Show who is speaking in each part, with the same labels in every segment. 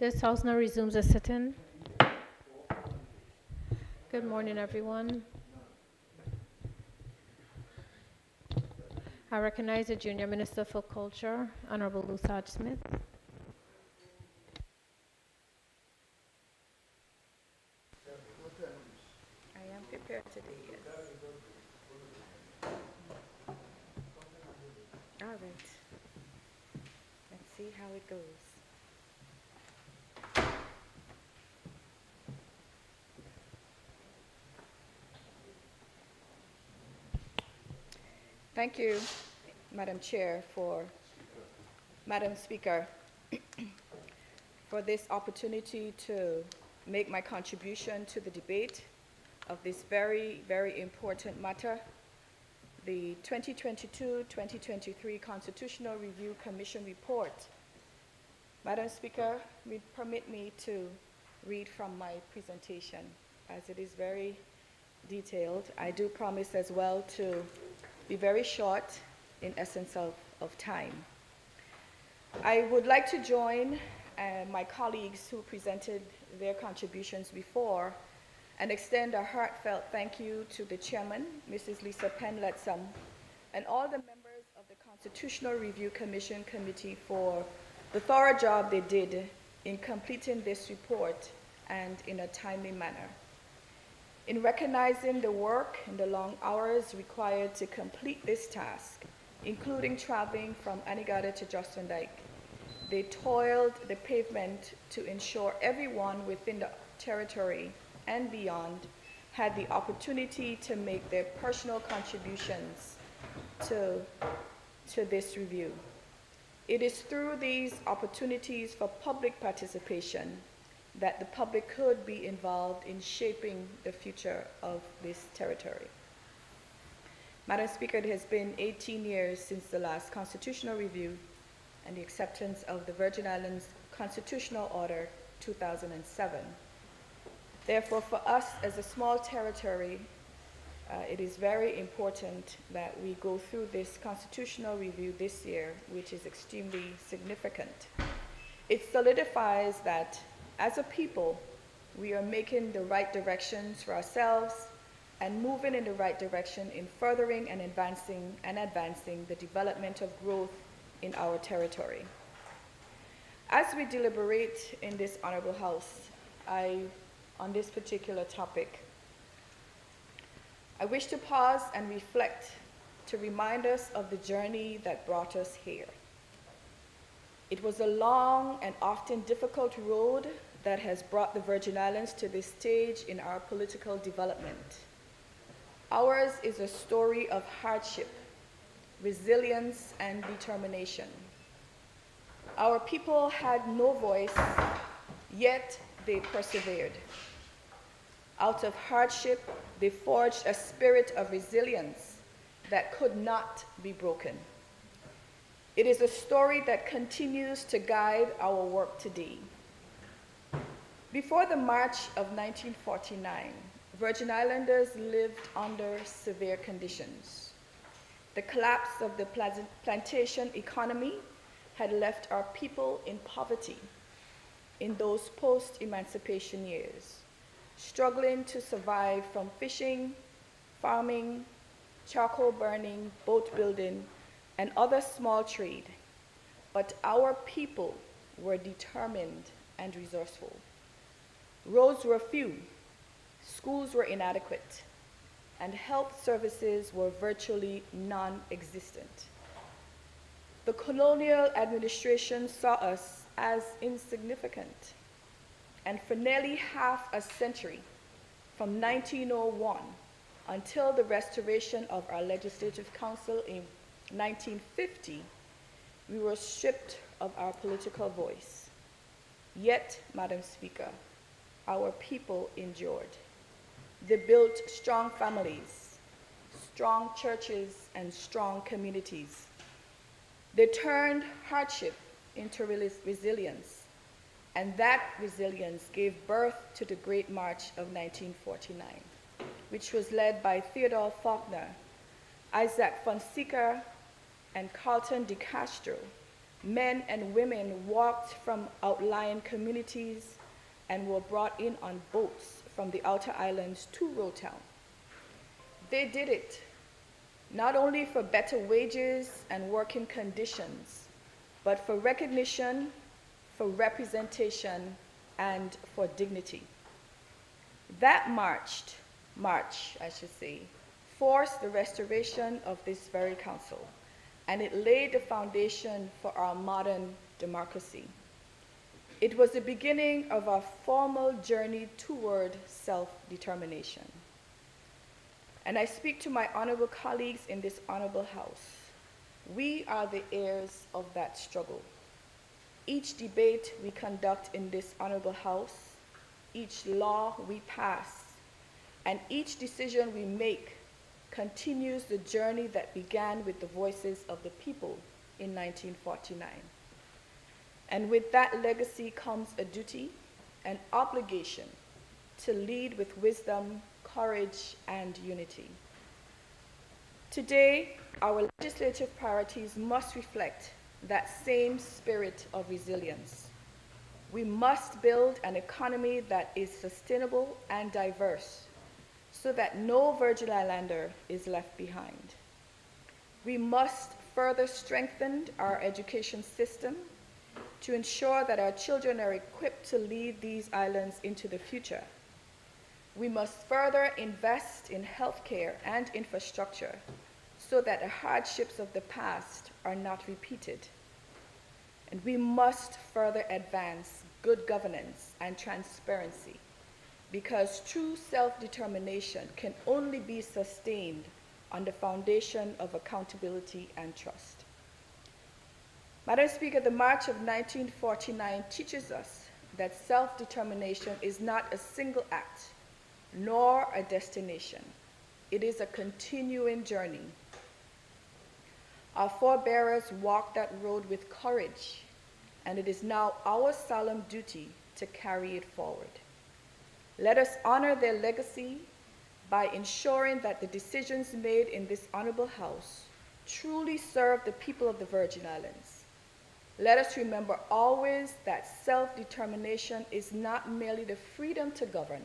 Speaker 1: This House now resumes a sit-in. Good morning, everyone. I recognize the Junior Minister for Culture, Honorable Lusaj Smith.
Speaker 2: I am prepared today, yes. All right. Let's see how it goes. Thank you, Madam Chair, Madam Speaker, for this opportunity to make my contribution to the debate of this very, very important matter, the 2022-2023 Constitutional Review Commission report. Madam Speaker, permit me to read from my presentation, as it is very detailed. I do promise as well to be very short in essence of time. I would like to join my colleagues who presented their contributions before and extend a heartfelt thank you to the chairman, Mrs. Lisa Penletsum, and all the members of the Constitutional Review Commission Committee for the thorough job they did in completing this report and in a timely manner. In recognizing the work and the long hours required to complete this task, including traveling from Anegada to Justin Dyke, they toiled the pavement to ensure everyone within the territory and beyond had the opportunity to make their personal contributions to this review. It is through these opportunities for public participation that the public could be involved in shaping the future of this territory. Madam Speaker, it has been 18 years since the last constitutional review and the acceptance of the Virgin Islands Constitutional Order 2007. Therefore, for us as a small territory, it is very important that we go through this constitutional review this year, which is extremely significant. It solidifies that as a people, we are making the right directions for ourselves and moving in the right direction in furthering and advancing the development of growth in our territory. As we deliberate in this Honorable House, on this particular topic, I wish to pause and reflect to remind us of the journey that brought us here. It was a long and often difficult road that has brought the Virgin Islands to this stage in our political development. Ours is a story of hardship, resilience, and determination. Our people had no voice, yet they persevered. Out of hardship, they forged a spirit of resilience that could not be broken. It is a story that continues to guide our work today. Before the March of 1949, Virgin Islanders lived under severe conditions. The collapse of the plantation economy had left our people in poverty in those post-emancipation years, struggling to survive from fishing, farming, charcoal burning, boat building, and other small trade. But our people were determined and resourceful. Roads were few, schools were inadequate, and health services were virtually non-existent. The colonial administration saw us as insignificant, and for nearly half a century, from 1901 until the restoration of our Legislative Council in 1950, we were stripped of our political voice. Yet, Madam Speaker, our people endured. They built strong families, strong churches, and strong communities. They turned hardship into resilience, and that resilience gave birth to the Great March of 1949, which was led by Theodore Faulkner, Isaac Fonseca, and Carlton de Castro, Men and women walked from outlying communities and were brought in on boats from the outer islands to Rotown. They did it not only for better wages and working conditions, but for recognition, for representation, and for dignity. That march, I should say, forced the restoration of this very council, and it laid the foundation for our modern democracy. It was the beginning of our formal journey toward self-determination. And I speak to my honorable colleagues in this honorable house. We are the heirs of that struggle. Each debate we conduct in this honorable house, each law we pass, and each decision we make continues the journey that began with the voices of the people in 1949. And with that legacy comes a duty, an obligation to lead with wisdom, courage, and unity. Today, our legislative priorities must reflect that same spirit of resilience. We must build an economy that is sustainable and diverse so that no Virgin Islander is left behind. We must further strengthen our education system to ensure that our children are equipped to lead these islands into the future. We must further invest in healthcare and infrastructure so that the hardships of the past are not repeated. And we must further advance good governance and transparency, because true self-determination can only be sustained on the foundation of accountability and trust. Madam Speaker, the March of 1949 teaches us that self-determination is not a single act, nor a destination. It is a continuing journey. Our forebearers walked that road with courage, and it is now our solemn duty to carry it forward. Let us honor their legacy by ensuring that the decisions made in this honorable house truly serve the people of the Virgin Islands. Let us remember always that self-determination is not merely the freedom to govern,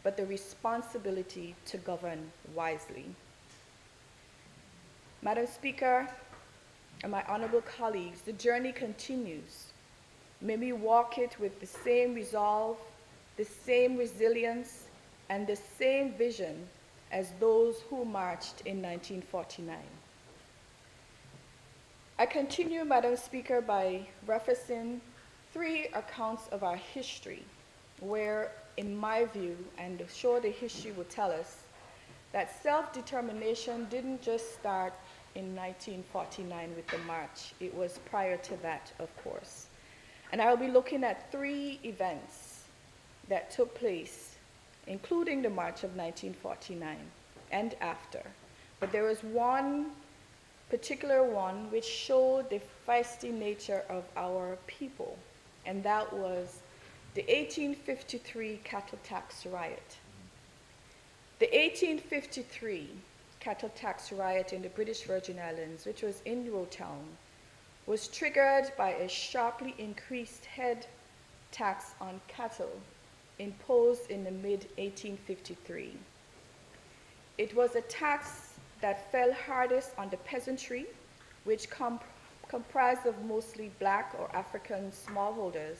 Speaker 2: but the responsibility to govern wisely. Madam Speaker, and my honorable colleagues, the journey continues. May we walk it with the same resolve, the same resilience, and the same vision as those who marched in 1949. I continue, Madam Speaker, by referencing three accounts of our history where, in my view, and I'm sure the history will tell us, that self-determination didn't just start in 1949 with the march. It was prior to that, of course. And I'll be looking at three events that took place, including the March of 1949 and after. But there was one particular one which showed the feisty nature of our people, and that was the 1853 cattle tax riot. The 1853 cattle tax riot in the British Virgin Islands, which was in Rotown, was triggered by a sharply increased head tax on cattle imposed in the mid-1853. It was a tax that fell hardest on the peasantry, which comprised of mostly black or African smallholders,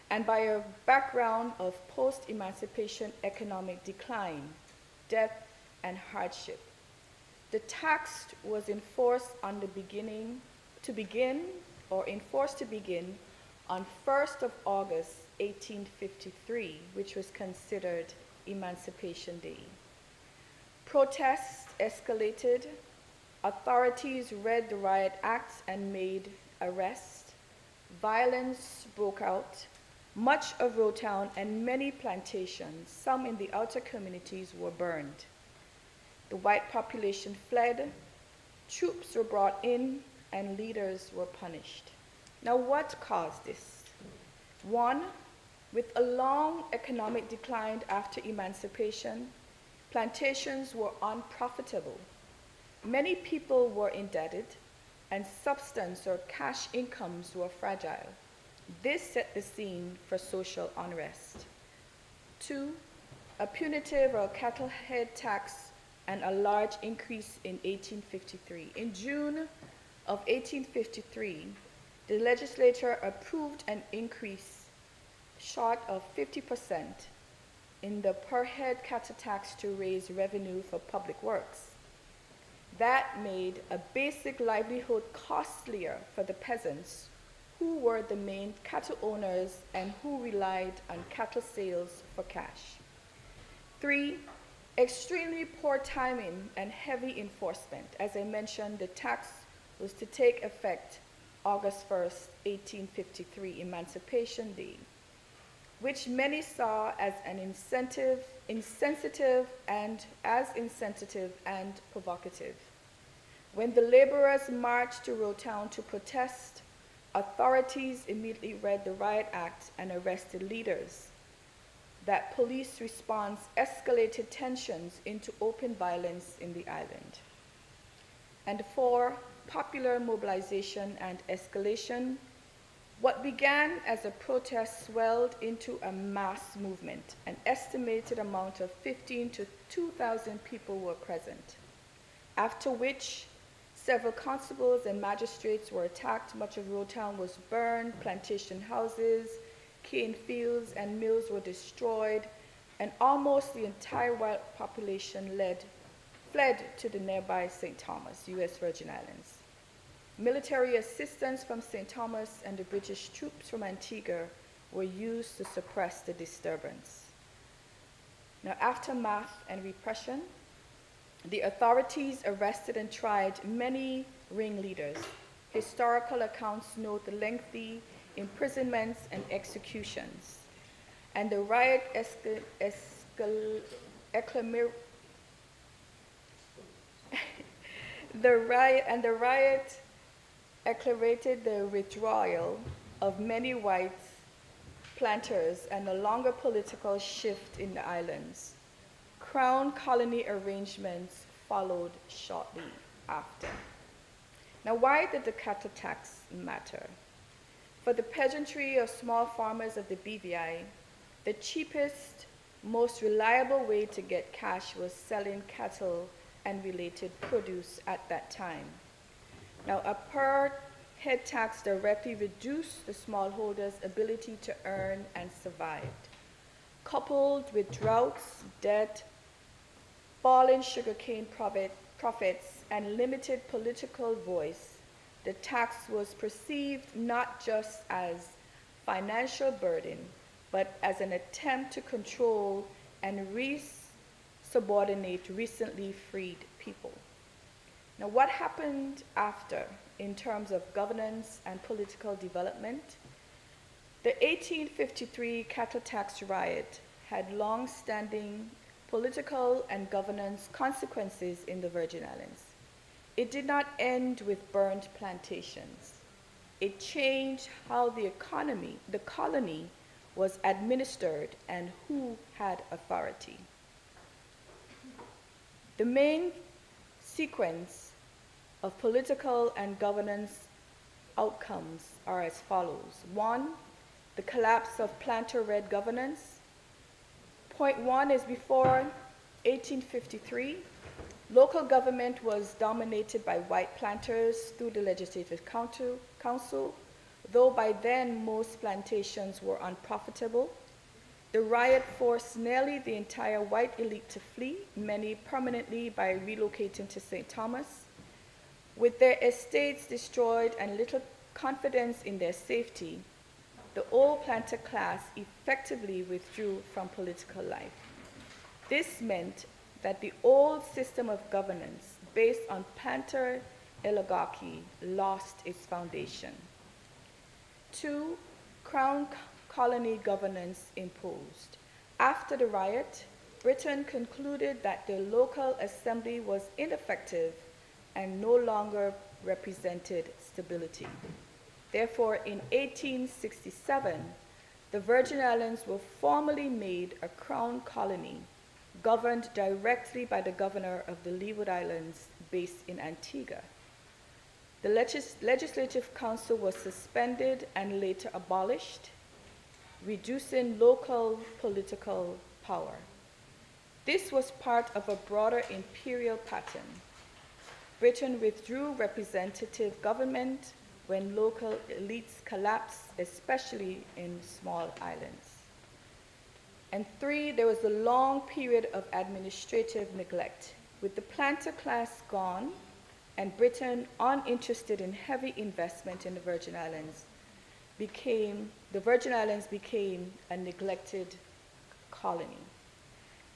Speaker 2: and by a background of post-emancipation economic decline, death, and hardship. The tax was enforced on the enforced to begin on 1st of August 1853, which was considered Emancipation Day. Protests escalated, authorities read the riot acts and made arrests, violence broke out, much of Rotown and many plantations, some in the outer communities, were burned. The white population fled, troops were brought in, and leaders were punished. Now, what caused this? One, with a long economic decline after emancipation, plantations were unprofitable. Many people were indebted, and substance or cash incomes were fragile. This set the scene for social unrest. 2. A punitive or cattle head tax and a large increase in 1853. In June of 1853, the legislature approved an increase short of 50% in the per head cattle tax to raise revenue for public works. That made a basic livelihood costlier for the peasants, who were the main cattle owners and who relied on cattle sales for cash. 3. Extremely poor timing and heavy enforcement. As I mentioned, the tax was to take effect August 1st, 1853, Emancipation Day, which many saw as an insensitive and provocative. When the laborers marched to Rotown to protest, authorities immediately read the Riot Act and arrested leaders. That police response escalated tensions into open violence in the island. And 4, popular mobilization and escalation. What began as a protest swelled into a mass movement. An estimated amount of 15 to 2,000 people were present, after which several constables and magistrates were attacked. Much of Rotown was burned, plantation houses, cane fields, and mills were destroyed, and almost the entire white population fled to the nearby St. Thomas, U.S. Virgin Islands. Military assistance from St. Thomas and the British troops from Antigua were used to suppress the disturbance. Now, aftermath and repression, the authorities arrested and tried many ringleaders. Historical accounts note the lengthy imprisonments and executions. And the riot accelerated the withdrawal of many white planters and a longer political shift in the islands. Crown colony arrangements followed shortly after. Now, why did the cattle tax matter? For the peasantry or small farmers of the BVI, the cheapest, most reliable way to get cash was selling cattle and related produce at that time. Now, a per head tax directly reduced the smallholders' ability to earn and survive. Coupled with droughts, debt, falling sugarcane profits, and limited political voice, the tax was perceived not just as financial burden, but as an attempt to control and subordinate recently freed people. Now, what happened after in terms of governance and political development? The 1853 cattle tax riot had long-standing political and governance consequences in the Virgin Islands. It did not end with burned plantations. It changed how the colony was administered and who had authority. The main sequence of political and governance outcomes are as follows. 1, the collapse of planter-led governance. Point 1 is before 1853, local government was dominated by white planters through the Legislative Council, though by then most plantations were unprofitable. The riot forced nearly the entire white elite to flee, many permanently by relocating to St. Thomas. With their estates destroyed and little confidence in their safety, the old planter class effectively withdrew from political life. This meant that the old system of governance based on planter oligarchy lost its foundation. 2, crown colony governance imposed. After the riot, Britain concluded that the local assembly was ineffective and no longer represented stability. Therefore, in 1867, the Virgin Islands were formally made a crown colony, governed directly by the governor of the Leeward Islands based in Antigua. The Legislative Council was suspended and later abolished, reducing local political power. This was part of a broader imperial pattern. Britain withdrew representative government when local elites collapsed, especially in small islands. And three, there was a long period of administrative neglect. With the planter class gone and Britain uninterested in heavy investment in the Virgin Islands, the Virgin Islands became a neglected colony.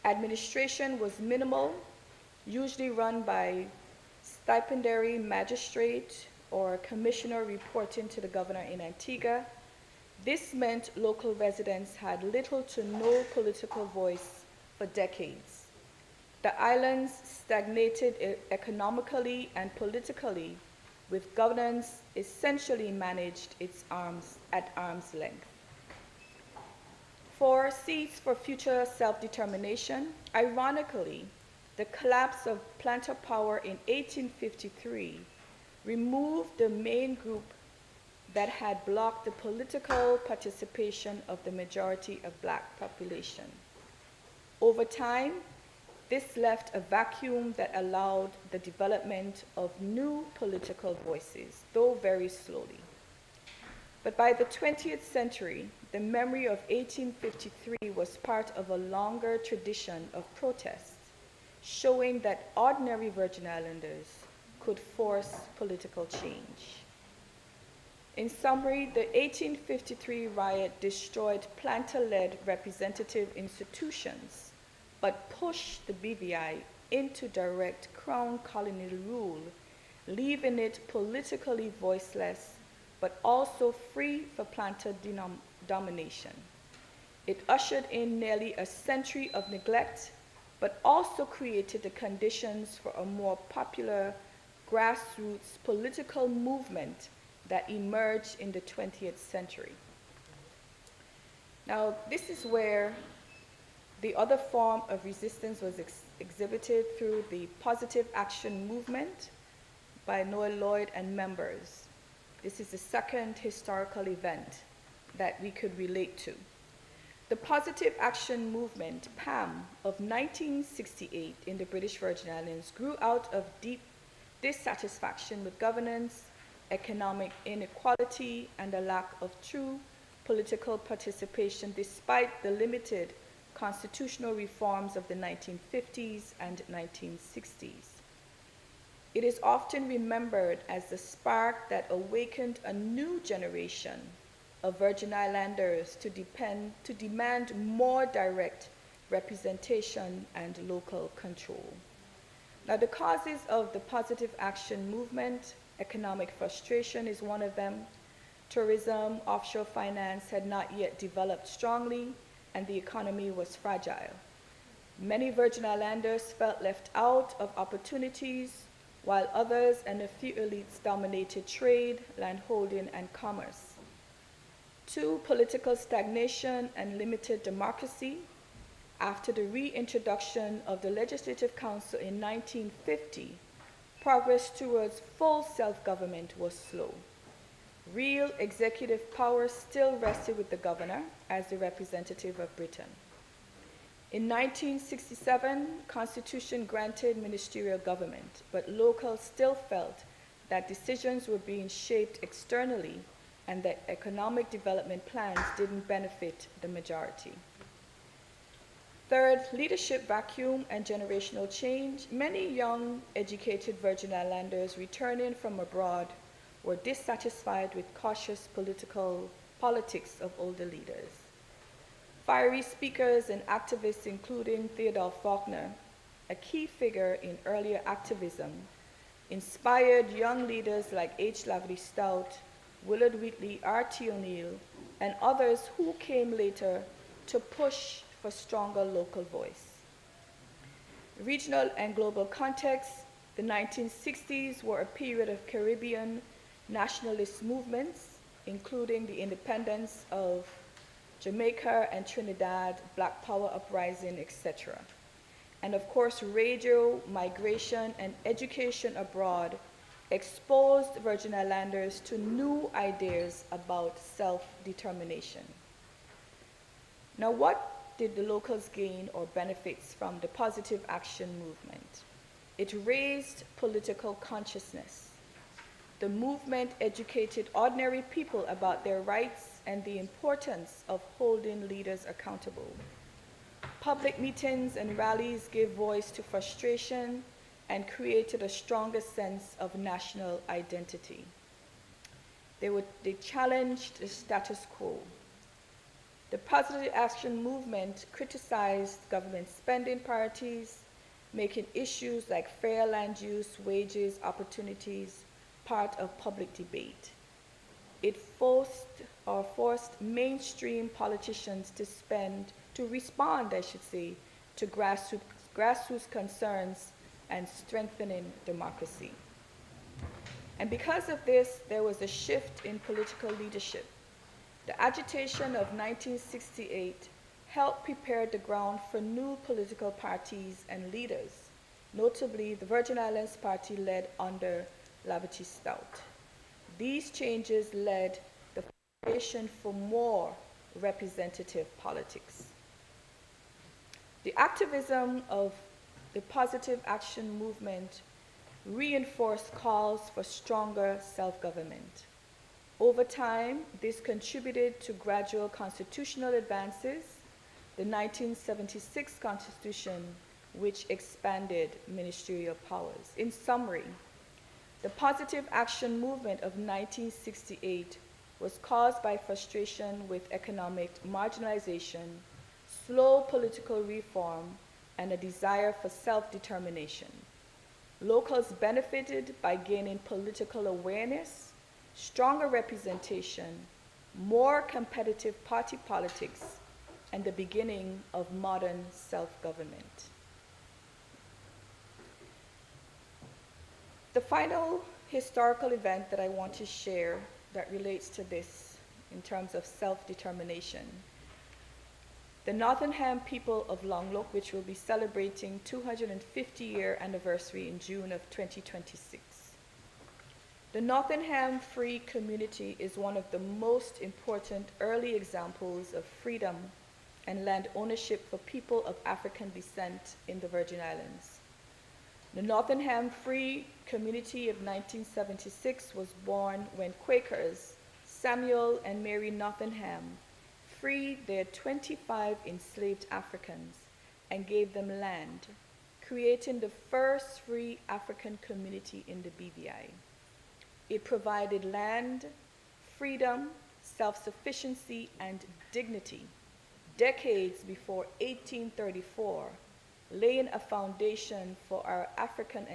Speaker 2: Administration was minimal, usually run by stipendiary magistrate or commissioner reporting to the governor in Antigua. This meant local residents had little to no political voice for decades. The islands stagnated economically and politically, with governance essentially managed at arm's length. For seats for future self-determination, ironically, the collapse of planter power in 1853 removed the main group that had blocked the political participation of the majority of black population. Over time, this left a vacuum that allowed the development of new political voices, though very slowly. But by the 20th century, the memory of 1853 was part of a longer tradition of protests, showing that ordinary Virgin Islanders could force political change. In summary, the 1853 riot destroyed planter-led representative institutions, but pushed the BVI into direct crown colonial rule, leaving it politically voiceless, but also free for planter domination. It ushered in nearly a century of neglect, but also created the conditions for a more popular grassroots political movement that emerged in the 20th century. Now, this is where the other form of resistance was exhibited through the Positive Action Movement by Noel Lloyd and members. This is the second historical event that we could relate to. The Positive Action Movement, PAM, of 1968 in the British Virgin Islands grew out of deep dissatisfaction with governance, economic inequality, and a lack of true political participation despite the limited constitutional reforms of the 1950s and 1960s. It is often remembered as the spark that awakened a new generation of Virgin Islanders to demand more direct representation and local control. Now, the causes of the Positive Action Movement, economic frustration is one of them. Tourism, offshore finance had not yet developed strongly, and the economy was fragile. Many Virgin Islanders felt left out of opportunities, while others and a few elites dominated trade, landholding, and commerce. 2, political stagnation and limited democracy. After the reintroduction of the Legislative Council in 1950, progress towards full self-government was slow. Real executive power still rested with the governor as the representative of Britain. In 1967, Constitution granted ministerial government, but locals still felt that decisions were being shaped externally and that economic development plans didn't benefit the majority. 3rd, leadership vacuum and generational change. Many young, educated Virgin Islanders returning from abroad were dissatisfied with cautious politics of older leaders. Fiery speakers and activists, including Theodore Faulkner, a key figure in earlier activism, inspired young leaders like H. Laverty Stout, Willard Wheatley, R.T. O'Neill, and others who came later to push for stronger local voice. Regional and global context, the 1960s were a period of Caribbean nationalist movements, including the independence of Jamaica and Trinidad, Black Power uprising, etc. And of course, radio, migration, and education abroad exposed Virgin Islanders to new ideas about self-determination. Now, what did the locals gain or benefits from the positive action movement? It raised political consciousness. The movement educated ordinary people about their rights and the importance of holding leaders accountable. Public meetings and rallies gave voice to frustration and created a stronger sense of national identity. They challenged the status quo. The positive action movement criticized government spending priorities, making issues like fair land use, wages, opportunities part of public debate. It forced mainstream politicians to respond, to grassroots concerns and strengthening democracy. And because of this, there was a shift in political leadership. The agitation of 1968 helped prepare the ground for new political parties and leaders, notably the Virgin Islands Party led under Lavity Stout. These changes led the foundation for more representative politics. The activism of the positive action movement reinforced calls for stronger self-government. Over time, this contributed to gradual constitutional advances, the 1976 Constitution, which expanded ministerial powers. In summary, the positive action movement of 1968 was caused by frustration with economic marginalization, slow political reform, and a desire for self-determination. Locals benefited by gaining political awareness, stronger representation, more competitive party politics, and the beginning of modern self-government. The final historical event that I want to share that relates to this in terms of self-determination. The Nottingham people of Longlook, which will be celebrating 250-year anniversary in June of 2026. The Nottingham Free Community is one of the most important early examples of freedom and land ownership for people of African descent in the Virgin Islands. The Nottingham Free Community of 1976 was born when Quakers, Samuel and Mary Nottingham, freed their 25 enslaved Africans and gave them land, creating the first free African community in the BVI. It provided land, freedom, self-sufficiency, and dignity decades before 1834, laying a foundation for our African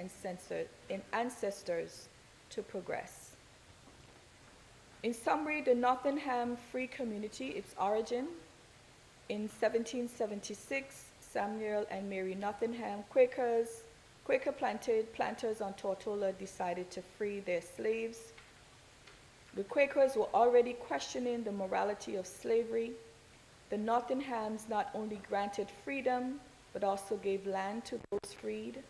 Speaker 2: ancestors to progress. In summary, the Nottingham Free Community, its origin, in 1776, Samuel and Mary Nottingham, Quaker planters on Tortola, decided to free their slaves. The Quakers were already questioning the morality of slavery. The Nottinghams not only granted freedom, but also gave land to those freed.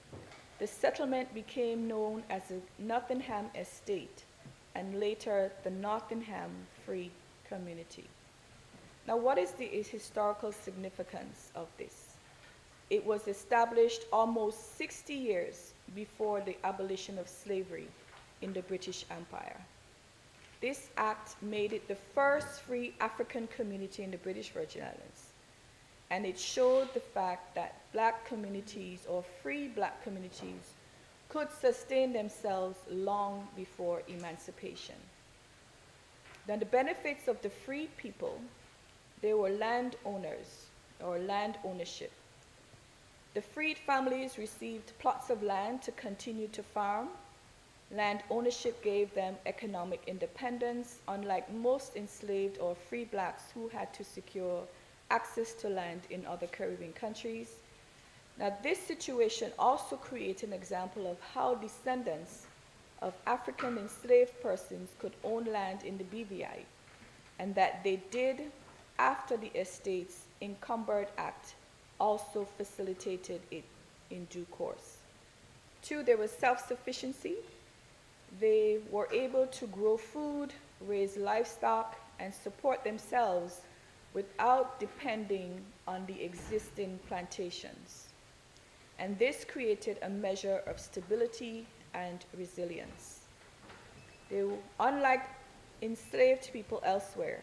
Speaker 2: The settlement became known as the Nottingham Estate, and later the Nottingham Free Community. Now, what is the historical significance of this? It was established almost 60 years before the abolition of slavery in the British Empire. This act made it the first free African community in the British Virgin Islands. And it showed the fact that black communities or free black communities could sustain themselves long before emancipation. Then the benefits of the free people, they were landowners or land ownership. The freed families received plots of land to continue to farm. Land ownership gave them economic independence, unlike most enslaved or free blacks who had to secure access to land in other Caribbean countries. Now, this situation also creates an example of how descendants of African enslaved persons could own land in the BVI, and that they did after the Estates Encumbered Act also facilitated it in due course. Two, there was self-sufficiency. they were able to grow food, raise livestock, and support themselves without depending on the existing plantations. And this created a measure of stability and resilience. Unlike enslaved people elsewhere,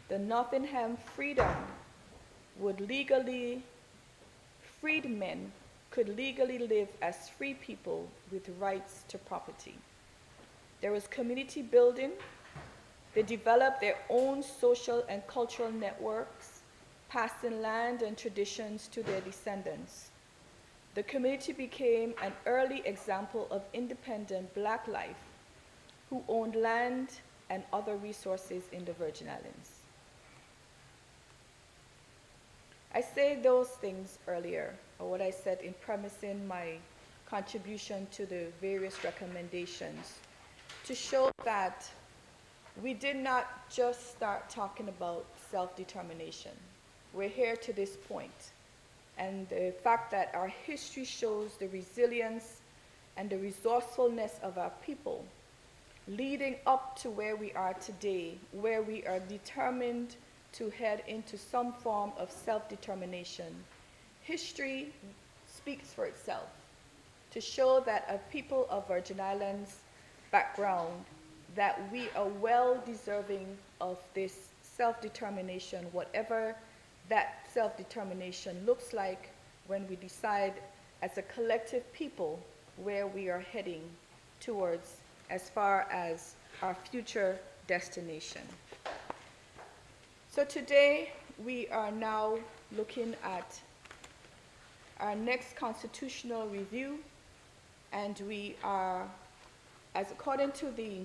Speaker 2: the Nottingham freedmen could legally live as free people with rights to property. There was community building. They developed their own social and cultural networks, passing land and traditions to their descendants. The community became an early example of independent Black life who owned land and other resources in the Virgin Islands. I said those things earlier, or what I said in premising my contribution to the various recommendations, to show that we did not just start talking about self-determination. We're here to this point. And the fact that our history shows the resilience and the resourcefulness of our people leading up to where we are today, where we are determined to head into some form of self-determination. History speaks for itself to show that a people of Virgin Islands background, that we are well deserving of this self-determination, whatever that self-determination looks like when we decide as a collective people where we are heading towards as far as our future destination. So today we are now looking at our next constitutional review, and we are, as according to the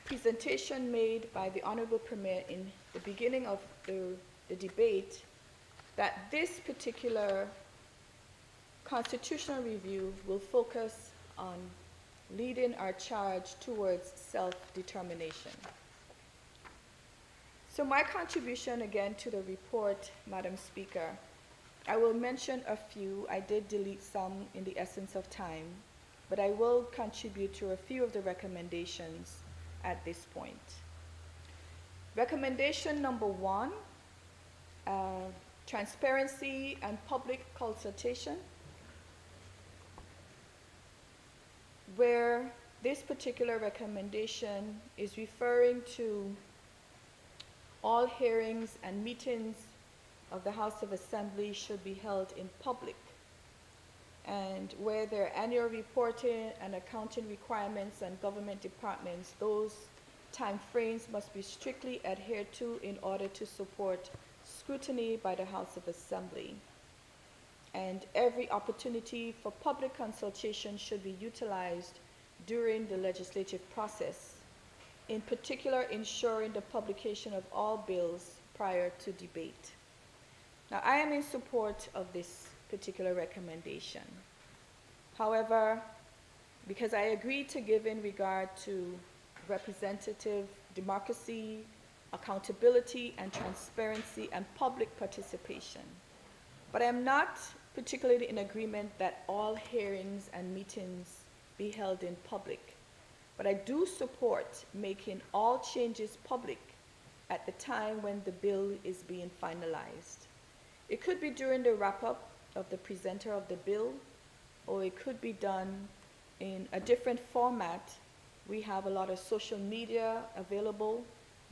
Speaker 2: presentation made by the Honorable Premier in the beginning of the debate, that this particular constitutional review will focus on leading our charge towards self-determination. So my contribution again to the report, Madam Speaker, I will mention a few. I did delete some in the essence of time, but I will contribute to a few of the recommendations at this point. Recommendation number 1, transparency and public consultation, where this particular recommendation is referring to all hearings and meetings of the House of Assembly should be held in public, and where there are annual reporting and accounting requirements and government departments, those time frames must be strictly adhered to in order to support scrutiny by the House of Assembly. And every opportunity for public consultation should be utilized during the legislative process, in particular ensuring the publication of all bills prior to debate. Now, I am in support of this particular recommendation. However, because I agree to give in regard to representative democracy, accountability and transparency and public participation, but I am not particularly in agreement that all hearings and meetings be held in public. But I do support making all changes public at the time when the bill is being finalized. It could be during the wrap-up of the presenter of the bill, or it could be done in a different format. We have a lot of social media available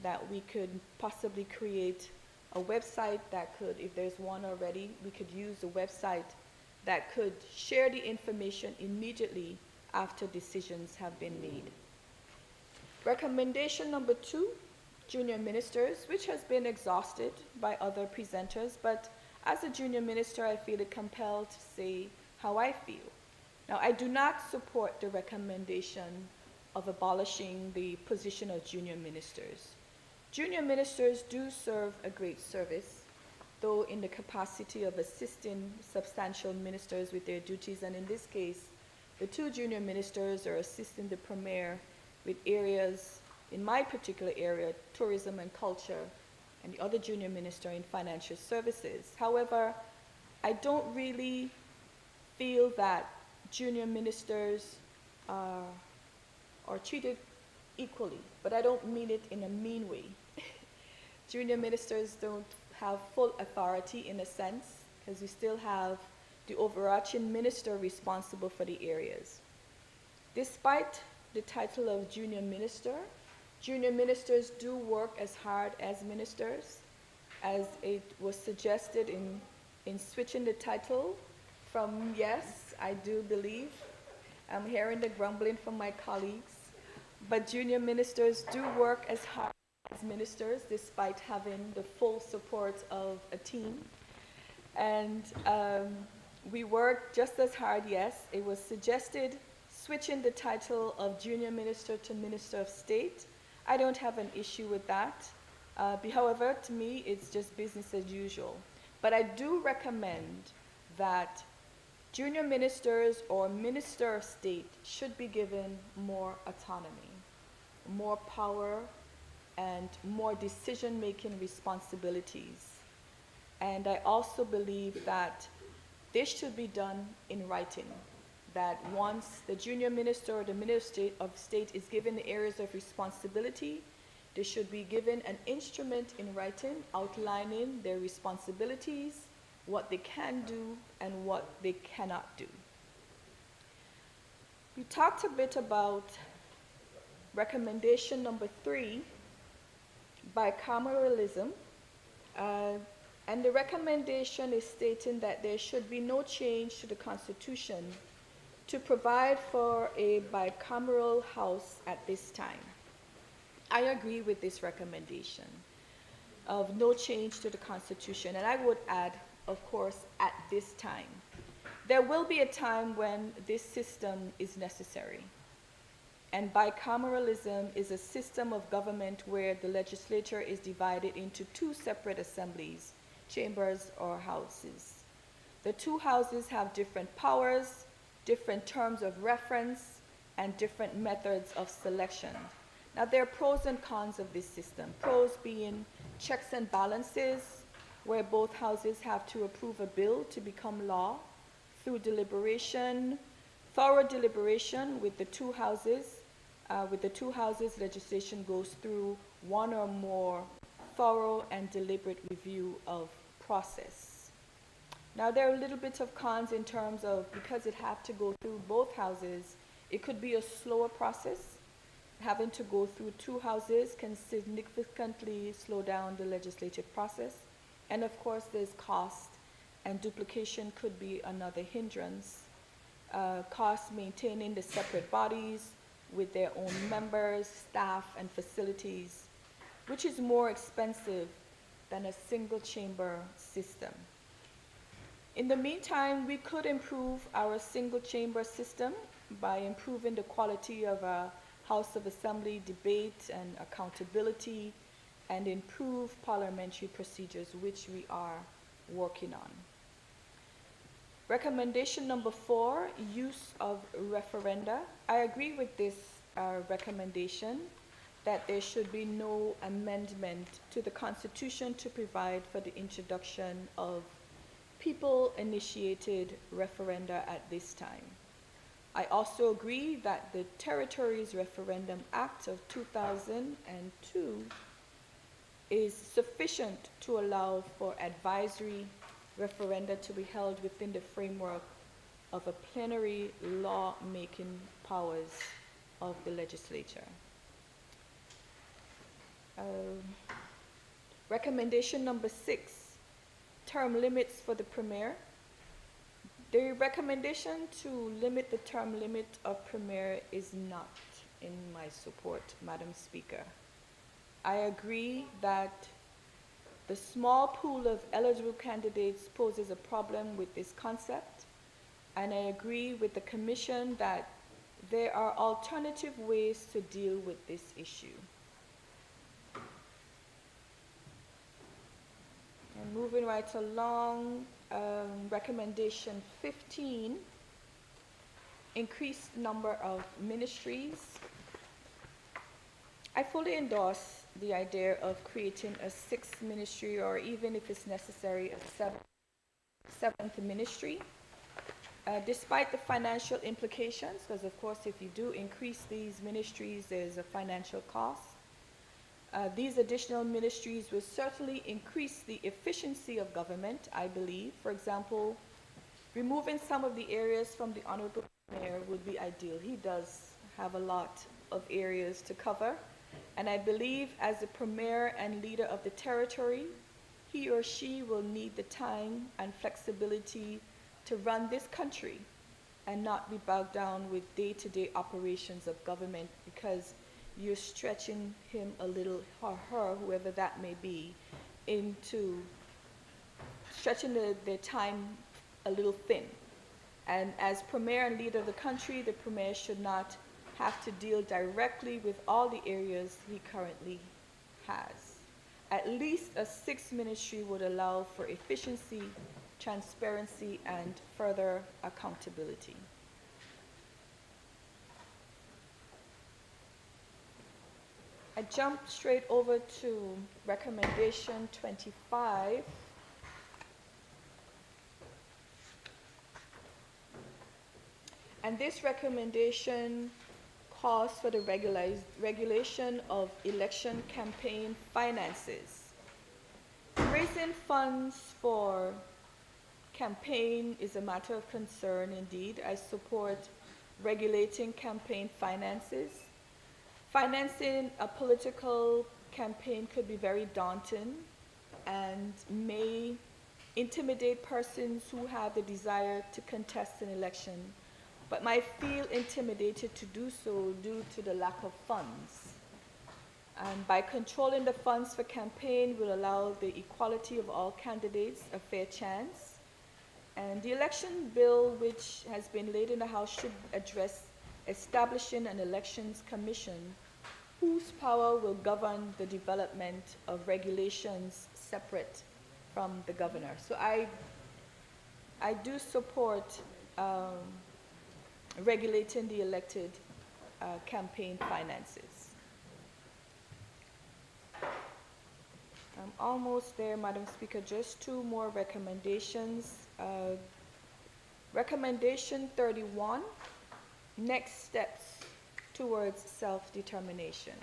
Speaker 2: that we could possibly create a website that could, if there's one already, we could use a website that could share the information immediately after decisions have been made. Recommendation number 2, junior ministers, which has been exhausted by other presenters, but as a junior minister, I feel it compelled to say how I feel. Now, I do not support the recommendation of abolishing the position of junior ministers. Junior ministers do serve a great service, though in the capacity of assisting substantial ministers with their duties, and in this case, the 2 junior ministers are assisting the Premier with areas, in my particular area, tourism and culture, and the other junior minister in financial services. However, I don't really feel that junior ministers are or treated equally, but I don't mean it in a mean way. Junior ministers don't have full authority in a sense, because we still have the overarching minister responsible for the areas. Despite the title of junior ministers do work as hard as ministers, as it was suggested in switching the title from yes, I do believe. I'm hearing the grumbling from my colleagues, but junior ministers do work as hard as ministers despite having the full support of a team. And we work just as hard, yes. It was suggested switching the title of junior minister to minister of state. I don't have an issue with that. However, to me, it's just business as usual. But I do recommend that junior ministers or minister of state should be given more autonomy, more power, and more decision-making responsibilities. And I also believe that this should be done in writing, that once the junior minister or the minister of state is given the areas of responsibility, they should be given an instrument in writing outlining their responsibilities, what they can do and what they cannot do. We talked a bit about recommendation number 3, bicameralism. And the recommendation is stating that there should be no change to the Constitution to provide for a bicameral House at this time. I agree with this recommendation of no change to the Constitution, and I would add, of course, at this time. There will be a time when this system is necessary. And bicameralism is a system of government where the legislature is divided into 2 separate assemblies, chambers or houses. The 2 houses have different powers, different terms of reference, and different methods of selection. Now, there are pros and cons of this system. Pros being checks and balances, where both houses have to approve a bill to become law through deliberation, thorough deliberation with the 2 houses. With the 2 houses, legislation goes through 1 or more thorough and deliberate review of process. Now, there are a little bit of cons in terms of, because it have to go through both houses, it could be a slower process. Having to go through 2 houses can significantly slow down the legislative process. And of course, there's cost, and duplication could be another hindrance. Cost maintaining the separate bodies with their own members, staff, and facilities, which is more expensive than a single chamber system. In the meantime, we could improve our single chamber system by improving the quality of a House of Assembly debate and accountability, and improve parliamentary procedures, which we are working on. Recommendation number 4, use of referenda. I agree with this recommendation that there should be no amendment to the Constitution to provide for the introduction of people-initiated referenda at this time. I also agree that the Territories Referendum Act of 2002 is sufficient to allow for advisory referenda to be held within the framework of a plenary law-making powers of the legislature. Recommendation number 6, term limits for the premier. The recommendation to limit the term limit of premier is not in my support, Madam Speaker. I agree that the small pool of eligible candidates poses a problem with this concept, and I agree with the Commission that there are alternative ways to deal with this issue. And moving right along, recommendation 15, increased number of ministries. I fully endorse the idea of creating a 6th ministry, or even if it's necessary, a 7th ministry. Despite the financial implications, because of course if you do increase these ministries, there's a financial cost. These additional ministries will certainly increase the efficiency of government, I believe. For example, removing some of the areas from the Honorable Mayor would be ideal. He does have a lot of areas to cover. And I believe as the premier and leader of the territory, he or she will need the time and flexibility to run this country and not be bogged down with day-to-day operations of government, because you're stretching him a little, or her, whoever that may be, into stretching their time a little thin. And as premier and leader of the country, the premier should not have to deal directly with all the areas he currently has. At least a sixth ministry would allow for efficiency, transparency, and further accountability. I jump straight over to recommendation 25. And this recommendation calls for the regulation of election campaign finances. Raising funds for campaign is a matter of concern indeed. I support regulating campaign finances. Financing a political campaign could be very daunting and may intimidate persons who have the desire to contest an election, but might feel intimidated to do so due to the lack of funds. And by controlling the funds for campaign will allow the equality of all candidates a fair chance. And the election bill, which has been laid in the House, should address establishing an elections commission whose power will govern the development of regulations separate from the governor. So I do support regulating the elected campaign finances. I'm almost there, Madam Speaker. Just two more recommendations. Recommendation 31, next steps towards self-determination.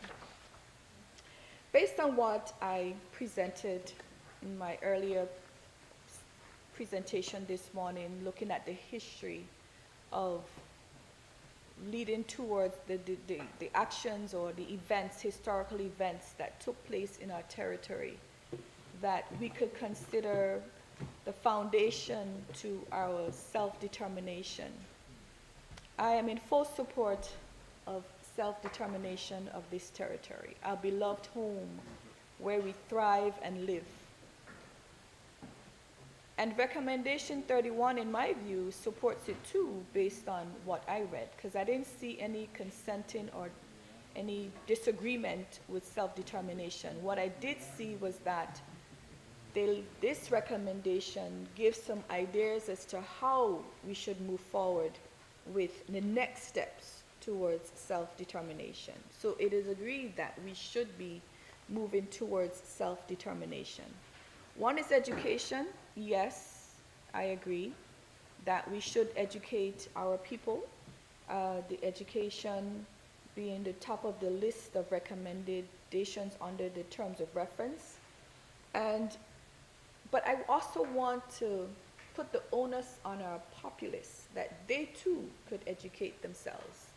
Speaker 2: Based on what I presented in my earlier presentation this morning, looking at the history of leading towards the actions or the events, historical events that took place in our territory, that we could consider the foundation to our self-determination. I am in full support of self-determination of this territory, our beloved home where we thrive and live. And recommendation 31, in my view, supports it too, based on what I read, because I didn't see any consenting or any disagreement with self-determination. What I did see was that this recommendation gives some ideas as to how we should move forward with the next steps towards self-determination. So it is agreed that we should be moving towards self-determination. One is education. Yes, I agree that we should educate our people, the education being the top of the list of recommendations under the terms of reference. But I also want to put the onus on our populace that they too could educate themselves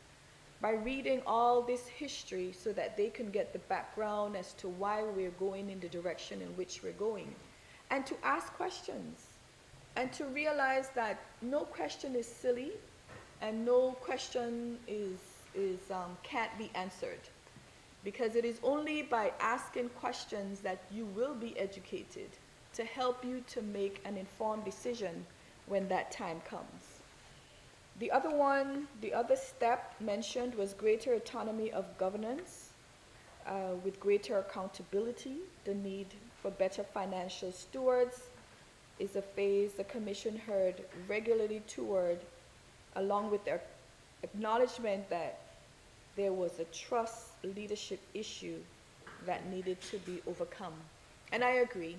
Speaker 2: by reading all this history so that they can get the background as to why we're going in the direction in which we're going, and to ask questions, and to realize that no question is silly and no question can't be answered, because it is only by asking questions that you will be educated to help you to make an informed decision when that time comes. The other step mentioned was greater autonomy of governance with greater accountability. The need for better financial stewards is a phase the Commission heard regularly toward, along with their acknowledgement that there was a trust leadership issue that needed to be overcome. And I agree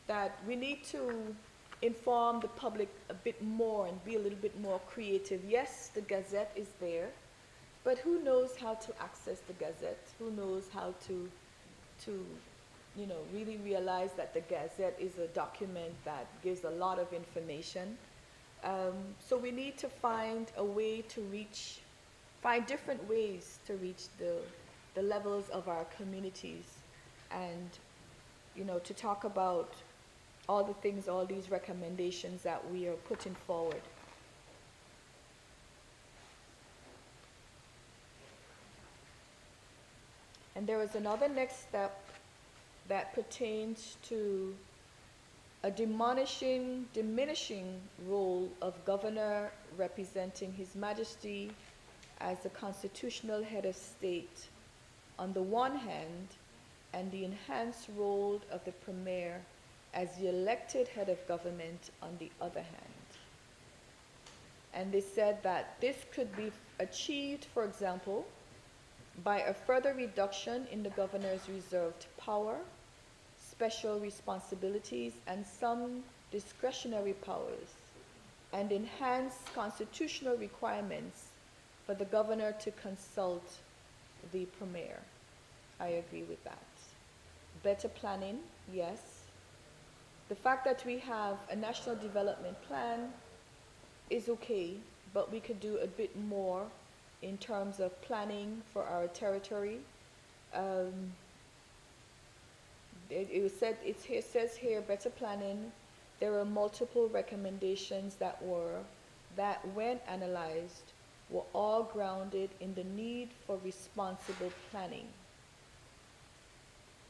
Speaker 2: that we need to inform the public a bit more and be a little bit more creative. Yes, the Gazette is there, but who knows how to access the Gazette? Who knows how to really realize that the Gazette is a document that gives a lot of information. So we need to find a way to find different ways to reach the levels of our communities, and to talk about all the things, all these recommendations that we are putting forward. And there is another next step that pertains to a diminishing role of governor representing His Majesty as the constitutional head of state on the one hand, and the enhanced role of the Premier as the elected head of government on the other hand. And they said that this could be achieved, for example, by a further reduction in the governor's reserved power, special responsibilities, and some discretionary powers, and enhanced constitutional requirements for the governor to consult the Premier. I agree with that. Better planning, yes. The fact that we have a national development plan is okay, but we could do a bit more in terms of planning for our territory. It says here, better planning. There are multiple recommendations that when analyzed, were all grounded in the need for responsible planning.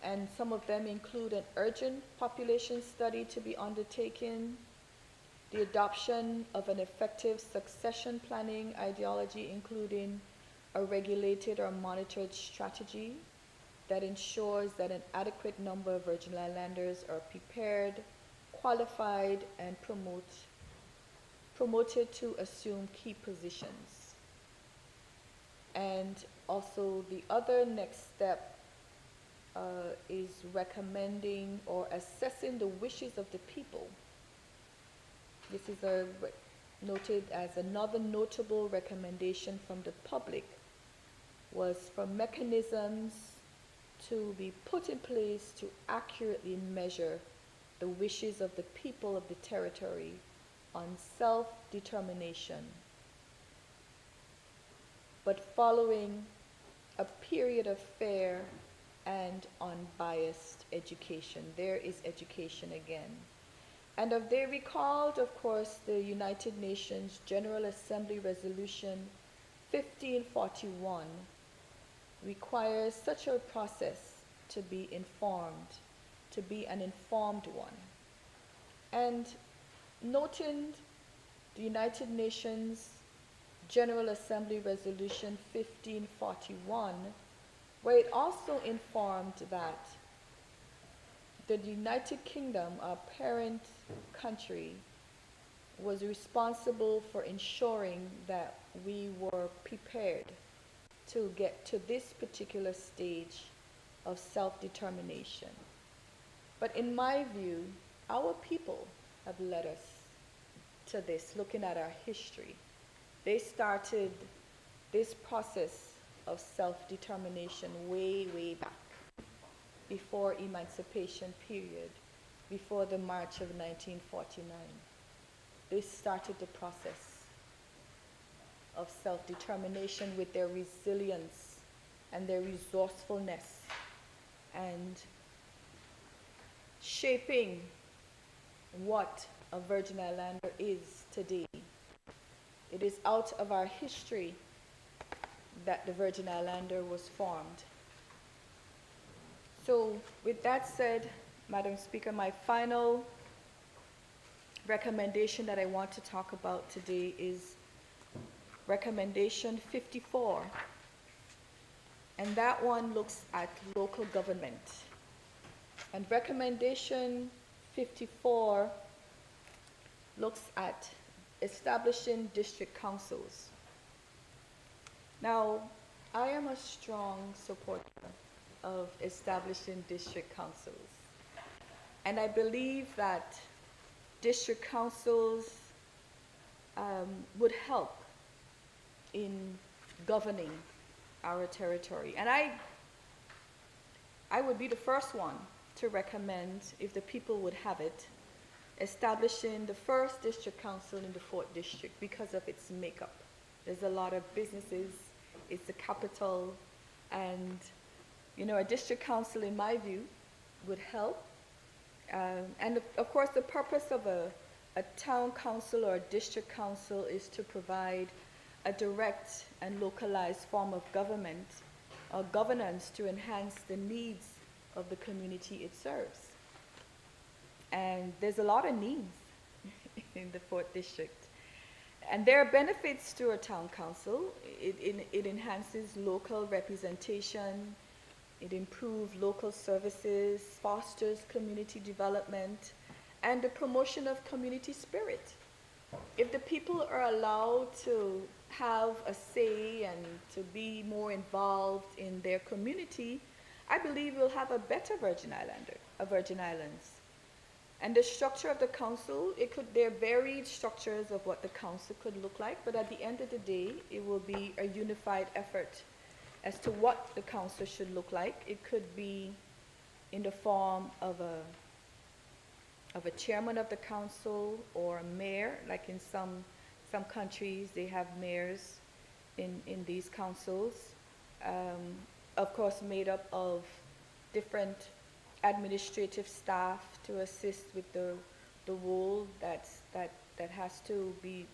Speaker 2: And some of them include an urgent population study to be undertaken, the adoption of an effective succession planning ideology, including a regulated or monitored strategy that ensures that an adequate number of Virgin Islanders are prepared, qualified, and promoted to assume key positions. And also the other next step is recommending or assessing the wishes of the people. This is noted as another notable recommendation from the public, was for mechanisms to be put in place to accurately measure the wishes of the people of the territory on self-determination, but following a period of fair and unbiased education. There is education again. And they recalled, of course, the United Nations General Assembly Resolution 1541 requires such a process to be informed, to be an informed one. And noting the United Nations General Assembly Resolution 1541, where it also informed that the United Kingdom, our parent country, was responsible for ensuring that we were prepared to get to this particular stage of self-determination. But in my view, our people have led us to this, looking at our history. They started this process of self-determination way, way back, before emancipation period, before the March of 1949. They started the process of self-determination with their resilience and their resourcefulness, and shaping what a Virgin Islander is today. It is out of our history that the Virgin Islander was formed. So with that said, Madam Speaker, my final recommendation that I want to talk about today is recommendation 54. And that one looks at local government. And recommendation 54 looks at establishing district councils. Now, I am a strong supporter of establishing district councils. And I believe that district councils would help in governing our territory. And I would be the first one to recommend, if the people would have it, establishing the first district council in the 4th district because of its makeup. There's a lot of businesses, it's the capital, and a district council, in my view, would help. And of course, the purpose of a town council or a district council is to provide a direct and localized form of government or governance to enhance the needs of the community it serves. And there's a lot of needs in the 4th district. And there are benefits to a town council. It enhances local representation, it improves local services, fosters community development, and the promotion of community spirit. If the people are allowed to have a say and to be more involved in their community, I believe we'll have a better Virgin Islands. And the structure of the council, there are varied structures of what the council could look like, but at the end of the day, it will be a unified effort as to what the council should look like. It could be in the form of a chairman of the council or a mayor, like in some countries they have mayors in these councils, of course made up of different administrative staff to assist with the role that has to be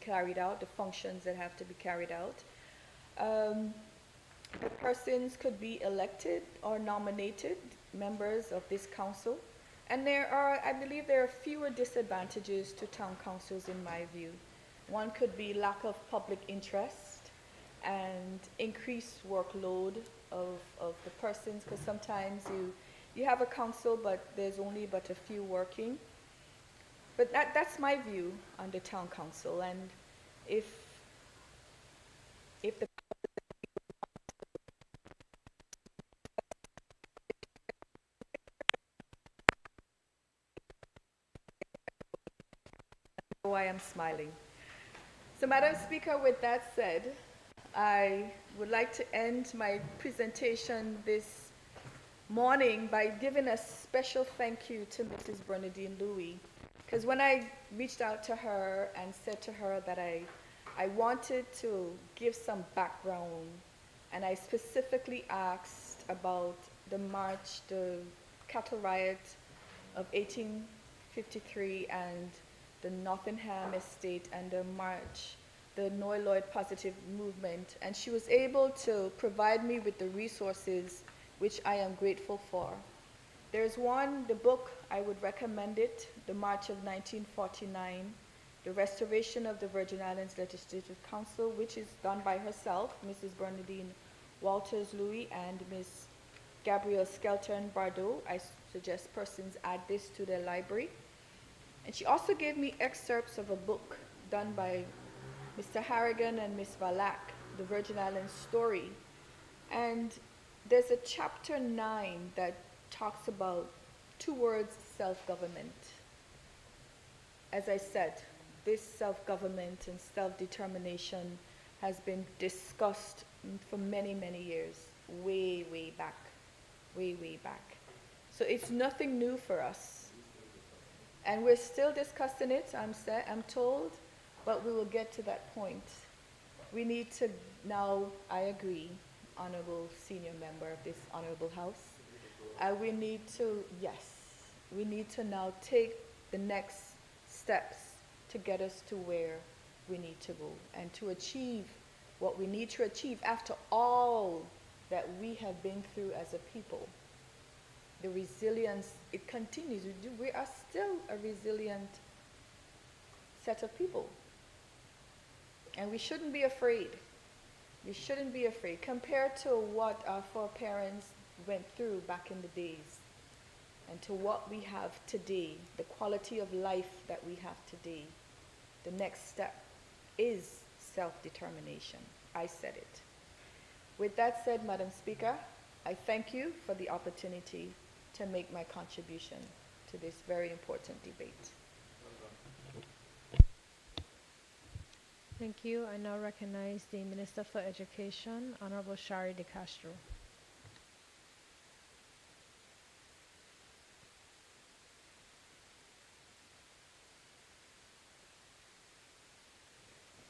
Speaker 2: carried out, the functions that have to be carried out. The persons could be elected or nominated members of this council. And I believe there are fewer disadvantages to town councils in my view. One could be lack of public interest and increased workload of the persons, because sometimes you have a council but there's only but a few working. But that's my view on the town council. And if the why I'm smiling. So, Madam Speaker, with that said, I would like to end my presentation this morning by giving a special thank you to Mrs. Bernadine Louis, because when I reached out to her and said to her that I wanted to give some background, and I specifically asked about the cattle riot of 1853 and the Nottingham estate and the march, the Noy Positive movement, and she was able to provide me with the resources which I am grateful for. There's the book, I would recommend it, The March of 1949, The Restoration of the Virgin Islands Legislative Council, which is done by herself, Mrs. Bernadine Walters Louis and Ms. Gabrielle Skelton Bardot. I suggest persons add this to their library. And she also gave me excerpts of a book done by Mr. Harrigan and Ms. Valak, The Virgin Islands Story. And there's a chapter 9 that talks about two words, self-government. As I said, this self-government and self-determination has been discussed for many, many years, way, way back, way, way back. So it's nothing new for us. And we're still discussing it, I'm told, but we will get to that point. We need to now, I agree, honorable senior member of this honorable house, we need to now take the next steps to get us to where we need to go and to achieve what we need to achieve after all that we have been through as a people. The resilience, it continues. We are still a resilient set of people. And we shouldn't be afraid. We shouldn't be afraid compared to what our foreparents went through back in the days and to what we have today, the quality of life that we have today. The next step is self-determination. I said it. With that said, Madam Speaker, I thank you for the opportunity to make my contribution to this very important debate.
Speaker 1: Thank you. I now recognize the Minister for Education, Honorable Shari De Castro.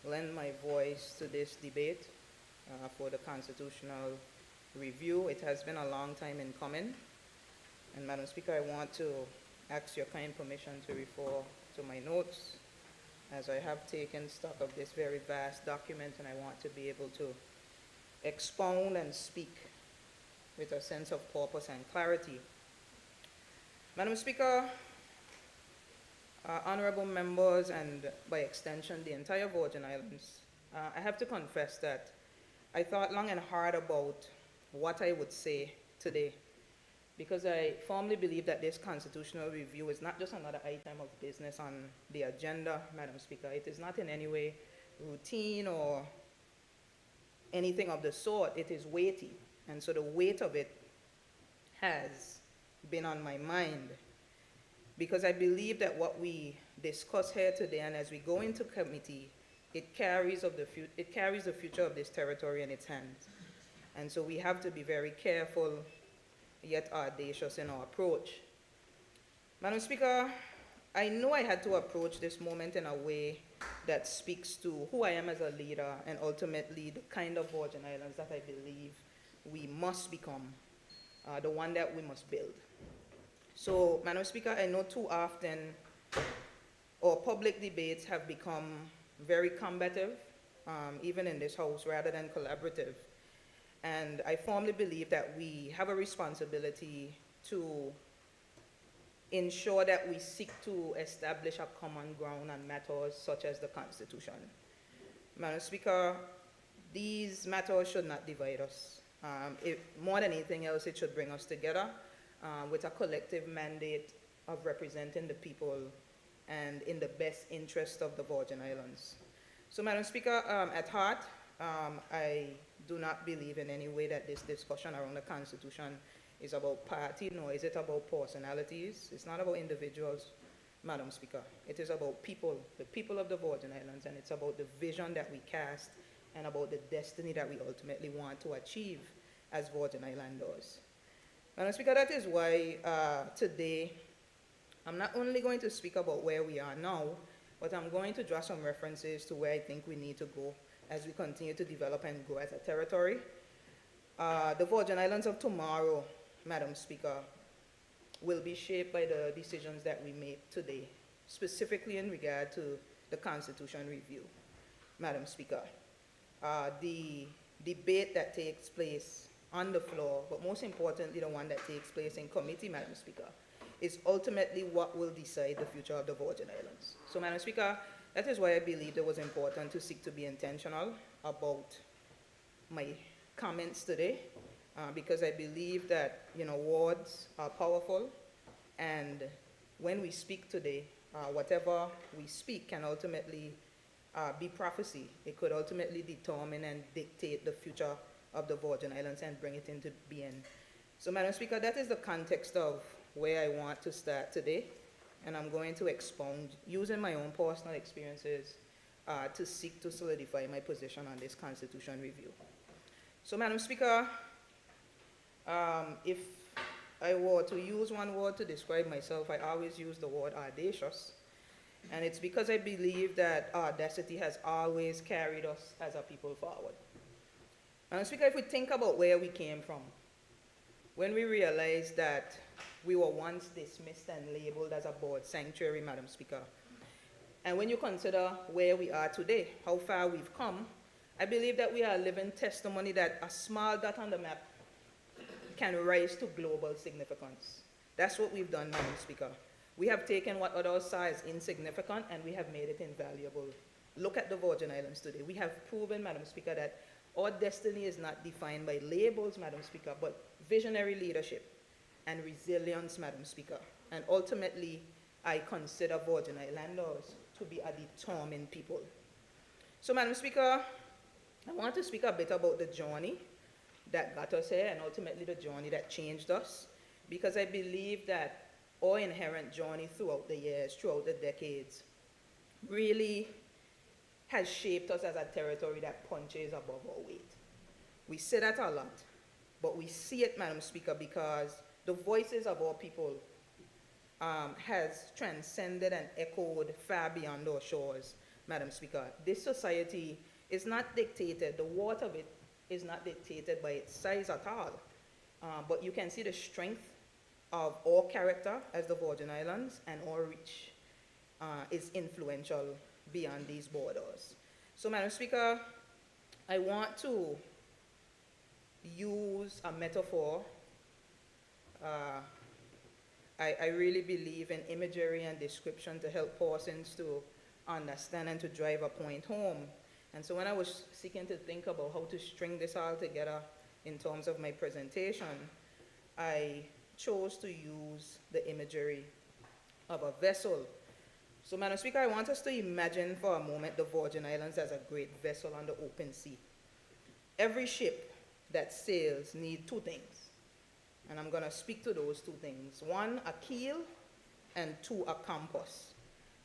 Speaker 3: Lend my voice to this debate for the constitutional review. It has been a long time in coming. And Madam Speaker, I want to ask your kind permission to refer to my notes, as I have taken stock of this very vast document, and I want to be able to expound and speak with a sense of purpose and clarity. Madam Speaker, honorable members, and by extension the entire Virgin Islands, I have to confess that I thought long and hard about what I would say today, because I firmly believe that this constitutional review is not just another item of business on the agenda, Madam Speaker. It is not in any way routine or anything of the sort. It is weighty, and so the weight of it has been on my mind, because I believe that what we discuss here today, and as we go into committee, it carries the future of this territory in its hands. And so we have to be very careful, yet audacious in our approach. Madam Speaker, I know I had to approach this moment in a way that speaks to who I am as a leader, and ultimately the kind of Virgin Islands that I believe we must become, the one that we must build. So, Madam Speaker, I know too often our public debates have become very combative, even in this House, rather than collaborative. And I firmly believe that we have a responsibility to ensure that we seek to establish a common ground on matters such as the Constitution. Madam Speaker, these matters should not divide us. More than anything else, it should bring us together with a collective mandate of representing the people and in the best interest of the Virgin Islands. So, Madam Speaker, at heart, I do not believe in any way that this discussion around the Constitution is about party, nor is it about personalities. It's not about individuals, Madam Speaker. It is about people, the people of the Virgin Islands, and it's about the vision that we cast and about the destiny that we ultimately want to achieve as Virgin Islanders. Madam Speaker, that is why today I'm not only going to speak about where we are now, but I'm going to draw some references to where I think we need to go as we continue to develop and grow as a territory. The Virgin Islands of tomorrow, Madam Speaker, will be shaped by the decisions that we make today, specifically in regard to the Constitution review, Madam Speaker. The debate that takes place on the floor, but most importantly, the one that takes place in committee, Madam Speaker, is ultimately what will decide the future of the Virgin Islands. So, Madam Speaker, that is why I believed it was important to seek to be intentional about my comments today, because I believe that, words are powerful, and when we speak today, whatever we speak can ultimately be prophecy. It could ultimately determine and dictate the future of the Virgin Islands and bring it into being. So, Madam Speaker, that is the context of where I want to start today, and I'm going to expound using my own personal experiences to seek to solidify my position on this Constitution review. So, Madam Speaker, if I were to use one word to describe myself, I always use the word audacious, and it's because I believe that audacity has always carried us as a people forward. Madam Speaker, if we think about where we came from, when we realized that we were once dismissed and labeled as a bird sanctuary, Madam Speaker, and when you consider where we are today, how far we've come, I believe that we are a living testimony that a small dot on the map can rise to global significance. That's what we've done, Madam Speaker. We have taken what others saw as insignificant and we have made it invaluable. Look at the Virgin Islands today. We have proven, Madam Speaker, that our destiny is not defined by labels, Madam Speaker, but visionary leadership and resilience, Madam Speaker. And ultimately, I consider Virgin Islanders to be a determined people. So, Madam Speaker, I want to speak a bit about the journey that got us here and ultimately the journey that changed us, because I believe that our inherent journey throughout the years, throughout the decades, really has shaped us as a territory that punches above our weight. We say that a lot, but we see it, Madam Speaker, because the voices of our people has transcended and echoed far beyond our shores, Madam Speaker. This society is not dictated, the worth of it is not dictated by its size at all. But you can see the strength of our character as the Virgin Islands, and our reach is influential beyond these borders. So, Madam Speaker, I want to use a metaphor. I really believe in imagery and description to help persons to understand and to drive a point home. And so when I was seeking to think about how to string this all together in terms of my presentation, I chose to use the imagery of a vessel. So, Madam Speaker, I want us to imagine for a moment the Virgin Islands as a great vessel on the open sea. Every ship that sails needs two things, and I'm going to speak to those two things. One, a keel, and two, a compass.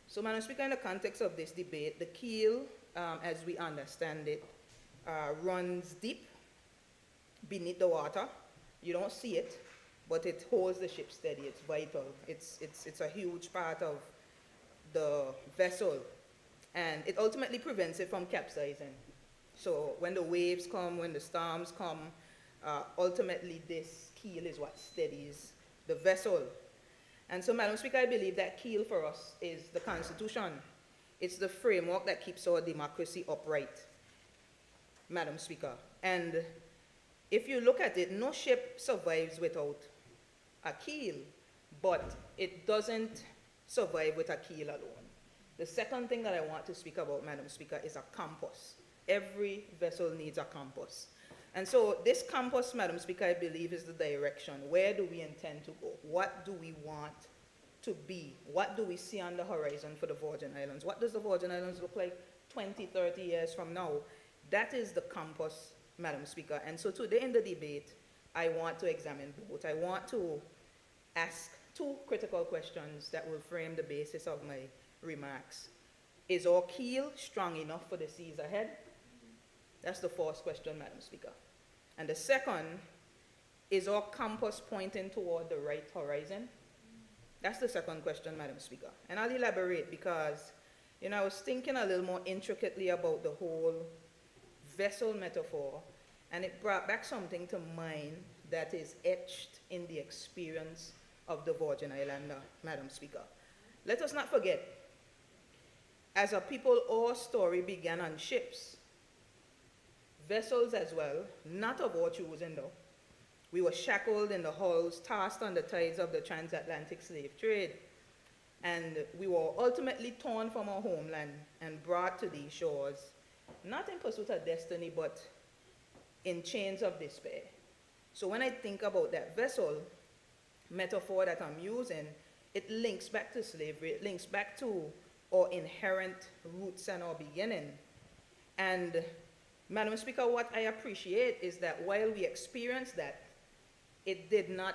Speaker 3: So, Madam Speaker, in the context of this debate, the keel, as we understand it, runs deep beneath the water. You don't see it, but it holds the ship steady. It's vital. It's a huge part of the vessel, and it ultimately prevents it from capsizing. So when the waves come, when the storms come, ultimately this keel is what steadies the vessel. And so, Madam Speaker, I believe that keel for us is the Constitution. It's the framework that keeps our democracy upright, Madam Speaker. And if you look at it, no ship survives without a keel, but it doesn't survive with a keel alone. The second thing that I want to speak about, Madam Speaker, is a compass. Every vessel needs a compass. And so this compass, Madam Speaker, I believe is the direction. Where do we intend to go? What do we want to be? What do we see on the horizon for the Virgin Islands? What does the Virgin Islands look like 20, 30 years from now? That is the compass, Madam Speaker. And so today in the debate, I want to examine both. I want to ask two critical questions that will frame the basis of my remarks. Is our keel strong enough for the seas ahead? That's the first question, Madam Speaker. And the second, is our compass pointing toward the right horizon? That's the second question, Madam Speaker. And I'll elaborate because, I was thinking a little more intricately about the whole vessel metaphor, and it brought back something to mind that is etched in the experience of the Virgin Islander, Madam Speaker. Let us not forget, as a people, our story began on ships. Vessels as well, not of our choosing though. We were shackled in the hulls, tossed on the tides of the transatlantic slave trade, and we were ultimately torn from our homeland and brought to these shores, not in pursuit of destiny, but in chains of despair. So when I think about that vessel metaphor that I'm using, it links back to slavery, it links back to our inherent roots and our beginning. And Madam Speaker, what I appreciate is that while we experienced that, it did not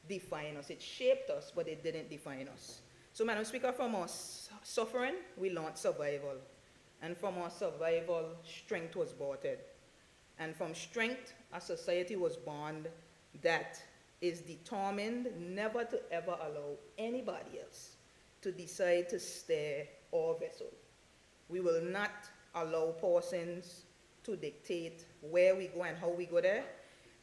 Speaker 3: define us. It shaped us, but it didn't define us. So, Madam Speaker, from our suffering, we learned survival. And from our survival, strength was birthed. And from strength, a society was born that is determined never to ever allow anybody else to decide to steer our vessel. We will not allow persons to dictate where we go and how we go there.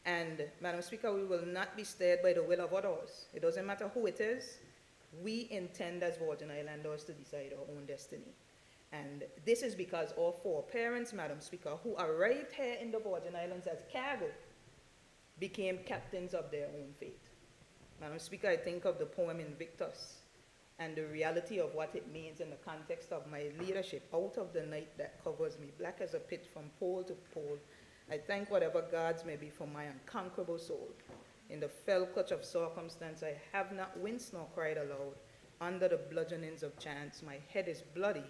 Speaker 3: And, Madam Speaker, we will not be steered by the will of others. It doesn't matter who it is. We intend as Virgin Islanders to decide our own destiny. And this is because our foreparents, Madam Speaker, who arrived here in the Virgin Islands as cargo, became captains of their own fate. Madam Speaker, I think of the poem Invictus and the reality of what it means in the context of my leadership. Out of the night that covers me, black as a pit from pole to pole, I thank whatever gods may be for my unconquerable soul. In the fell clutch of circumstance, I have not winced nor cried aloud. Under the bludgeonings of chance, my head is bloody,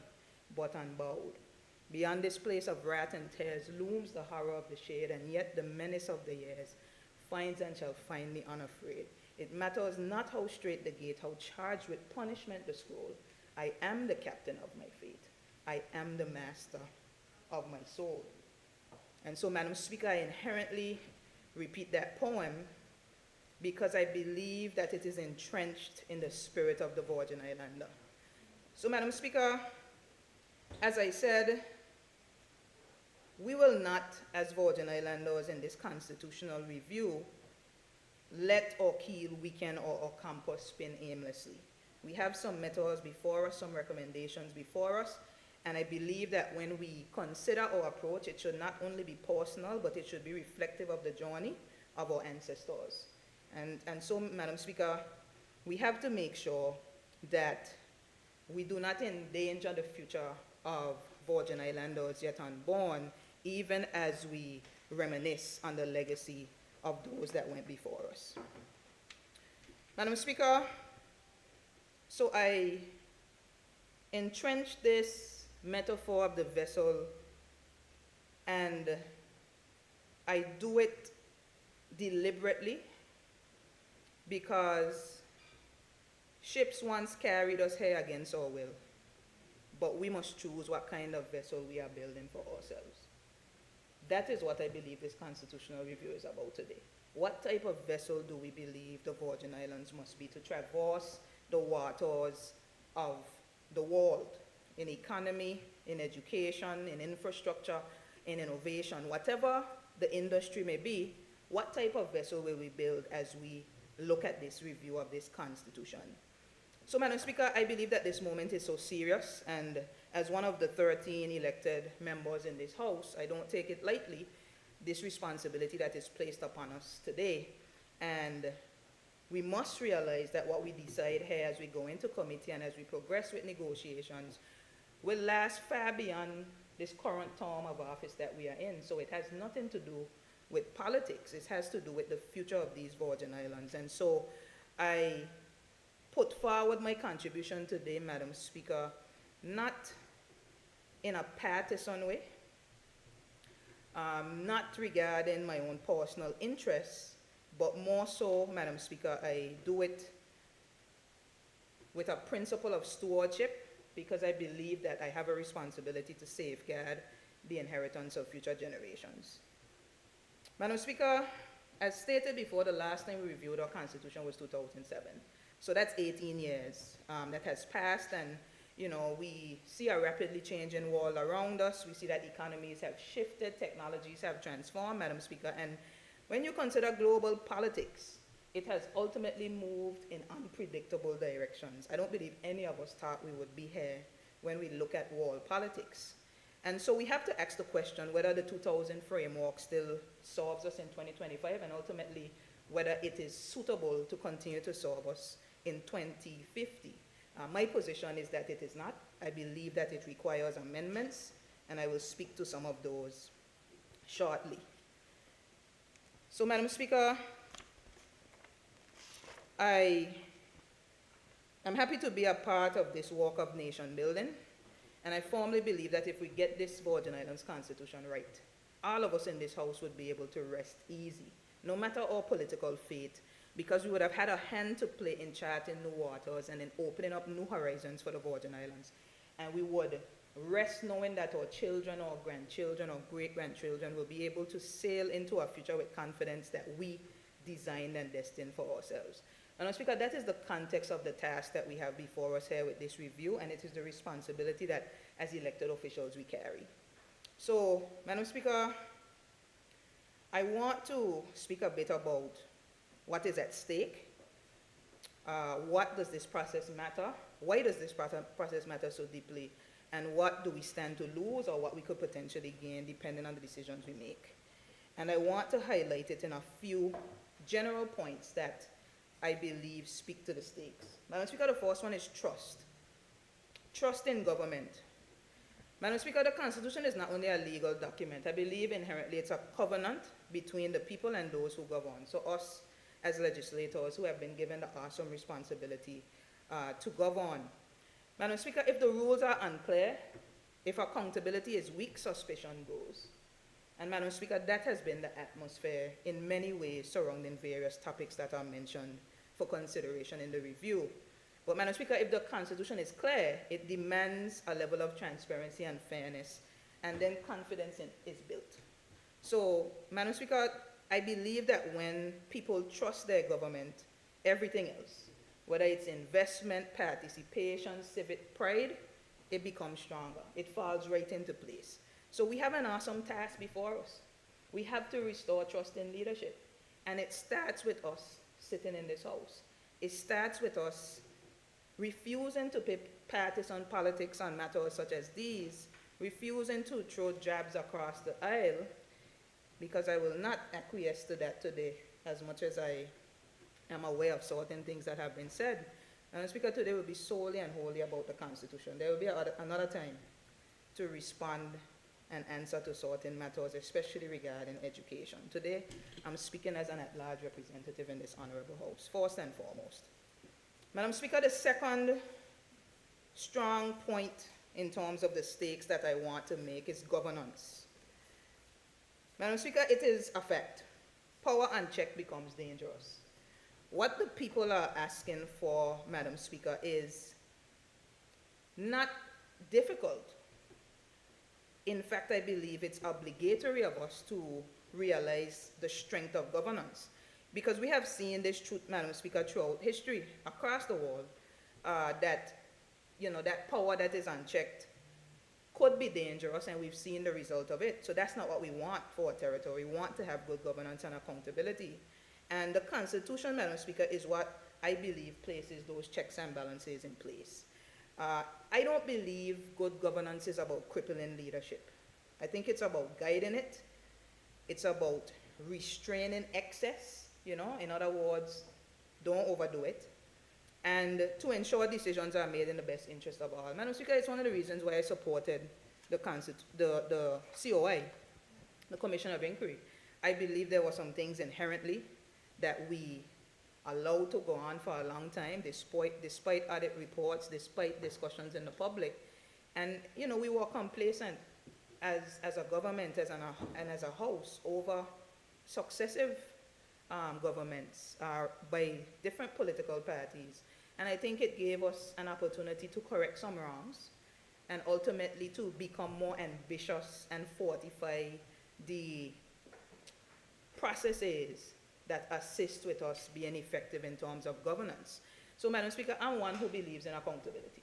Speaker 3: but unbowed. Beyond this place of wrath and tears looms the horror of the shade, and yet the menace of the years finds and shall find me unafraid. It matters not how straight the gate, how charged with punishment the scroll. I am the captain of my fate. I am the master of my soul. And so, Madam Speaker, I inherently repeat that poem because I believe that it is entrenched in the spirit of the Virgin Islander. So, Madam Speaker, as I said, we will not, as Virgin Islanders in this constitutional review, let our keel weaken or our compass spin aimlessly. We have some methods before us, some recommendations before us, and I believe that when we consider our approach, it should not only be personal, but it should be reflective of the journey of our ancestors. And so, Madam Speaker, we have to make sure that we do not endanger the future of Virgin Islanders yet unborn, even as we reminisce on the legacy of those that went before us. Madam Speaker, so I entrench this metaphor of the vessel, and I do it deliberately because ships once carried us here against our will, but we must choose what kind of vessel we are building for ourselves. That is what I believe this constitutional review is about today. What type of vessel do we believe the Virgin Islands must be to traverse the waters of the world in economy, in education, in infrastructure, in innovation, whatever the industry may be? What type of vessel will we build as we look at this review of this constitution? So, Madam Speaker, I believe that this moment is so serious, and as one of the 13 elected members in this House, I don't take it lightly, this responsibility that is placed upon us today. And we must realize that what we decide here as we go into committee and as we progress with negotiations will last far beyond this current term of office that we are in. So it has nothing to do with politics. It has to do with the future of these Virgin Islands. And so I put forward my contribution today, Madam Speaker, not in a partisan way, not regarding my own personal interests, but more so, Madam Speaker, I do it with a principle of stewardship because I believe that I have a responsibility to safeguard the inheritance of future generations. Madam Speaker, as stated before, the last time we reviewed our Constitution was 2007. So that's 18 years that has passed, and you know, we see a rapidly changing world around us. We see that economies have shifted, technologies have transformed, Madam Speaker, and when you consider global politics, it has ultimately moved in unpredictable directions. I don't believe any of us thought we would be here when we look at world politics. And so we have to ask the question whether the 2000 framework still serves us in 2025, and ultimately whether it is suitable to continue to serve us in 2050. My position is that it is not. I believe that it requires amendments, and I will speak to some of those shortly. So, Madam Speaker, I am happy to be a part of this work of nation building, and I firmly believe that if we get this Virgin Islands Constitution right, all of us in this House would be able to rest easy, no matter our political fate, because we would have had a hand to play in charting new waters and in opening up new horizons for the Virgin Islands. And we would rest knowing that our children or grandchildren or great-grandchildren will be able to sail into our future with confidence that we designed and destined for ourselves. And, Mr. Speaker, that is the context of the task that we have before us here with this review, and it is the responsibility that, as elected officials, we carry. So, Madam Speaker, I want to speak a bit about what is at stake, what does this process matter, why does this process matter so deeply, and what do we stand to lose or what we could potentially gain depending on the decisions we make. And I want to highlight it in a few general points that I believe speak to the stakes. Madam Speaker, the first one is trust. Trust in government. Madam Speaker, the Constitution is not only a legal document. I believe inherently it's a covenant between the people and those who govern. So us as legislators who have been given the awesome responsibility to govern. Madam Speaker, if the rules are unclear, if accountability is weak, suspicion goes. And Madam Speaker, that has been the atmosphere in many ways surrounding various topics that are mentioned for consideration in the review. But, Madam Speaker, if the Constitution is clear, it demands a level of transparency and fairness, and then confidence is built. So, Madam Speaker, I believe that when people trust their government, everything else, whether it's investment, participation, civic pride, it becomes stronger. It falls right into place. So we have an awesome task before us. We have to restore trust in leadership. And it starts with us sitting in this house. It starts with us refusing to pick partisan politics on matters such as these, refusing to throw jabs across the aisle, because I will not acquiesce to that today, as much as I am aware of certain things that have been said. And the Speaker, today will be solely and wholly about the Constitution. There will be another time to respond and answer to certain matters, especially regarding education. Today, I'm speaking as an at-large representative in this honorable house, first and foremost. Madam Speaker, the second strong point in terms of the stakes that I want to make is governance. Madam Speaker, it is a fact. Power unchecked becomes dangerous. What the people are asking for, Madam Speaker, is not difficult. In fact, I believe it's obligatory of us to realize the strength of governance. Because we have seen this truth, Madam Speaker, throughout history, across the world, that power that is unchecked could be dangerous, and we've seen the result of it. So that's not what we want for our territory. We want to have good governance and accountability. And the Constitution, Madam Speaker, is what I believe places those checks and balances in place. I don't believe good governance is about crippling leadership. I think it's about guiding it. It's about restraining excess, in other words, don't overdo it. And to ensure decisions are made in the best interest of all. Madam Speaker, it's one of the reasons why I supported the COI, the Commission of Inquiry. I believe there were some things inherently that we allowed to go on for a long time, despite audit reports, despite discussions in the public. And, we were complacent as a government and as a house over successive governments by different political parties. And I think it gave us an opportunity to correct some wrongs and ultimately to become more ambitious and fortify the processes that assist with us being effective in terms of governance. So, Madam Speaker, I'm one who believes in accountability.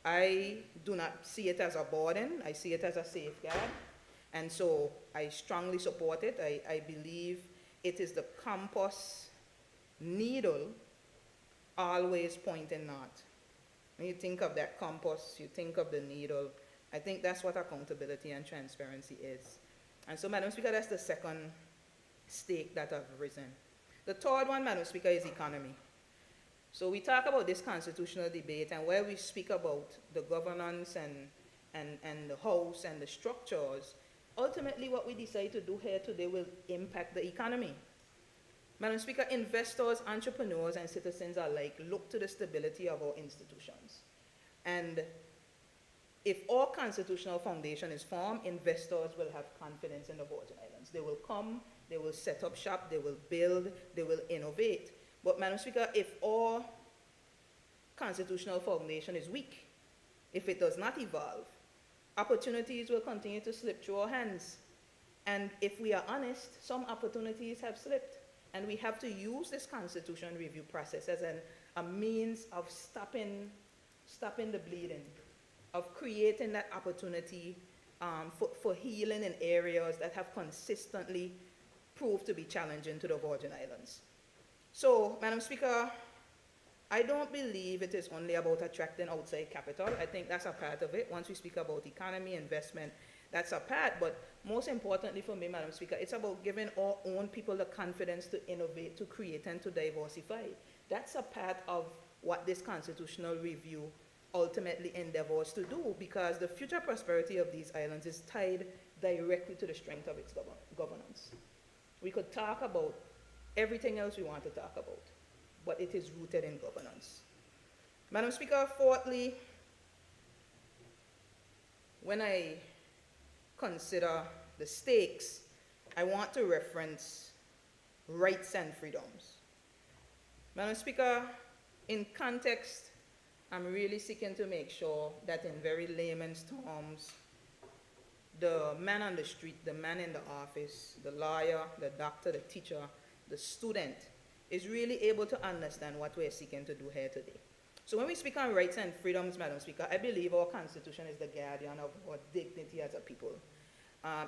Speaker 3: I do not see it as a burden. I see it as a safeguard. And so I strongly support it. I believe it is the compass needle always pointing north. When you think of that compass, you think of the needle. I think that's what accountability and transparency is. And so, Madam Speaker, that's the second stake that have risen. The third one, Madam Speaker, is economy. So we talk about this constitutional debate, and where we speak about the governance and the house and the structures, ultimately what we decide to do here today will impact the economy. Madam Speaker, investors, entrepreneurs, and citizens alike look to the stability of our institutions. And if our constitutional foundation is firm, investors will have confidence in the Virgin Islands. They will come, they will set up shop, they will build, they will innovate. But, Madam Speaker, if our constitutional foundation is weak, if it does not evolve, opportunities will continue to slip through our hands. And if we are honest, some opportunities have slipped. And we have to use this constitution review process as a means of stopping the bleeding, of creating that opportunity for healing in areas that have consistently proved to be challenging to the Virgin Islands. So, Madam Speaker, I don't believe it is only about attracting outside capital. I think that's a part of it. Once we speak about economy, investment, that's a part. But most importantly for me, Madam Speaker, it's about giving our own people the confidence to innovate, to create, and to diversify. That's a part of what this constitutional review ultimately endeavors to do, because the future prosperity of these islands is tied directly to the strength of its governance. We could talk about everything else we want to talk about, but it is rooted in governance. Madam Speaker, fourthly, when I consider the stakes, I want to reference rights and freedoms. Madam Speaker, in context I'm really seeking to make sure that in very layman's terms, the man on the street, the man in the office, the lawyer, the doctor, the teacher, the student is really able to understand what we're seeking to do here today. So when we speak on rights and freedoms, Madam Speaker, I believe our Constitution is the guardian of our dignity as a people.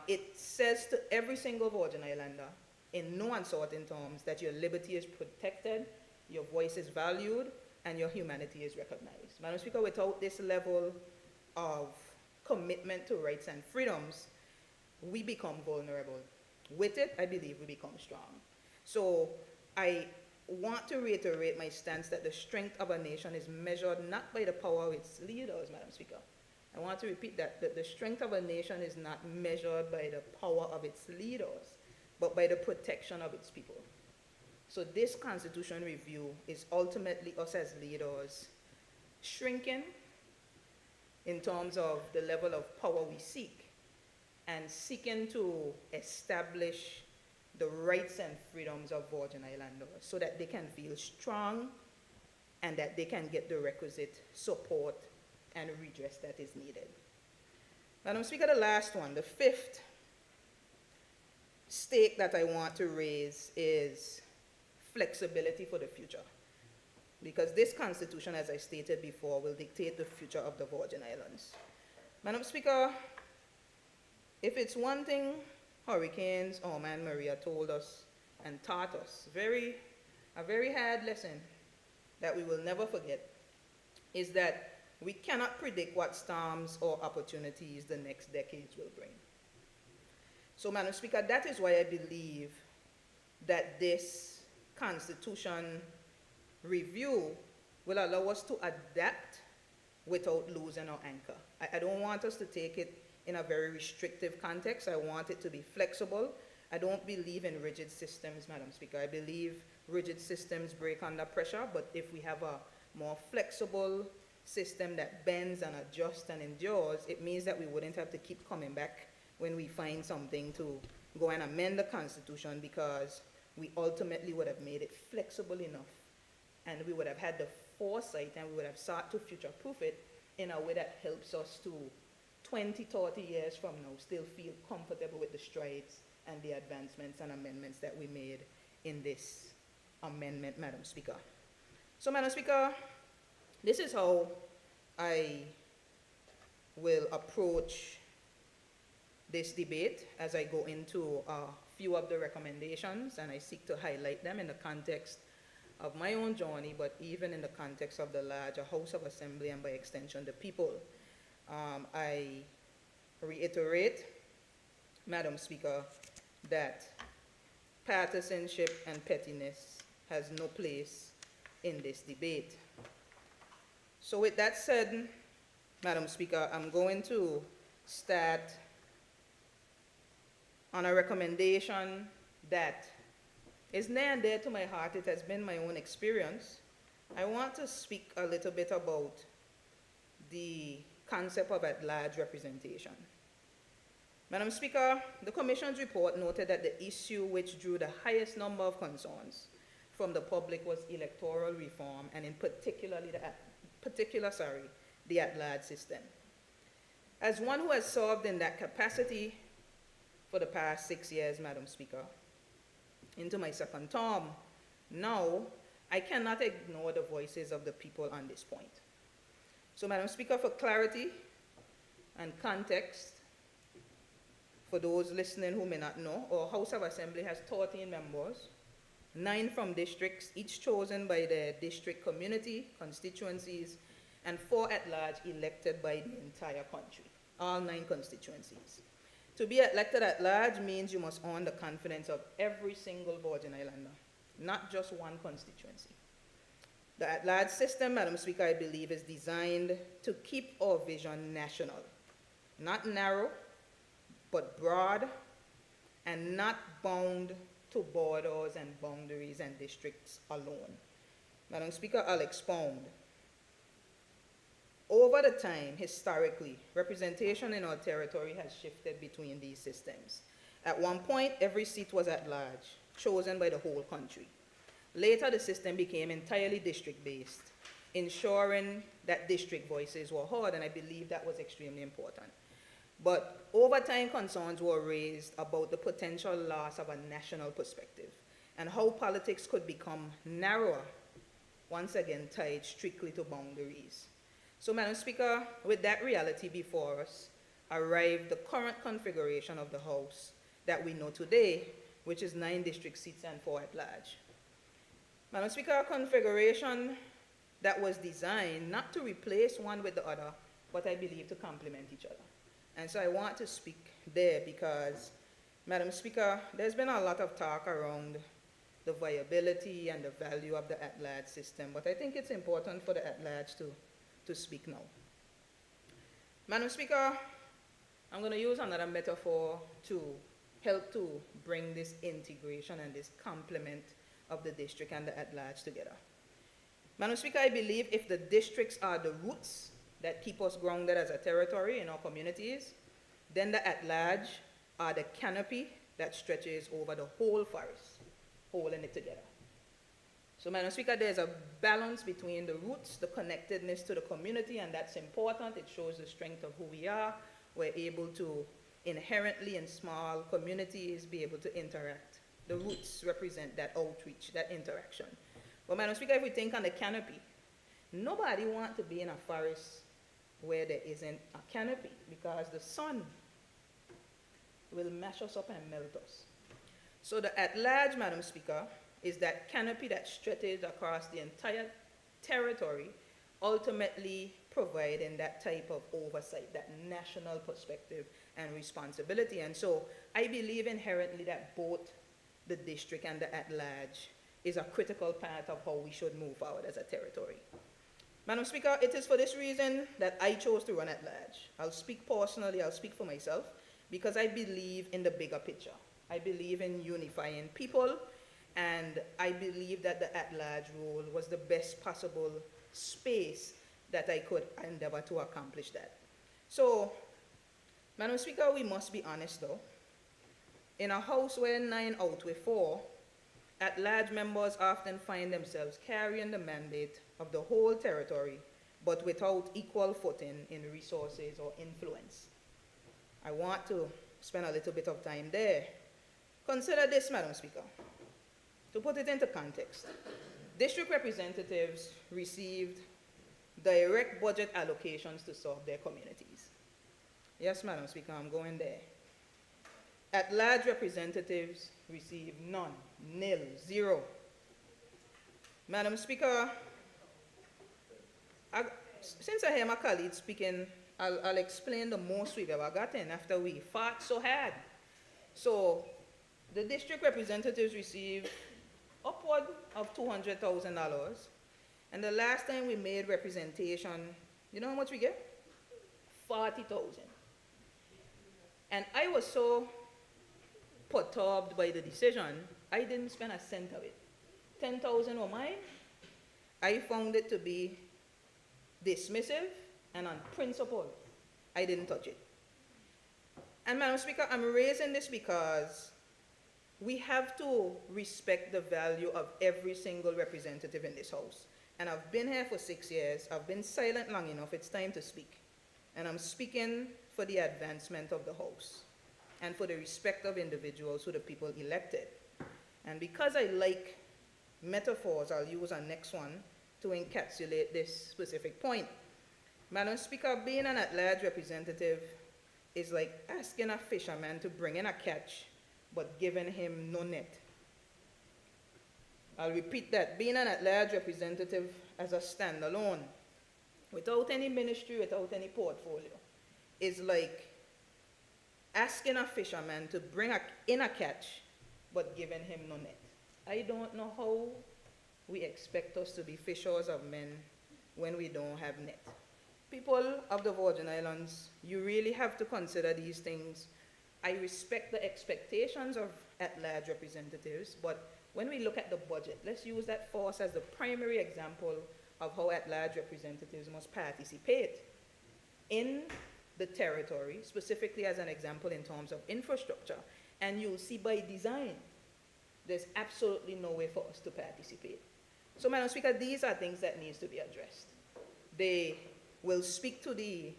Speaker 3: It says to every single Virgin Islander, in no uncertain terms, that your liberty is protected, your voice is valued, and your humanity is recognized. Madam Speaker, without this level of commitment to rights and freedoms, we become vulnerable. With it, I believe we become strong. So I want to reiterate my stance that the strength of a nation is measured not by the power of its leaders, Madam Speaker. I want to repeat that the strength of a nation is not measured by the power of its leaders, but by the protection of its people. So this constitution review is ultimately us as leaders shrinking in terms of the level of power we seek and seeking to establish the rights and freedoms of Virgin Islanders so that they can feel strong and that they can get the requisite support and redress that is needed. Madam Speaker, the last one, the fifth stake that I want to raise is flexibility for the future. Because this constitution, as I stated before, will dictate the future of the Virgin Islands. Madam Speaker, if it's one thing hurricanes, Irma and Maria told us and taught us, a very hard lesson that we will never forget, is that we cannot predict what storms or opportunities the next decades will bring. So, Madam Speaker, that is why I believe that this constitution review will allow us to adapt without losing our anchor. I don't want us to take it in a very restrictive context. I want it to be flexible. I don't believe in rigid systems, Madam Speaker. I believe rigid systems break under pressure, but if we have a more flexible system that bends and adjusts and endures, it means that we wouldn't have to keep coming back when we find something to go and amend the Constitution, because we ultimately would have made it flexible enough and we would have had the foresight and we would have sought to future-proof it in a way that helps us to 20, 30 years from now still feel comfortable with the strides and the advancements and amendments that we made in this amendment, Madam Speaker. So, Madam Speaker, this is how I will approach this debate as I go into a few of the recommendations, and I seek to highlight them in the context of my own journey, but even in the context of the larger House of Assembly and by extension the people. I reiterate, Madam Speaker, that partisanship and pettiness has no place in this debate. So with that said, Madam Speaker, I'm going to start on a recommendation that is near and dear to my heart. It has been my own experience. I want to speak a little bit about the concept of at-large representation. Madam Speaker, the Commission's report noted that the issue which drew the highest number of concerns from the public was electoral reform, and in particular, the at-large system. As one who has served in that capacity for the past 6 years, Madam Speaker, into my second term, now I cannot ignore the voices of the people on this point. So, Madam Speaker, for clarity and context, for those listening who may not know, our House of Assembly has 13 members, 9 from districts, each chosen by their district community, constituencies, and 4 at large elected by the entire country, all 9 constituencies. To be elected at large means you must earn the confidence of every single Virgin Islander, not just one constituency. The at-large system, Madam Speaker, I believe is designed to keep our vision national, not narrow, but broad, and not bound to borders and boundaries and districts alone. Madam Speaker, I'll expound. Over the time, historically, representation in our territory has shifted between these systems. At one point, every seat was at large, chosen by the whole country. Later, the system became entirely district-based, ensuring that district voices were heard, and I believe that was extremely important. But over time, concerns were raised about the potential loss of a national perspective and how politics could become narrower, once again tied strictly to boundaries. So, Madam Speaker, with that reality before us, arrived the current configuration of the House that we know today, which is 9 district seats and 4 at large. Madam Speaker, a configuration that was designed not to replace one with the other, but I believe to complement each other. And so I want to speak there because, Madam Speaker, there's been a lot of talk around the viability and the value of the at-large system, but I think it's important for the at-large to speak now. Madam Speaker, I'm going to use another metaphor to help to bring this integration and this complement of the district and the at-large together. Madam Speaker, I believe if the districts are the roots that keep us grounded as a territory in our communities, then the at-large are the canopy that stretches over the whole forest, holding it together. So, Madam Speaker, there's a balance between the roots, the connectedness to the community, and that's important. It shows the strength of who we are. We're able to inherently in small communities be able to interact. The roots represent that outreach, that interaction. But, Madam Speaker, if we think on the canopy, nobody wants to be in a forest where there isn't a canopy because the sun will mash us up and melt us. So the at-large, Madam Speaker, is that canopy that stretches across the entire territory, ultimately providing that type of oversight, that national perspective and responsibility. And so I believe inherently that both the district and the at-large is a critical part of how we should move forward as a territory. Madam Speaker, it is for this reason that I chose to run at large. I'll speak personally, I'll speak for myself, because I believe in the bigger picture. I believe in unifying people, and I believe that the at-large role was the best possible space that I could endeavor to accomplish that. So, Madam Speaker, we must be honest though. In a house where 9 out with 4, at-large members often find themselves carrying the mandate of the whole territory, but without equal footing in resources or influence. I want to spend a little bit of time there. Consider this, Madam Speaker. To put it into context, district representatives received direct budget allocations to serve their communities. Yes, Madam Speaker, I'm going there. At-large representatives received none, nil, 0. Madam Speaker, since I hear my colleagues speaking, I'll explain the most we've ever gotten after we fought so hard. So, the district representatives received upward of $200,000. And the last time we made representation, you know how much we get? 40,000. And I was so perturbed by the decision, I didn't spend a cent of it. 10,000 were mine. I found it to be dismissive and unprincipled. I didn't touch it. And Madam Speaker, I'm raising this because we have to respect the value of every single representative in this house. And I've been here for 6 years. I've been silent long enough. It's time to speak. And I'm speaking for the advancement of the house and for the respect of individuals who the people elected. And because I like metaphors, I'll use our next one to encapsulate this specific point. Madam Speaker, being an at-large representative is like asking a fisherman to bring in a catch, but giving him no net. I'll repeat that. Being an at-large representative as a standalone, without any ministry, without any portfolio, is like asking a fisherman to bring in a catch, but giving him no net. I don't know how we expect us to be fishers of men when we don't have net. People of the Virgin Islands, you really have to consider these things. I respect the expectations of at-large representatives, but when we look at the budget, let's use that force as the primary example of how at-large representatives must participate in the territory, specifically as an example in terms of infrastructure. And you'll see by design, there's absolutely no way for us to participate. So, Madam Speaker, these are things that needs to be addressed. They will speak to the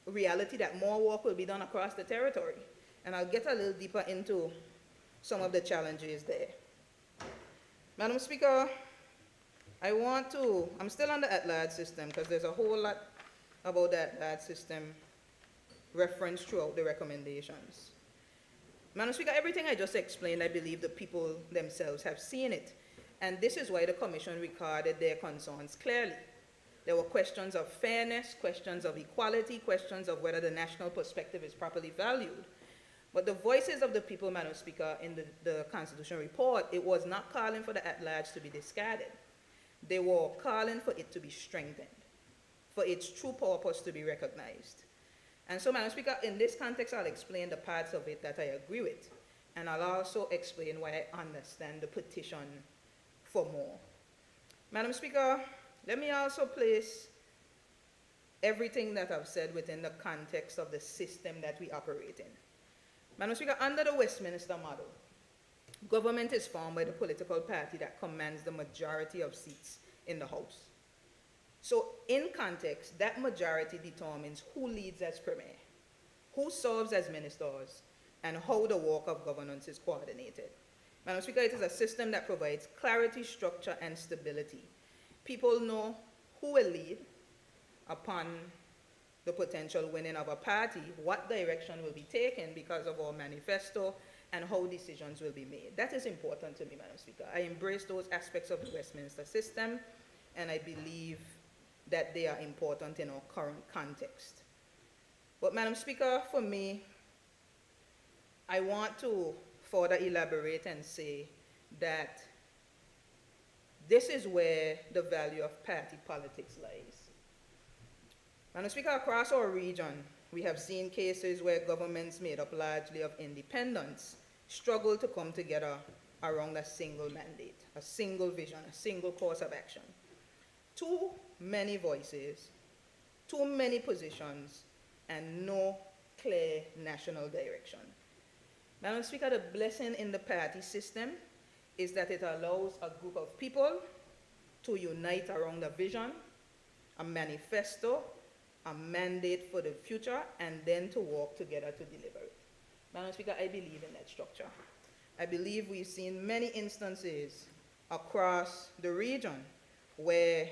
Speaker 3: reality that more work will be done across the territory. And I'll get a little deeper into some of the challenges there. Madam Speaker, I'm still on the at-large system because there's a whole lot about the at-large system referenced throughout the recommendations. Madam Speaker, everything I just explained, I believe the people themselves have seen it. And this is why the Commission recorded their concerns clearly. There were questions of fairness, questions of equality, questions of whether the national perspective is properly valued. But the voices of the people, Madam Speaker, in the Constitution report, it was not calling for the at-large to be discarded. They were calling for it to be strengthened, for its true purpose to be recognized. And so, Madam Speaker, in this context, I'll explain the parts of it that I agree with, and I'll also explain why I understand the petition for more. Madam Speaker, let me also place everything that I've said within the context of the system that we operate in. Madam Speaker, under the Westminster model, government is formed by the political party that commands the majority of seats in the House. So in context, that majority determines who leads as premier, who serves as ministers, and how the work of governance is coordinated. Madam Speaker, it is a system that provides clarity, structure, and stability. People know who will lead upon the potential winning of a party, what direction will be taken because of our manifesto, and how decisions will be made. That is important to me, Madam Speaker. I embrace those aspects of the Westminster system, and I believe that they are important in our current context. But Madam Speaker, for me, I want to further elaborate and say that this is where the value of party politics lies. Madam Speaker, across our region, we have seen cases where governments made up largely of independents struggle to come together around a single mandate, a single vision, a single course of action. Too many voices, too many positions, and no clear national direction. Madam Speaker, the blessing in the party system is that it allows a group of people to unite around a vision, a manifesto, a mandate for the future, and then to work together to deliver it. Madam Speaker, I believe in that structure. I believe we've seen many instances across the region where,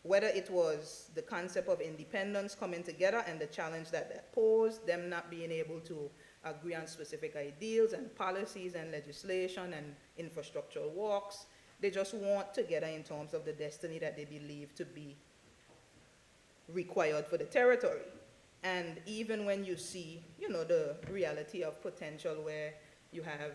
Speaker 3: whether it was the concept of independence coming together and the challenge that posed, them not being able to agree on specific ideals and policies and legislation and infrastructural works, they just work together in terms of the destiny that they believe to be required for the territory. And even when you see, the reality of potential where you have,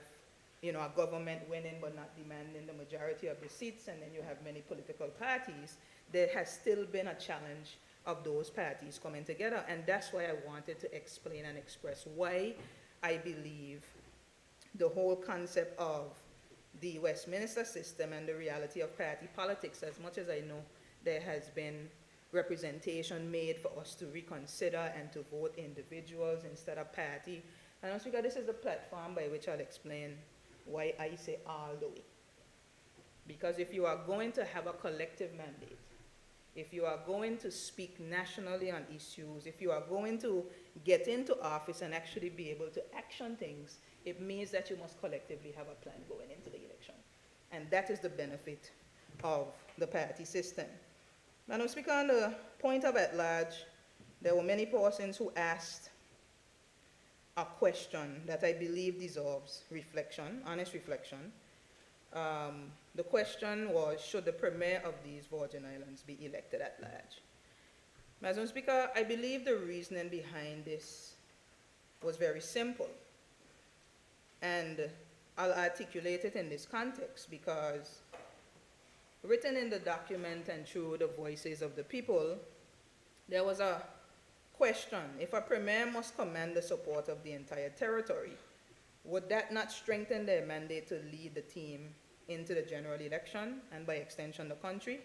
Speaker 3: a government winning but not demanding the majority of the seats, and then you have many political parties, there has still been a challenge of those parties coming together. And that's why I wanted to explain and express why I believe the whole concept of the Westminster system and the reality of party politics, as much as I know there has been representation made for us to reconsider and to vote individuals instead of party. And I'm speaking, this is the platform by which I'll explain why I say all the way. Because if you are going to have a collective mandate, if you are going to speak nationally on issues, if you are going to get into office and actually be able to action things, it means that you must collectively have a plan going into the election. And that is the benefit of the party system. Madam Speaker, on the point of at large, there were many persons who asked a question that I believe deserves reflection, honest reflection. The question was, should the premier of these Virgin Islands be elected at large? Madam Speaker, I believe the reasoning behind this was very simple. And I'll articulate it in this context because written in the document and through the voices of the people, there was a question: if a premier must command the support of the entire territory, would that not strengthen their mandate to lead the team into the general election and by extension the country?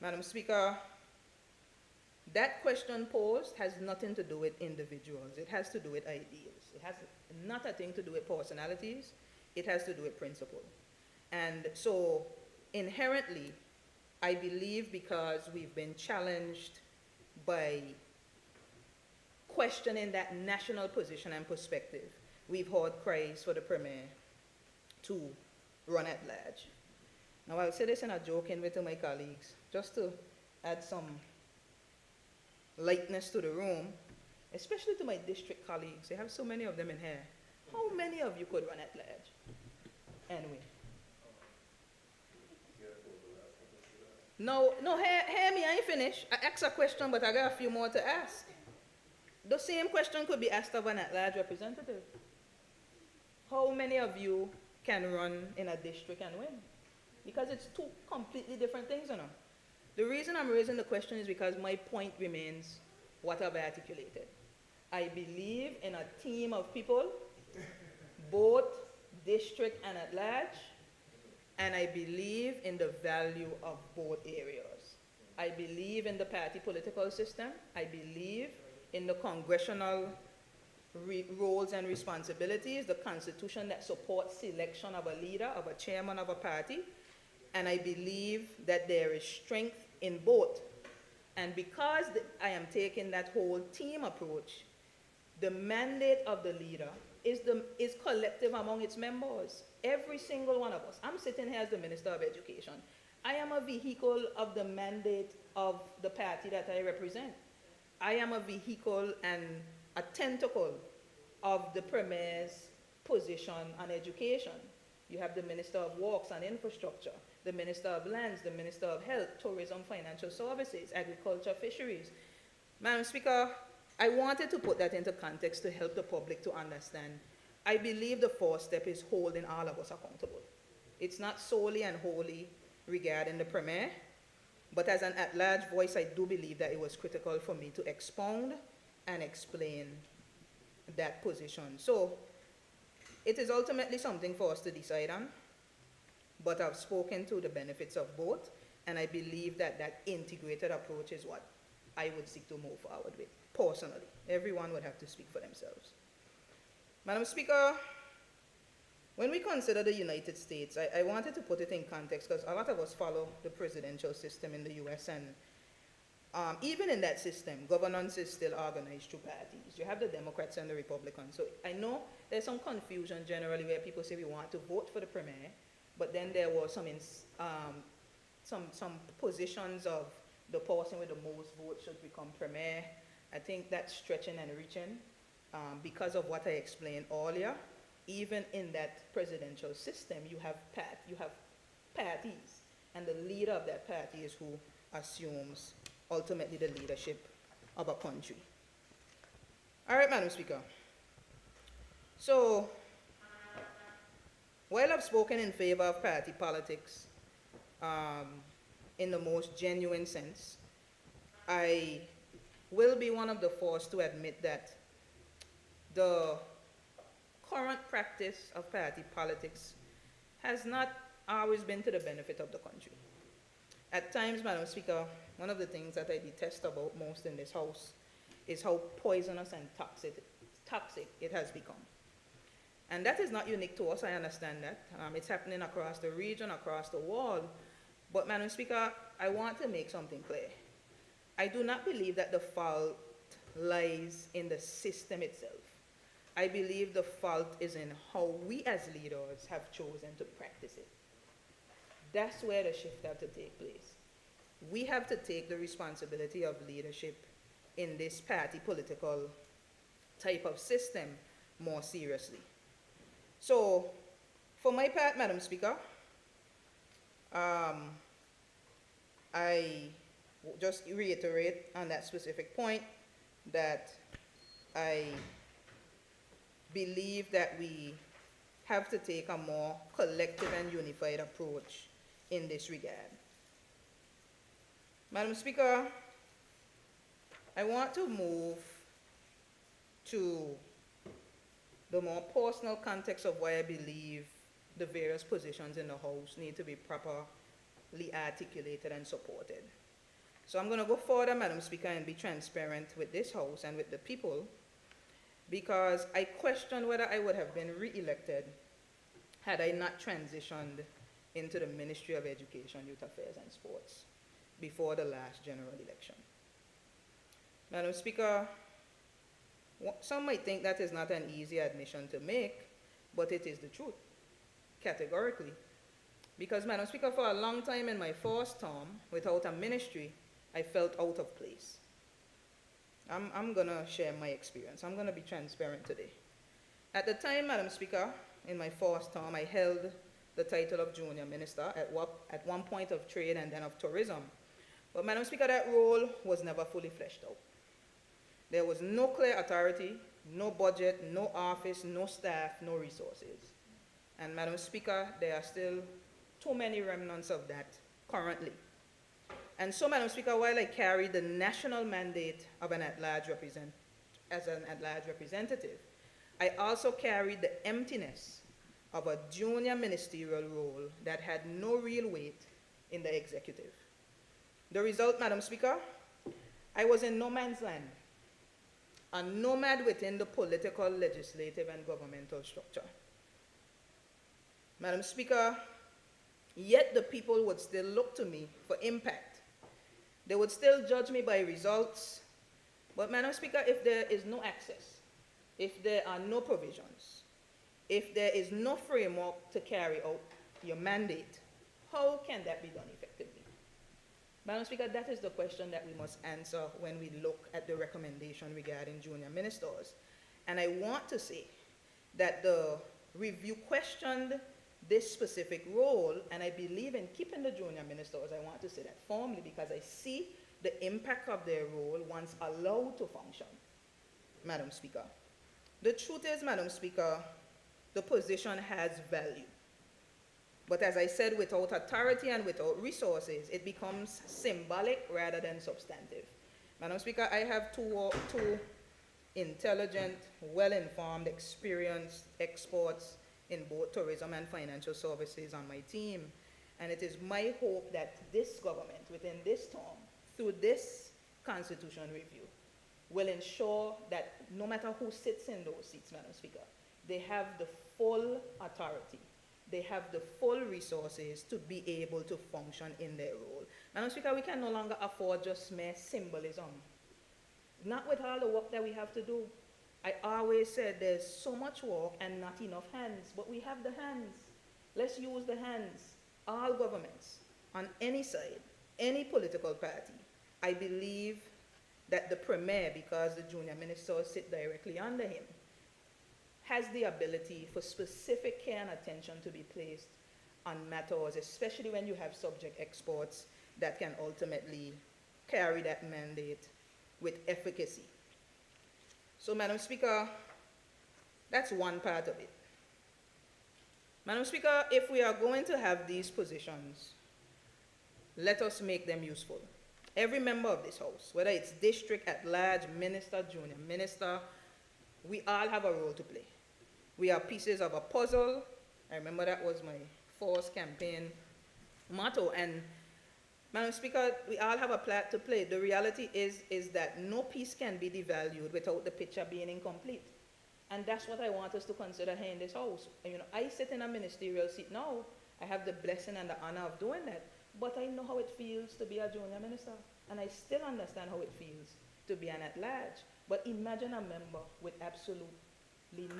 Speaker 3: Madam Speaker, that question posed has nothing to do with individuals. It has to do with ideals. It has not a thing to do with personalities. It has to do with principle. And so inherently, I believe because we've been challenged by questioning that national position and perspective, we've heard cries for the Premier to run at large. Now, I'll say this in a joking way to my colleagues, just to add some lightness to the room, especially to my district colleagues. I have so many of them in here. How many of you could run at large? Anyway. No, hear me, I ain't finished. I asked a question, but I got a few more to ask. The same question could be asked of an at-large representative. How many of you can run in a district and win? Because it's two completely different things, you know. The reason I'm raising the question is because my point remains what I've articulated. I believe in a team of people, both district and at large, and I believe in the value of both areas. I believe in the party political system. I believe in the congressional roles and responsibilities, the constitution that supports selection of a leader, of a chairman of a party, and I believe that there is strength in both. And because I am taking that whole team approach, the mandate of the leader is collective among its members. Every single one of us. I'm sitting here as the Minister of Education. I am a vehicle of the mandate of the party that I represent. I am a vehicle and a tentacle of the Premier's position on education. You have the Minister of Works and Infrastructure, the Minister of Lands, the Minister of Health, Tourism, Financial Services, Agriculture, Fisheries. Madam Speaker, I wanted to put that into context to help the public to understand. I believe the first step is holding all of us accountable. It's not solely and wholly regarding the Premier, but as an at-large voice, I do believe that it was critical for me to expound and explain that position. So, it is ultimately something for us to decide on, but I've spoken to the benefits of both, and I believe that that integrated approach is what I would seek to move forward with, personally. Everyone would have to speak for themselves. Madam Speaker, when we consider the United States, I wanted to put it in context because a lot of us follow the presidential system in the US, and even in that system, governance is still organized through parties. You have the Democrats and the Republicans. So I know there's some confusion generally where people say we want to vote for the Premier, but then there were some positions of the person with the most votes should become Premier. I think that's stretching and reaching because of what I explained earlier. Even in that presidential system, you have parties, and the leader of that party is who assumes ultimately the leadership of a country. All right, Madam Speaker. So, while I've spoken in favor of party politics in the most genuine sense, I will be one of the first to admit that the current practice of party politics has not always been to the benefit of the country. At times, Madam Speaker, one of the things that I detest about most in this House is how poisonous and toxic it has become. And that is not unique to us, I understand that. It's happening across the region, across the world. But Madam Speaker, I want to make something clear. I do not believe that the fault lies in the system itself. I believe the fault is in how we as leaders have chosen to practice it. That's where the shift has to take place. We have to take the responsibility of leadership in this party political type of system more seriously. So, for my part, Madam Speaker, I just reiterate on that specific point that I believe that we have to take a more collective and unified approach in this regard. Madam Speaker, I want to move to the more personal context of why I believe the various positions in the House need to be properly articulated and supported. So I'm going to go further, Madam Speaker, and be transparent with this House and with the people, because I question whether I would have been re-elected had I not transitioned into the Ministry of Education, Youth Affairs and Sports before the last general election. Madam Speaker, some might think that is not an easy admission to make, but it is the truth, categorically. Because, Madam Speaker, for a long time in my first term, without a ministry, I felt out of place. I'm going to share my experience. I'm going to be transparent today. At the time, Madam Speaker, in my first term, I held the title of Junior Minister at one point of Trade and then of Tourism. But, Madam Speaker, that role was never fully fleshed out. There was no clear authority, no budget, no office, no staff, no resources. And, Madam Speaker, there are still too many remnants of that currently. And so, Madam Speaker, while I carry the national mandate of an at-large representative, I also carried the emptiness of a junior ministerial role that had no real weight in the executive. The result, Madam Speaker, I was in no man's land, a nomad within the political, legislative, and governmental structure. Madam Speaker, yet the people would still look to me for impact. They would still judge me by results. But, Madam Speaker, if there is no access, if there are no provisions, if there is no framework to carry out your mandate, how can that be done effectively? Madam Speaker, that is the question that we must answer when we look at the recommendation regarding junior ministers. And I want to say that the review questioned this specific role, and I believe in keeping the junior ministers. I want to say that firmly because I see the impact of their role once allowed to function, Madam Speaker. The truth is, Madam Speaker, the position has value. But as I said, without authority and without resources, it becomes symbolic rather than substantive. Madam Speaker, I have two intelligent, well-informed, experienced experts in both tourism and financial services on my team. And it is my hope that this government, within this term, through this constitution review, will ensure that no matter who sits in those seats, Madam Speaker, they have the full authority, they have the full resources to be able to function in their role. Madam Speaker, we can no longer afford just mere symbolism. Not with all the work that we have to do. I always said there's so much work and not enough hands, but we have the hands. Let's use the hands. All governments, on any side, any political party, I believe that the premier, because the junior ministers sit directly under him, has the ability for specific care and attention to be placed on matters, especially when you have subject experts that can ultimately carry that mandate with efficacy. So, Madam Speaker, that's one part of it. Madam Speaker, if we are going to have these positions, let us make them useful. Every member of this House, whether it's district at large, minister, junior minister, we all have a role to play. We are pieces of a puzzle. I remember that was my first campaign motto. And, Madam Speaker, we all have a part to play. The reality is that no piece can be devalued without the picture being incomplete. And that's what I want us to consider here in this House. And, I sit in a ministerial seat now. I have the blessing and the honor of doing that. But I know how it feels to be a junior minister. And I still understand how it feels to be an at-large. But imagine a member with absolutely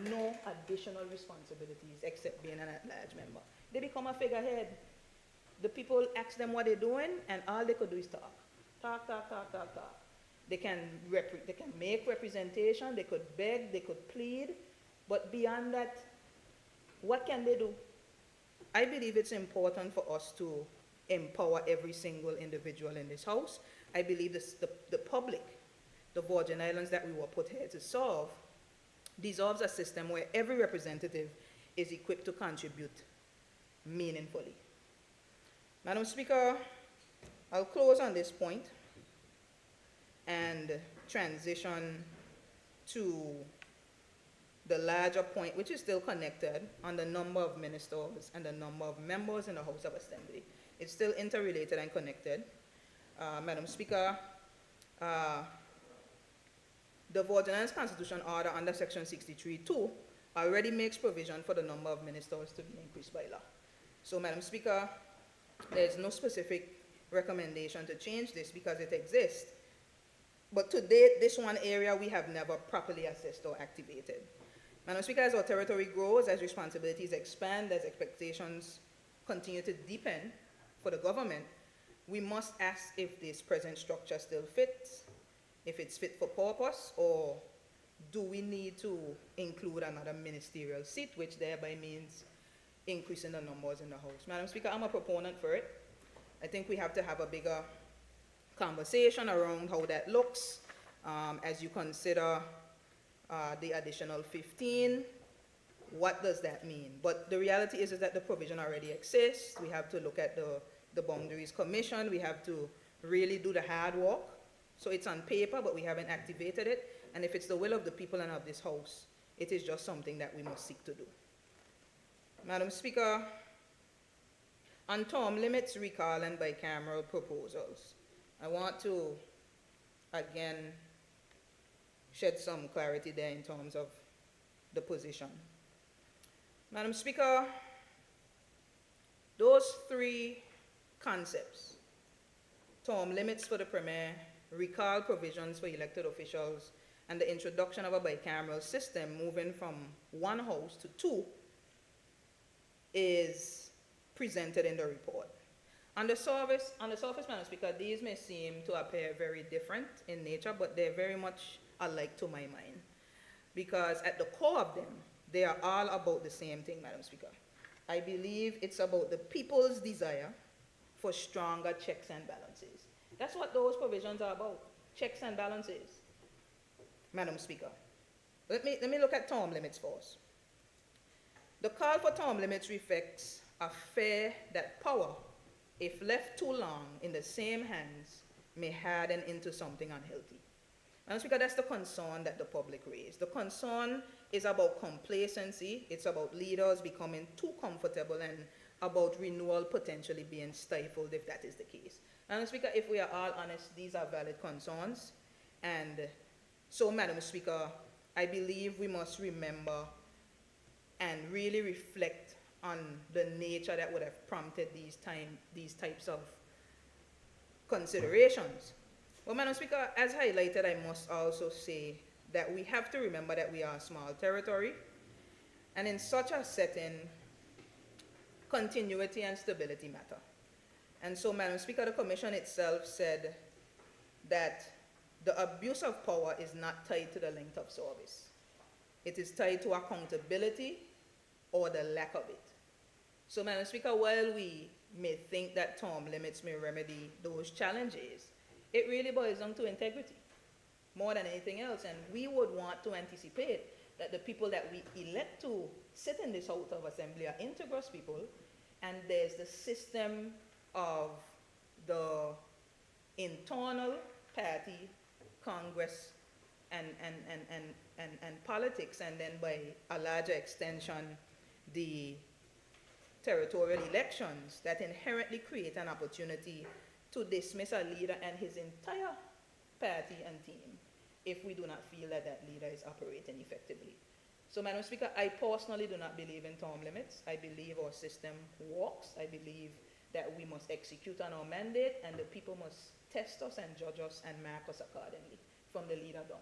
Speaker 3: no additional responsibilities except being an at-large member. They become a figurehead. The people ask them what they're doing, and all they could do is talk. Talk, talk, talk, talk, talk. They can make representation, they could beg, they could plead, but beyond that, what can they do? I believe it's important for us to empower every single individual in this House. I believe the public, the Virgin Islands that we were put here to serve, deserves a system where every representative is equipped to contribute meaningfully. Madam Speaker, I'll close on this point and transition to the larger point, which is still connected on the number of ministers and the number of members in the House of Assembly. It's still interrelated and connected. Madam Speaker, the Virgin Islands Constitution Order under Section 63(2) already makes provision for the number of ministers to be increased by law. So, Madam Speaker, there is no specific recommendation to change this because it exists. But to date, this one area we have never properly assessed or activated. Madam Speaker, as our territory grows, as responsibilities expand, as expectations continue to deepen for the government, we must ask if this present structure still fits, if it's fit for purpose, or do we need to include another ministerial seat, which thereby means increasing the numbers in the House. Madam Speaker, I'm a proponent for it. I think we have to have a bigger conversation around how that looks as you consider the additional 15. What does that mean? But the reality is that the provision already exists. We have to look at the Boundaries Commission. We have to really do the hard work. So it's on paper, but we haven't activated it. And if it's the will of the people and of this House, it is just something that we must seek to do. Madam Speaker, on term limits, recall, and bicameral proposals, I want to, again, shed some clarity there in terms of the position. Madam Speaker, those three concepts, term limits for the Premier, recall provisions for elected officials, and the introduction of a bicameral system moving from one House to two, is presented in the report. On the surface, Madam Speaker, these may seem to appear very different in nature, but they're very much alike to my mind. Because at the core of them, they are all about the same thing, Madam Speaker. I believe it's about the people's desire for stronger checks and balances. That's what those provisions are about, checks and balances. Madam Speaker, let me look at term limits first. The call for term limits reflects a fear that power, if left too long in the same hands, may harden into something unhealthy. Madam Speaker, that's the concern that the public raised. The concern is about complacency, it's about leaders becoming too comfortable, and about renewal potentially being stifled if that is the case. Madam Speaker, if we are all honest, these are valid concerns. And so, Madam Speaker, I believe we must remember and really reflect on the nature that would have prompted these types of considerations. Well, Madam Speaker, as highlighted, I must also say that we have to remember that we are a small territory, and in such a setting, continuity and stability matter. And so, Madam Speaker, the Commission itself said that the abuse of power is not tied to the length of service. It is tied to accountability or the lack of it. So, Madam Speaker, while we may think that term limits may remedy those challenges, it really boils down to integrity more than anything else. And we would want to anticipate that the people that we elect to sit in this House of Assembly are integrous people, and there's the system of the internal party, Congress, and politics, and then by a larger extension, the territorial elections that inherently create an opportunity to dismiss a leader and his entire party and team if we do not feel that that leader is operating effectively. So, Madam Speaker, I personally do not believe in term limits. I believe our system works. I believe that we must execute on our mandate, and the people must test us and judge us and mark us accordingly from the leader down.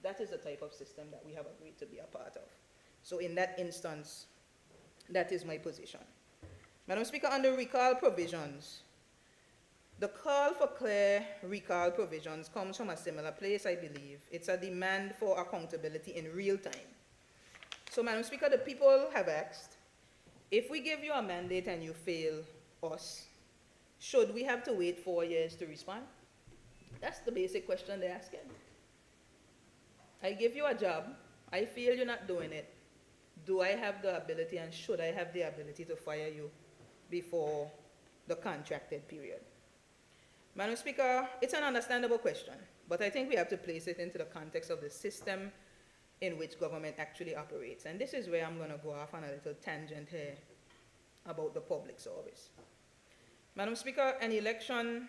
Speaker 3: That is the type of system that we have agreed to be a part of. So in that instance, that is my position. Madam Speaker, on the recall provisions, the call for clear recall provisions comes from a similar place, I believe. It's a demand for accountability in real time. So, Madam Speaker, the people have asked, if we give you a mandate and you fail us, should we have to wait 4 years to respond? That's the basic question they're asking. I give you a job, I feel you're not doing it. Do I have the ability, and should I have the ability, to fire you before the contracted period? Madam Speaker, it's an understandable question, but I think we have to place it into the context of the system in which government actually operates. And this is where I'm going to go off on a little tangent here about the public service. Madam Speaker, an election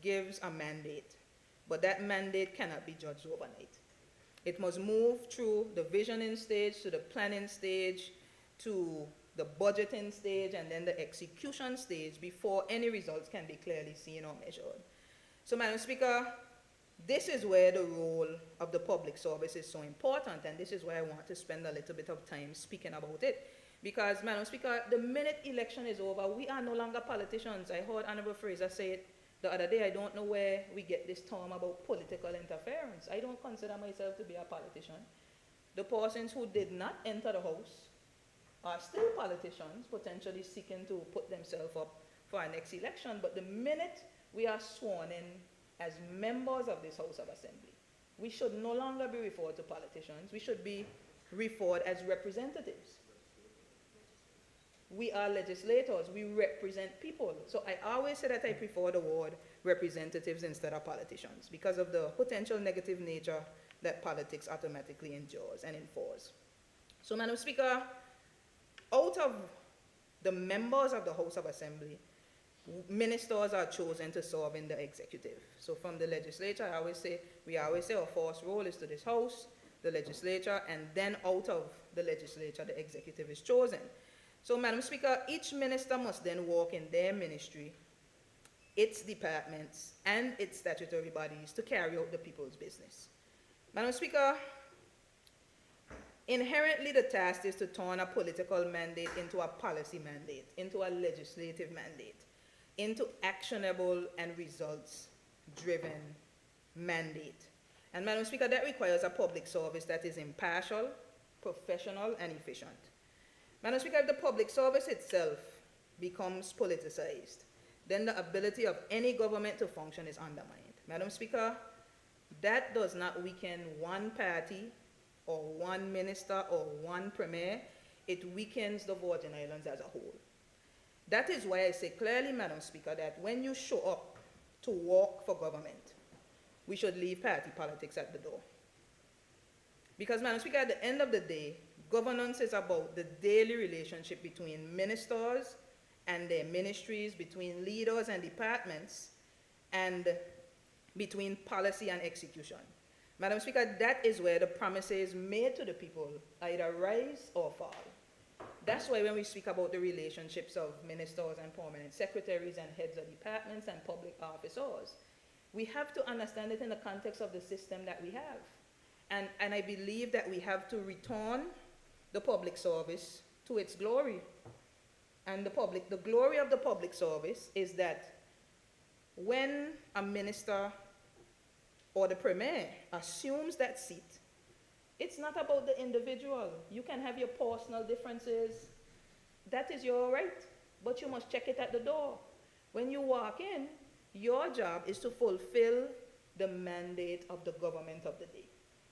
Speaker 3: gives a mandate, but that mandate cannot be judged overnight. It must move through the visioning stage, to the planning stage, to the budgeting stage, and then the execution stage before any results can be clearly seen or measured. So, Madam Speaker, this is where the role of the public service is so important, and this is why I want to spend a little bit of time speaking about it. Because, Madam Speaker, the minute election is over, we are no longer politicians. I heard Honorable Fraser say it the other day. I don't know where we get this term about political interference. I don't consider myself to be a politician. The persons who did not enter the House are still politicians, potentially seeking to put themselves up for our next election. But the minute we are sworn in as members of this House of Assembly, we should no longer be referred to politicians. We should be referred as representatives. We are legislators. We represent people. So I always say that I prefer the word representatives instead of politicians because of the potential negative nature that politics automatically endures and enforces. So, Madam Speaker, out of the members of the House of Assembly, ministers are chosen to serve in the executive. So from the legislature, we always say our first role is to this House, the legislature, and then out of the legislature, the executive is chosen. So, Madam Speaker, each minister must then work in their ministry, its departments, and its statutory bodies to carry out the people's business. Madam Speaker, inherently the task is to turn a political mandate into a policy mandate, into a legislative mandate, into actionable and results-driven mandate. And Madam Speaker, that requires a public service that is impartial, professional, and efficient. Madam Speaker, if the public service itself becomes politicized, then the ability of any government to function is undermined. Madam Speaker, that does not weaken one party or one minister or one premier. It weakens the Virgin Islands as a whole. That is why I say clearly, Madam Speaker, that when you show up to work for government, we should leave party politics at the door. Because, Madam Speaker, at the end of the day, governance is about the daily relationship between ministers and their ministries, between leaders and departments, and between policy and execution. Madam Speaker, that is where the promises made to the people either rise or fall. That's why when we speak about the relationships of ministers and permanent secretaries and heads of departments and public officers, we have to understand it in the context of the system that we have. And I believe that we have to return the public service to its glory. And the glory of the public service is that when a minister or the premier assumes that seat, it's not about the individual. You can have your personal differences. That is your right, but you must check it at the door. When you walk in, your job is to fulfill the mandate of the government of the day.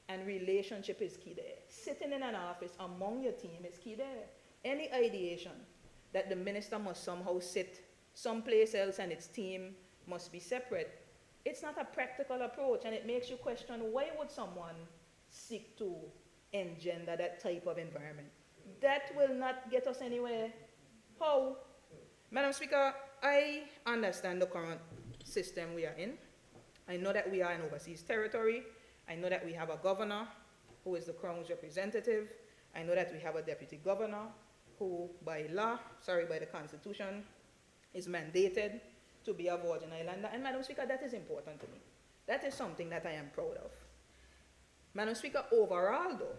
Speaker 3: And relationship is key there. Sitting in an office among your team is key there. Any ideation that the minister must somehow sit someplace else and its team must be separate, it's not a practical approach, and it makes you question, why would someone seek to engender that type of environment? That will not get us anywhere. How? Madam Speaker, I understand the current system we are in. I know that we are in overseas territory. I know that we have a governor who is the Crown's representative. I know that we have a deputy governor who by the Constitution, is mandated to be a Virgin Islander. And Madam Speaker, that is important to me. That is something that I am proud of. Madam Speaker, overall though,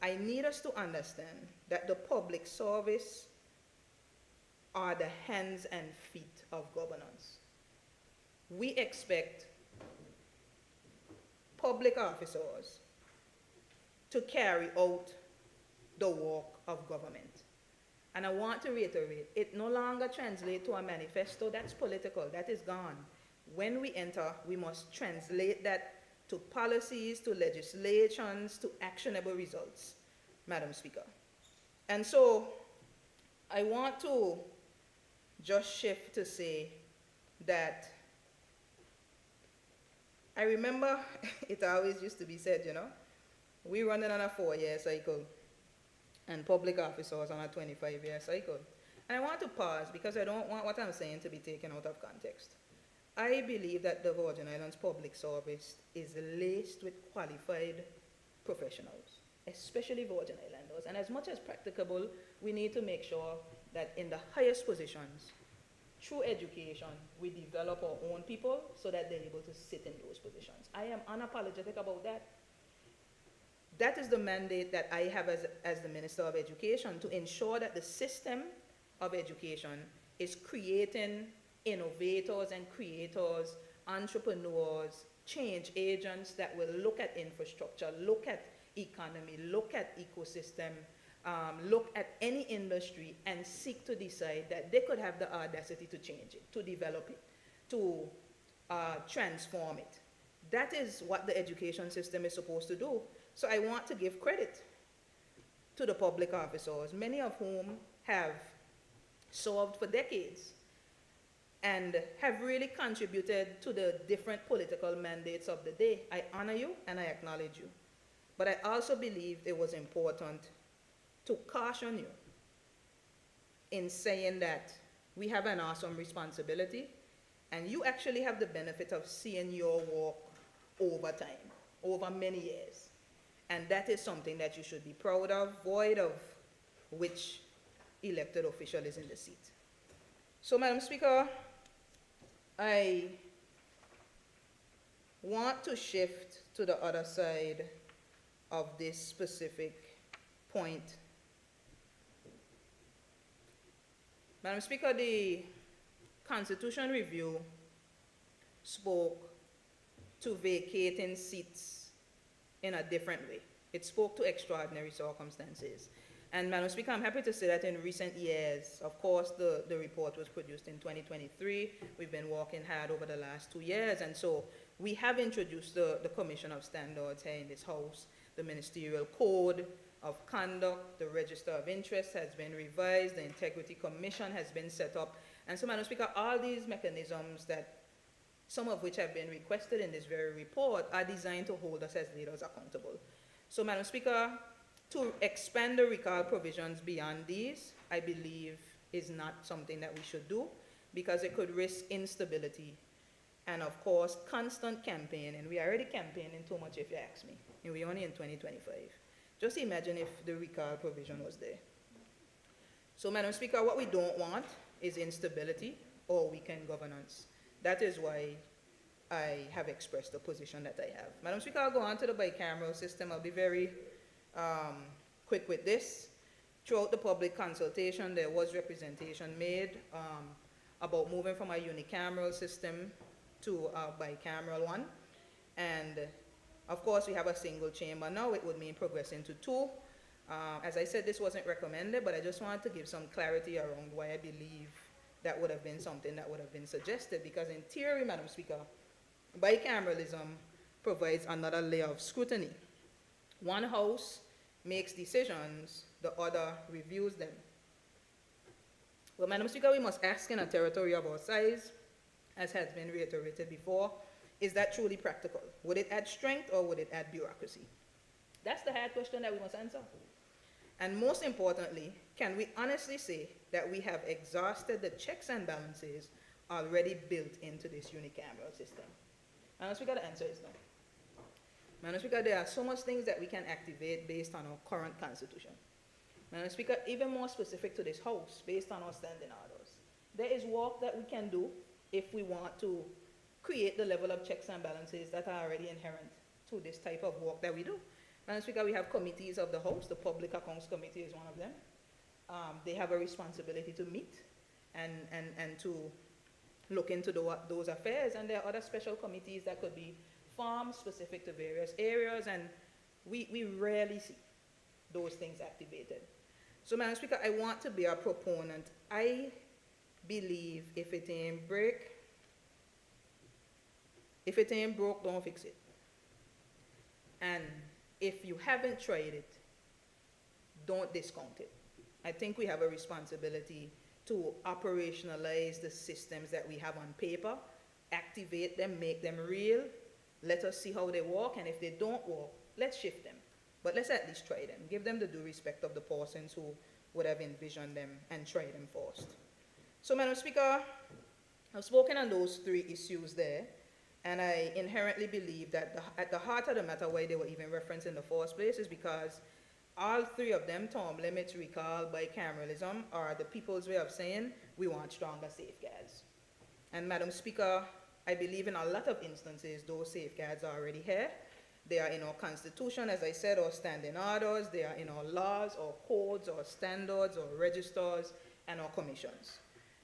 Speaker 3: I need us to understand that the public service are the hands and feet of governance. We expect public officers to carry out the work of government. And I want to reiterate, it no longer translates to a manifesto. That's political. That is gone. When we enter, we must translate that to policies, to legislations, to actionable results, Madam Speaker. And so I want to just shift to say that I remember it always used to be said, we running on a 4-year cycle and public officers on a 25-year cycle. And I want to pause because I don't want what I'm saying to be taken out of context. I believe that the Virgin Islands public service is laced with qualified professionals, especially Virgin Islanders. innovators. And as much as practicable, we need to make sure that in the highest positions, through education, we develop our own people so that they're able to sit in those positions. I am unapologetic about that. That is the mandate that I have as the Minister of Education, to ensure that the system of education is creating innovators and creators, entrepreneurs, change agents that will look at infrastructure, look at economy, look at ecosystem, look at any industry and seek to decide that they could have the audacity to change it, to develop it, to transform it. That is what the education system is supposed to do. So I want to give credit to the public officers, many of whom have served for decades and have really contributed to the different political mandates of the day. I honor you and I acknowledge you. But I also believe it was important to caution you in saying that we have an awesome responsibility, and you actually have the benefit of seeing your work over time, over many years. And that is something that you should be proud of, void of which elected official is in the seat. So, Madam Speaker, I want to shift to the other side of this specific point. Madam Speaker, the Constitution Review spoke to vacating seats in a different way. It spoke to extraordinary circumstances. And Madam Speaker, I'm happy to say that in recent years, of course, the report was produced in 2023. We've been working hard over the last 2 years, and so we have introduced the Commission of Standards here in this House. The Ministerial Code of Conduct, the Register of Interest has been revised, the Integrity Commission has been set up. And so, Madam Speaker, all these mechanisms, that some of which have been requested in this very report, are designed to hold us as leaders accountable. So, Madam Speaker, to expand the recall provisions beyond these, I believe, is not something that we should do, because it could risk instability and, of course, constant campaigning. We are already campaigning too much, if you ask me, and we're only in 2025. Just imagine if the recall provision was there. So, Madam Speaker, what we don't want is instability or weakened governance. That is why I have expressed the position that I have. Madam Speaker, I'll go on to the bicameral system. I'll be very quick with this. Throughout the public consultation, there was representation made about moving from a unicameral system to a bicameral one. And of course, we have a single chamber now. It would mean progressing to 2. As I said, this wasn't recommended, but I just wanted to give some clarity around why I believe that would have been something that would have been suggested. Because in theory, Madam Speaker, bicameralism provides another layer of scrutiny. One house makes decisions, the other reviews them. Well, Madam Speaker, we must ask, in a territory of our size, as has been reiterated before, is that truly practical? Would it add strength or would it add bureaucracy? That's the hard question that we must answer. And most importantly, can we honestly say that we have exhausted the checks and balances already built into this unicameral system? Madam Speaker, the answer is no. Madam Speaker, there are so much things that we can activate based on our current constitution. Madam Speaker, even more specific to this House, based on our standing orders, there is work that we can do if we want to create the level of checks and balances that are already inherent to this type of work that we do. Madam Speaker, we have committees of the House. The Public Accounts Committee is one of them. They have a responsibility to meet and to look into those affairs. And there are other special committees that could be formed specific to various areas, and we rarely see those things activated. So, Madam Speaker, I want to be a proponent. I believe if it ain't broke, don't fix it. And if you haven't tried it, don't discount it. I think we have a responsibility to operationalize the systems that we have on paper, activate them, make them real. Let us see how they work, and if they don't work, let's shift them. But let's at least try them. Give them the due respect of the persons who would have envisioned them and try them first. So, Madam Speaker, I've spoken on those 3 issues there, and I inherently believe that at the heart of the matter, why they were even referenced in the first place, is because all three of them, term limits, recall, bicameralism, are the people's way of saying we want stronger safeguards. And Madam Speaker, I believe in a lot of instances those safeguards are already here. They are in our constitution, as I said, or standing orders. They are in our laws, or codes, or standards, or registers, and our commissions.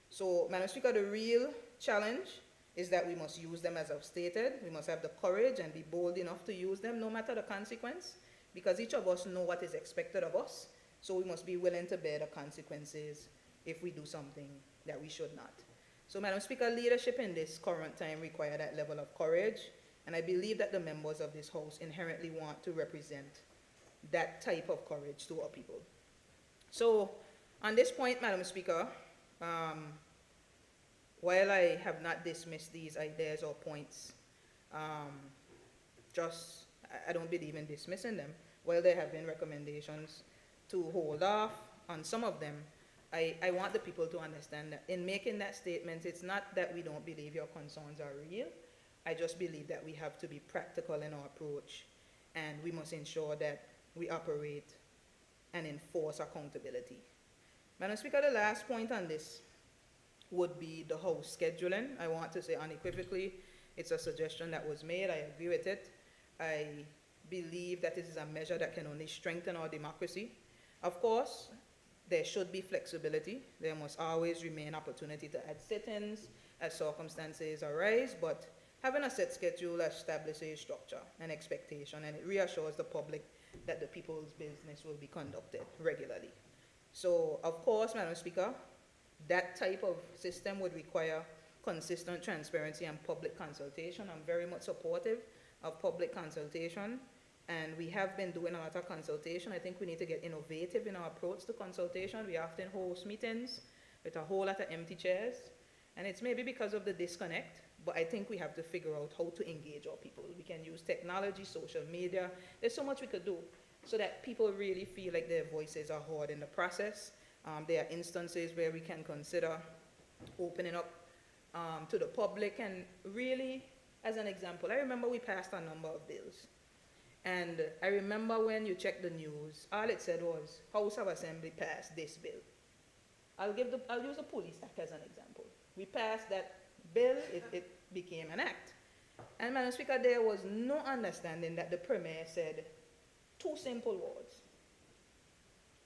Speaker 3: So, Madam Speaker, the real challenge is that we must use them as I've stated. We must have the courage and be bold enough to use them no matter the consequence, because each of us know what is expected of us. So we must be willing to bear the consequences if we do something that we should not. So, Madam Speaker, leadership in this current time require that level of courage, and I believe that the members of this House inherently want to represent that type of courage to our people. So, on this point, Madam Speaker, while I have not dismissed these ideas or points, I don't believe in dismissing them. While there have been recommendations to hold off on some of them, I want the people to understand that in making that statement, it's not that we don't believe your concerns are real. I just believe that we have to be practical in our approach, and we must ensure that we operate and enforce accountability. Madam Speaker, the last point on this would be the House scheduling. I want to say unequivocally, it's a suggestion that was made. I agree with it. I believe that this is a measure that can only strengthen our democracy. Of course, there should be flexibility. There must always remain opportunity to add sit-ins as circumstances arise, but having a set schedule establishes structure and expectation, and it reassures the public that the people's business will be conducted regularly. So, of course, Madam Speaker, that type of system would require consistent transparency and public consultation. I'm very much supportive of public consultation, and we have been doing a lot of consultation. I think we need to get innovative in our approach to consultation. We often host meetings with a whole lot of empty chairs, and it's maybe because of the disconnect, but I think we have to figure out how to engage our people. We can use technology, social media. There's so much we could do so that people really feel like their voices are heard in the process. There are instances where we can consider opening up to the public, and really, as an example, I remember we passed a number of bills. And I remember when you check the news, all it said was, House of Assembly passed this bill. I'll use the Police Act as an example. We passed that bill, it became an act. And Madam Speaker, there was no understanding that the Premier said two simple words: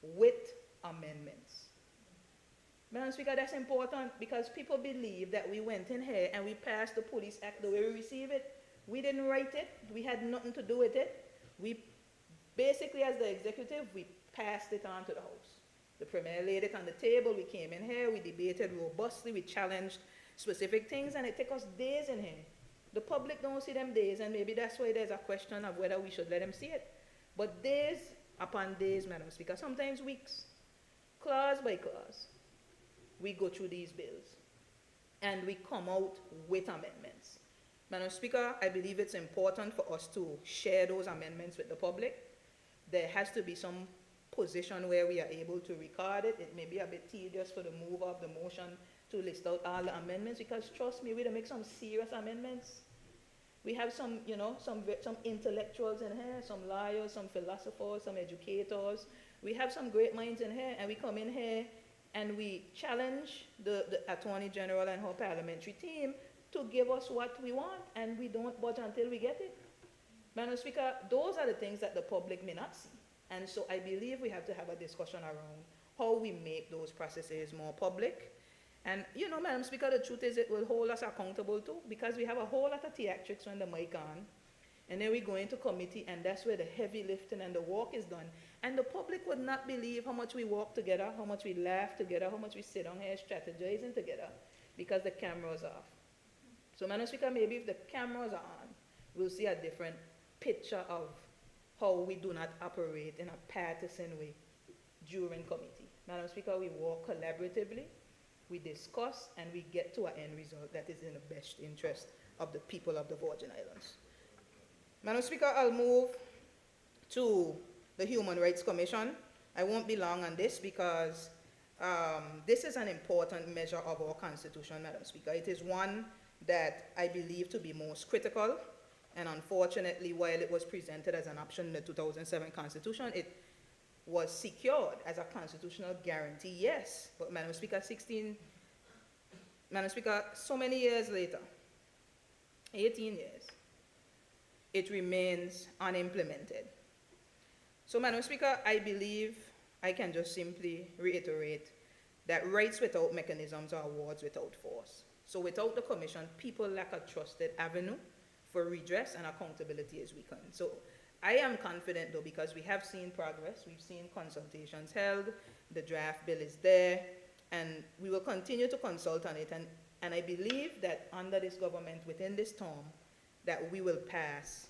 Speaker 3: with amendments. Madam Speaker, that's important because people believe that we went in here and we passed the Police Act the way we receive it. We didn't write it. We had nothing to do with it. We basically, as the executive, we passed it on to the House. The Premier laid it on the table. We came in here. We debated robustly. We challenged specific things, and it took us days in here. The public don't see them days, and maybe that's why there's a question of whether we should let them see it. But days upon days, Madam Speaker, sometimes weeks, clause by clause, we go through these bills, and we come out with amendments. Madam Speaker, I believe it's important for us to share those amendments with the public. There has to be some position where we are able to record it. It may be a bit tedious for the mover of the motion to list out all the amendments, because trust me, we're going to make some serious amendments. We have some, some intellectuals in here, some lawyers, some philosophers, some educators. We have some great minds in here, and we come in here and we challenge the Attorney General and her parliamentary team to give us what we want, and we don't budge until we get it. Madam Speaker, those are the things that the public may not see. And so I believe we have to have a discussion around how we make those processes more public. And, Madam Speaker, the truth is it will hold us accountable too, because we have a whole lot of theatrics when the mic on. And then we go into committee, and that's where the heavy lifting and the work is done. And the public would not believe how much we work together, how much we laugh together, how much we sit on here strategizing together, because the camera's off. So, Madam Speaker, maybe if the cameras are on, we'll see a different picture of how we do not operate in a partisan way during committee. Madam Speaker, we work collaboratively, we discuss, and we get to an end result that is in the best interest of the people of the Virgin Islands. Madam Speaker, I'll move to the Human Rights Commission. I won't be long on this because this is an important measure of our Constitution, Madam Speaker. It is one that I believe to be most critical, and unfortunately, while it was presented as an option in the 2007 Constitution, it was secured as a constitutional guarantee, yes. But Madam Speaker, Madam Speaker, so many years later, 18 years, it remains unimplemented. So, Madam Speaker, I believe I can just simply reiterate that rights without mechanisms are awards without force. So without the commission, people lack a trusted avenue for redress and accountability is weakened. So I am confident though, because we have seen progress, we've seen consultations held, the draft bill is there, and we will continue to consult on it. And I believe that under this government, within this term, that we will pass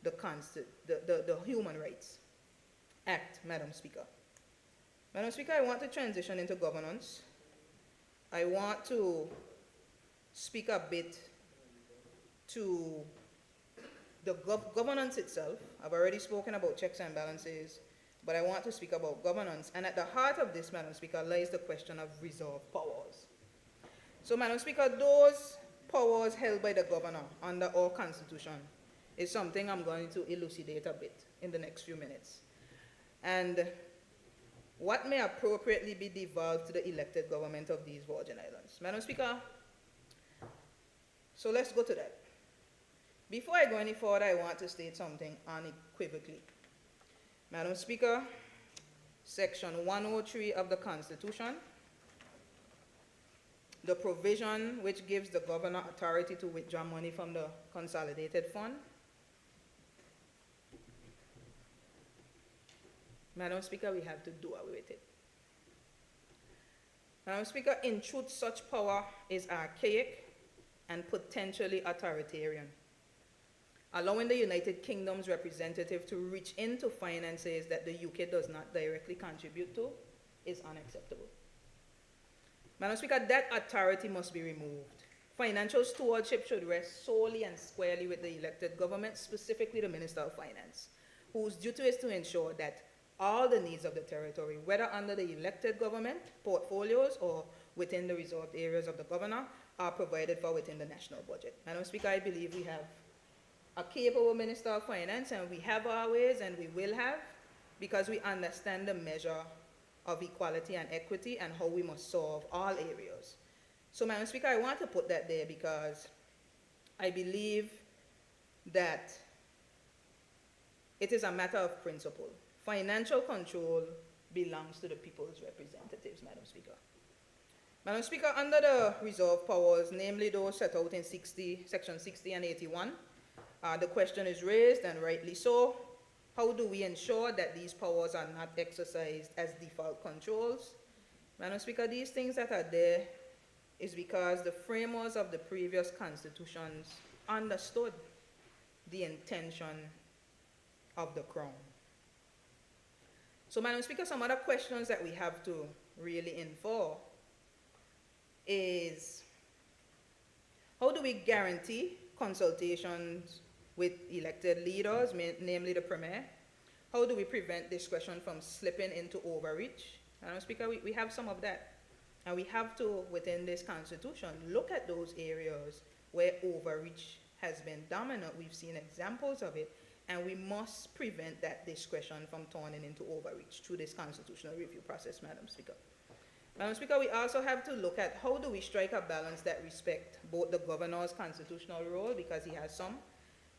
Speaker 3: the Human Rights Act, Madam Speaker. Madam Speaker, I want to transition into governance. I want to speak a bit to the governance itself. I've already spoken about checks and balances, but I want to speak about governance. And at the heart of this, Madam Speaker, lies the question of reserved powers. So, Madam Speaker, those powers held by the governor under our Constitution is something I'm going to elucidate a bit in the next few minutes. And what may appropriately be devolved to the elected government of these Virgin Islands. Madam Speaker, so let's go to that. Before I go any further, I want to state something unequivocally. Madam Speaker, Section 103 of the Constitution, the provision which gives the governor authority to withdraw money from the consolidated fund. Madam Speaker, we have to do away with it. Madam Speaker, in truth, such power is archaic and potentially authoritarian. Allowing the United Kingdom's representative to reach into finances that the UK does not directly contribute to is unacceptable. Madam Speaker, that authority must be removed. Financial stewardship should rest solely and squarely with the elected government, specifically the Minister of Finance, whose duty is to ensure that all the needs of the territory, whether under the elected government portfolios or within the reserved areas of the governor, are provided for within the national budget. Madam Speaker, I believe we have a capable Minister of Finance, and we have our ways, and we will have, because we understand the measure of equality and equity and how we must solve all areas. So, Madam Speaker, I want to put that there because I believe that it is a matter of principle. Financial control belongs to the people's representatives, Madam Speaker. Madam Speaker, under the reserved powers, namely those set out in Section 60 and 81, the question is raised, and rightly so, how do we ensure that these powers are not exercised as default controls? Madam Speaker, these things that are there is because the framers of the previous constitutions understood the intention of the Crown. So, Madam Speaker, some other questions that we have to really infer is, how do we guarantee consultations with elected leaders, namely the Premier? How do we prevent discretion from slipping into overreach? Madam Speaker, we have some of that. And we have to, within this Constitution, look at those areas where overreach has been dominant. We've seen examples of it. And we must prevent that discretion from turning into overreach through this constitutional review process, Madam Speaker. Madam Speaker, we also have to look at how do we strike a balance that respects both the governor's constitutional role, because he has some,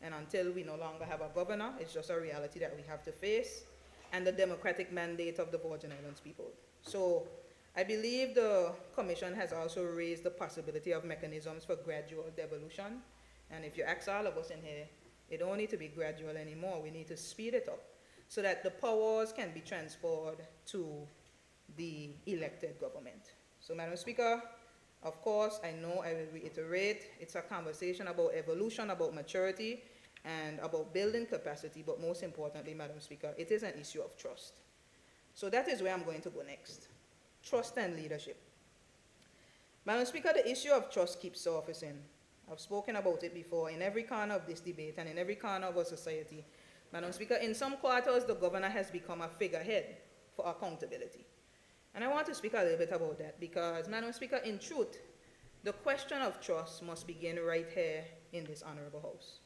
Speaker 3: and until we no longer have a governor, it's just a reality that we have to face, and the democratic mandate of the Virgin Islands people. So I believe the Commission has also raised the possibility of mechanisms for gradual devolution, and if you ask all of us in here, it don't need to be gradual anymore. We need to speed it up so that the powers can be transferred to the elected government. So, Madam Speaker, of course, I know I will reiterate, it's a conversation about evolution, about maturity, and about building capacity, but most importantly, Madam Speaker, it is an issue of trust. So that is where I'm going to go next. Trust and leadership. Madam Speaker, the issue of trust keeps surfacing. I've spoken about it before in every corner of this debate and in every corner of our society. Madam Speaker, in some quarters, the governor has become a figurehead for accountability. And I want to speak a little bit about that because, Madam Speaker, in truth, the question of trust must begin right here in this honorable house.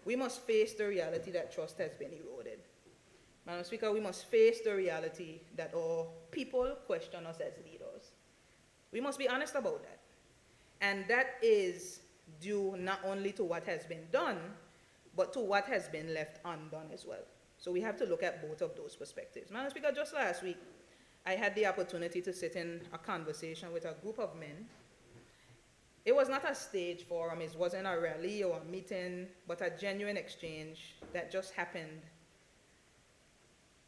Speaker 3: We must face the reality that trust has been eroded. Madam Speaker, we must face the reality that our people question us as leaders. We must be honest about that. And that is due not only to what has been done, but to what has been left undone as well. So we have to look at both of those perspectives. Madam Speaker, just last week, I had the opportunity to sit in a conversation with a group of men. It was not a stage forum, it wasn't a rally or a meeting, but a genuine exchange that just happened.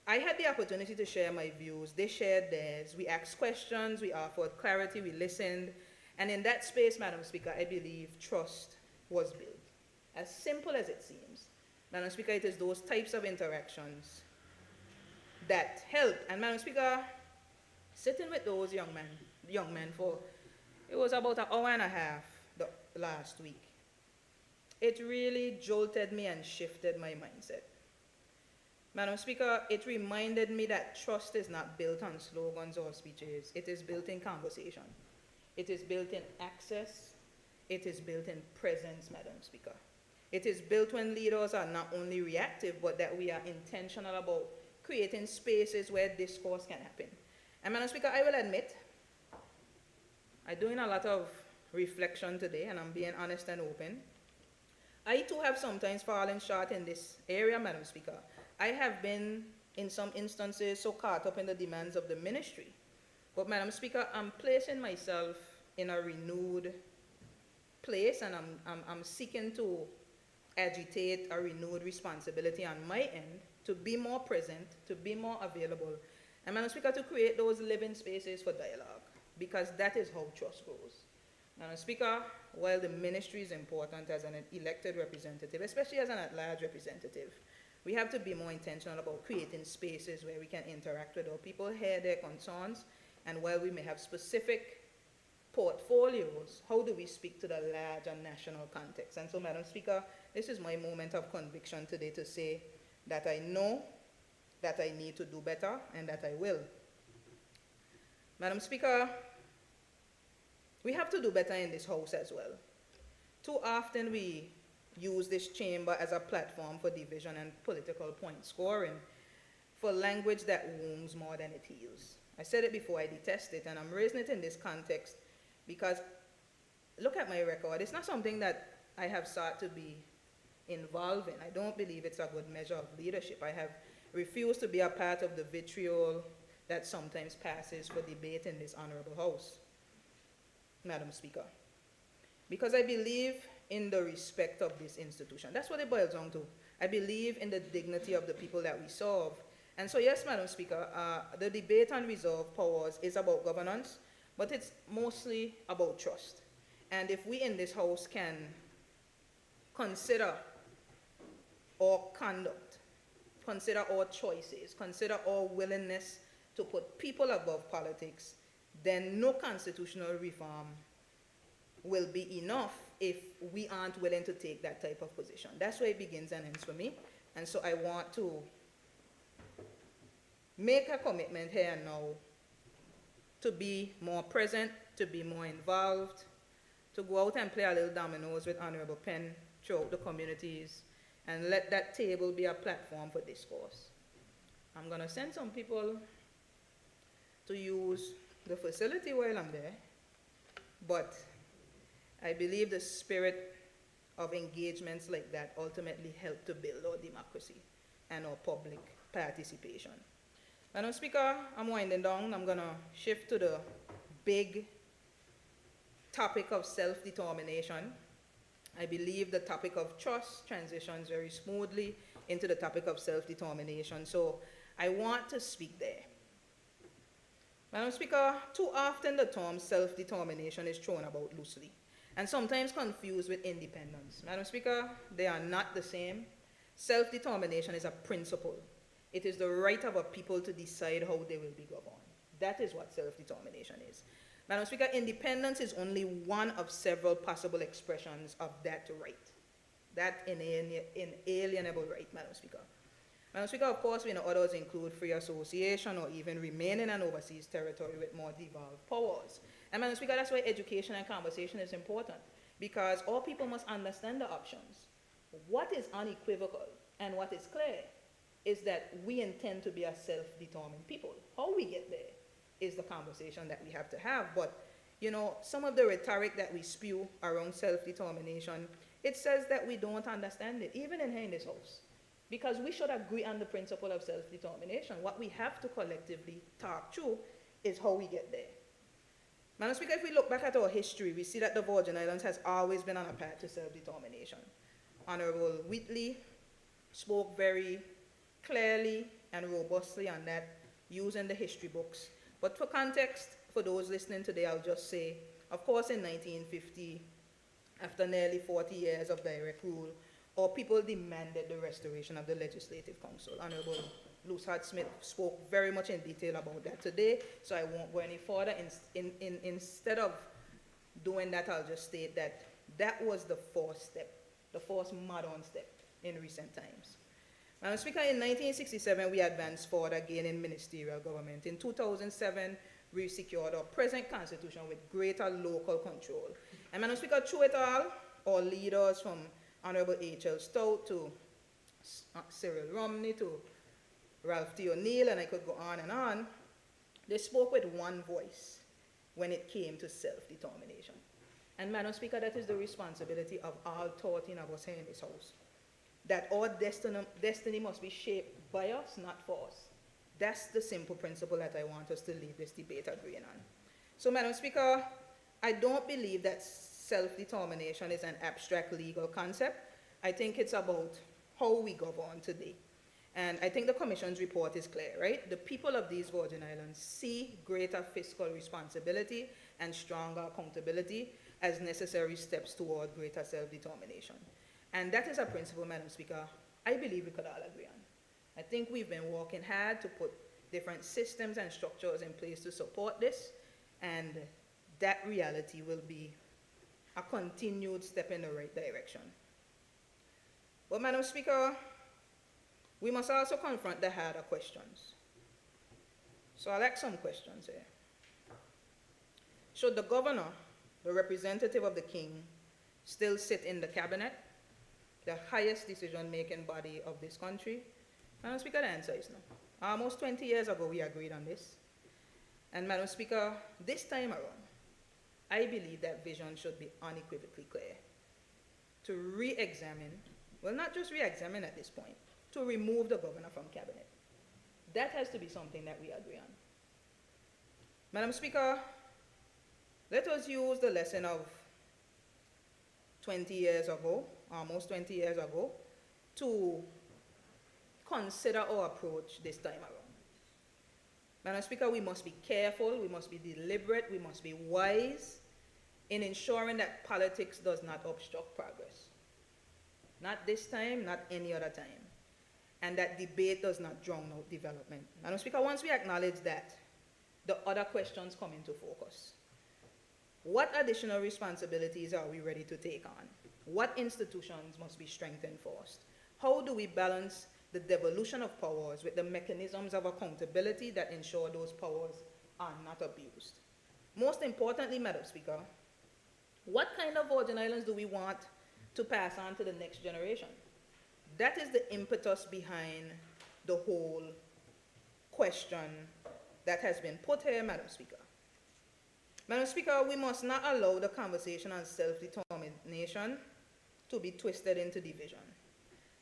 Speaker 3: I had the opportunity to share my views, they shared theirs, we asked questions, we offered clarity, we listened, and in that space, Madam Speaker, I believe trust was built. As simple as it seems. Madam Speaker, it is those types of interactions that help. And Madam Speaker, sitting with those young men for, it was about an hour and a half last week. It really jolted me and shifted my mindset. Madam Speaker, it reminded me that trust is not built on slogans or speeches. It is built in conversation. It is built in access. It is built in presence, Madam Speaker. It is built when leaders are not only reactive, but that we are intentional about creating spaces where discourse can happen. And Madam Speaker, I will admit, I'm doing a lot of reflection today, and I'm being honest and open. I too have sometimes fallen short in this area, Madam Speaker. I have been, in some instances, so caught up in the demands of the ministry. But Madam Speaker, I'm placing myself in a renewed place, and I'm seeking to agitate a renewed responsibility on my end to be more present, to be more available, and Madam Speaker, to create those living spaces for dialogue, because that is how trust grows. Madam Speaker, while the ministry is important as an elected representative, especially as an at-large representative, we have to be more intentional about creating spaces where we can interact with our people, hear their concerns, and while we may have specific portfolios, how do we speak to the large and national context? And so, Madam Speaker, this is my moment of conviction today to say that I know that I need to do better and that I will. Madam Speaker, we have to do better in this house as well. Too often we use this chamber as a platform for division and political point scoring, for language that wounds more than it heals. I said it before, I detest it, and I'm raising it in this context because look at my record. It's not something that I have sought to be involved in. I don't believe it's a good measure of leadership. I have refused to be a part of the vitriol that sometimes passes for debate in this honorable house, Madam Speaker, because I believe in the respect of this institution. That's what it boils down to. I believe in the dignity of the people that we serve. And so yes, Madam Speaker, the debate on reserve powers is about governance, but it's mostly about trust. And if we in this house can consider our conduct, consider our choices, consider our willingness to put people above politics, then no constitutional reform will be enough if we aren't willing to take that type of position. That's where it begins and ends for me. And so I want to make a commitment here and now to be more present, to be more involved, to go out and play a little dominoes with Honorable Penn throughout the communities, and let that table be a platform for discourse. I'm going to send some people to use the facility while I'm there, but I believe the spirit of engagements like that ultimately help to build our democracy and our public participation. Madam Speaker, I'm winding down. I'm going to shift to the big topic of self-determination. I believe the topic of trust transitions very smoothly into the topic of self-determination. So I want to speak there. Madam Speaker, too often the term self-determination is thrown about loosely and sometimes confused with independence. Madam Speaker, they are not the same. Self-determination is a principle. It is the right of a people to decide how they will be governed. That is what self-determination is. Madam Speaker, independence is only one of several possible expressions of that right, that inalienable right, Madam Speaker. Madam Speaker, of course, we know others include free association or even remain in an overseas territory with more devolved powers. And Madam Speaker, that's why education and conversation is important, because all people must understand the options. What is unequivocal and what is clear? is that we intend to be a self-determined people. How we get there is the conversation that we have to have. But, you know, some of the rhetoric that we spew around self-determination, it says that we don't understand it, even in here in this house. Because we should agree on the principle of self-determination. What we have to collectively talk through is how we get there. Madam Speaker, if we look back at our history, we see that the Virgin Islands has always been on a path to self-determination. Honorable Wheatley spoke very clearly and robustly on that, using the history books. But for context, for those listening today, I'll just say, of course, in 1950, after nearly 40 years of direct rule, our people demanded the restoration of the Legislative Council. Honorable Luce Hart-Smith spoke very much in detail about that today, so I won't go any further. Instead of doing that, I'll just state that that was the first step, the first modern step in recent times. Madam Speaker, in 1967, we advanced forward again in ministerial government. In 2007, we secured our present constitution with greater local control. And Madam Speaker, through it all, our leaders from Honorable H.L. Stout to Cyril Romney to Ralph T. O'Neill, and I could go on, they spoke with one voice when it came to self-determination. And Madam Speaker, that is the responsibility of all 13 of us here in this house. That our destiny must be shaped by us, not for us. That's the simple principle that I want us to leave this debate agreeing on. So, Madam Speaker, I don't believe that self-determination is an abstract legal concept. I think it's about how we govern today. And I think the Commission's report is clear, right? The people of these Virgin Islands see greater fiscal responsibility and stronger accountability as necessary steps toward greater self-determination. And that is a principle, Madam Speaker, I believe we could all agree on. I think we've been working hard to put different systems and structures in place to support this, and that reality will be a continued step in the right direction. But Madam Speaker, we must also confront the harder questions. So I'll ask some questions here. Should the governor, the representative of the king, still sit in the cabinet, the highest decision-making body of this country? Madam Speaker, the answer is no. Almost 20 years ago, we agreed on this. And Madam Speaker, this time around, I believe that vision should be unequivocally clear. To re-examine, well, not just re-examine at this point, to remove the governor from cabinet. That has to be something that we agree on. Madam Speaker, let us use the lesson of 20 years ago, almost 20 years ago, to consider our approach this time around. Madam Speaker, we must be careful, we must be deliberate, we must be wise in ensuring that politics does not obstruct progress. Not this time, not any other time. And that debate does not drown out development. Madam Speaker, once we acknowledge that, the other questions come into focus. What additional responsibilities are we ready to take on? What institutions must be strengthened first? How do we balance the devolution of powers with the mechanisms of accountability that ensure those powers are not abused? Most importantly, Madam Speaker, what kind of Virgin Islands do we want to pass on to the next generation? That is the impetus behind the whole question that has been put here, Madam Speaker. Madam Speaker, we must not allow the conversation on self-determination to be twisted into division.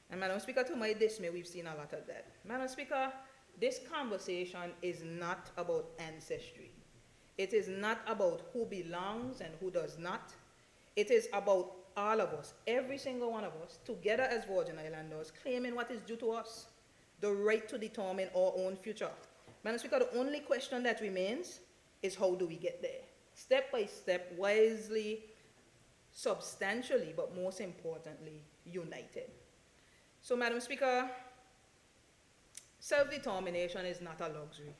Speaker 3: And Madam Speaker, to my dismay, we've seen a lot of that. Madam Speaker, this conversation is not about ancestry. It is not about who belongs and who does not. It is about all of us, every single one of us, together as Virgin Islanders, claiming what is due to us, the right to determine our own future. Madam Speaker, the only question that remains is how do we get there? Step by step, wisely, substantially, but most importantly, united. So, Madam Speaker, self-determination is not a luxury.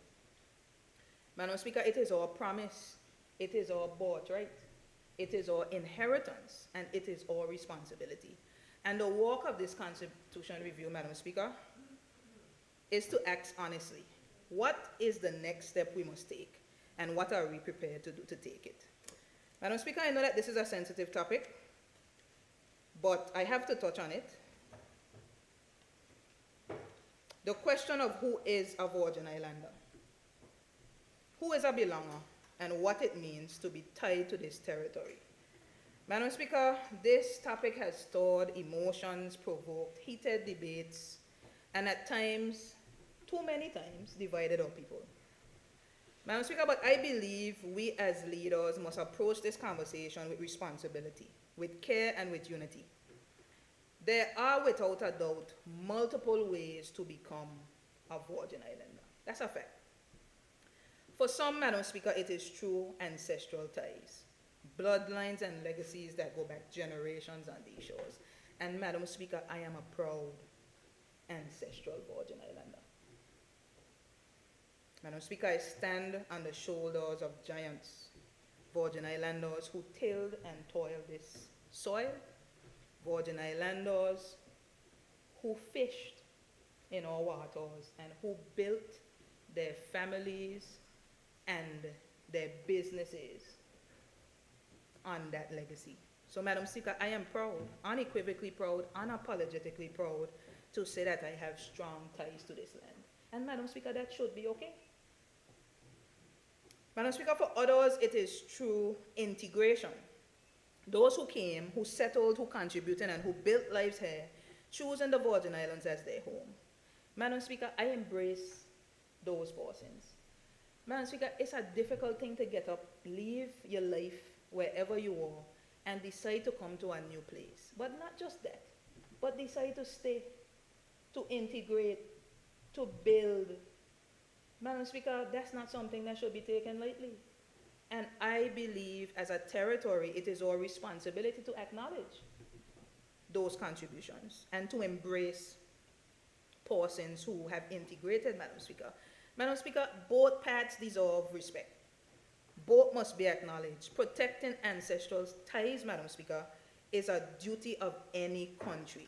Speaker 3: Madam Speaker, it is our promise, it is our birthright, it is our inheritance, and it is our responsibility. And the work of this Constitution Review, Madam Speaker, is to act honestly. What is the next step we must take, and what are we prepared to do to take it? Madam Speaker, I know that this is a sensitive topic, but I have to touch on it. the question of who is a Virgin Islander, who is a belonger, and what it means to be tied to this territory. Madam Speaker, this topic has stirred emotions, provoked heated debates, and at times, too many times, divided our people. Madam Speaker, but I believe we as leaders must approach this conversation with responsibility, with care, and with unity. There are, without a doubt, multiple ways to become a Virgin Islander. That's a fact. For some, Madam Speaker, it is through ancestral ties, bloodlines and legacies that go back generations on these shores. And Madam Speaker, I am a proud ancestral Virgin Islander. Madam Speaker, I stand on the shoulders of giants, Virgin Islanders who tilled and toiled this soil, Virgin Islanders who fished in our waters and who built their families and their businesses on that legacy. So, Madam Speaker, I am proud, unequivocally proud, unapologetically proud to say that I have strong ties to this land. And, Madam Speaker, that should be okay. Madam Speaker, for others, it is through integration. Those who came, who settled, who contributed, and who built lives here, choosing the Virgin Islands as their home. Madam Speaker, I embrace those persons. Madam Speaker, it's a difficult thing to get up, leave your life wherever you are, and decide to come to a new place. But not just that, but decide to stay, to integrate, to build. Madam Speaker, that's not something that should be taken lightly. And I believe as a territory, it is our responsibility to acknowledge those contributions and to embrace persons who have integrated, Madam Speaker. Madam Speaker, both paths deserve respect. Both must be acknowledged. Protecting ancestral ties, Madam Speaker, is a duty of any country.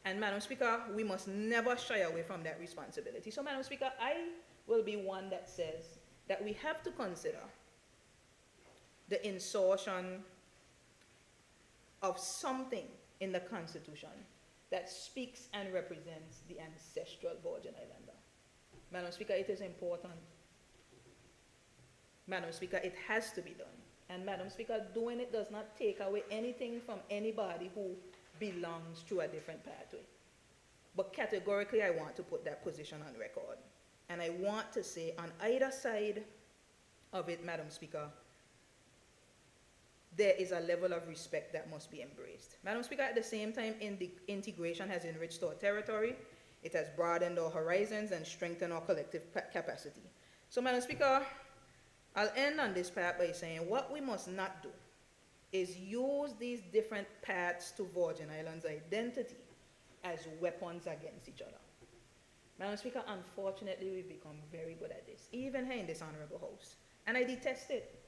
Speaker 3: And Madam Speaker, we must never shy away from that responsibility. So Madam Speaker, I will be one that says that we have to consider the insertion of something in the Constitution that speaks and represents the ancestral Virgin Islander. Madam Speaker, it is important. Madam Speaker, it has to be done. And Madam Speaker, doing it does not take away anything from anybody who belongs to a different pathway. But categorically, I want to put that position on record. And I want to say on either side of it, Madam Speaker, there is a level of respect that must be embraced. Madam Speaker, at the same time, integration has enriched our territory. It has broadened our horizons and strengthened our collective capacity. So, Madam Speaker, I'll end on this part by saying what we must not do is use these different paths to Virgin Islands' identity as weapons against each other. Madam Speaker, unfortunately, we've become very good at this, even here in this honorable house. And I detest it.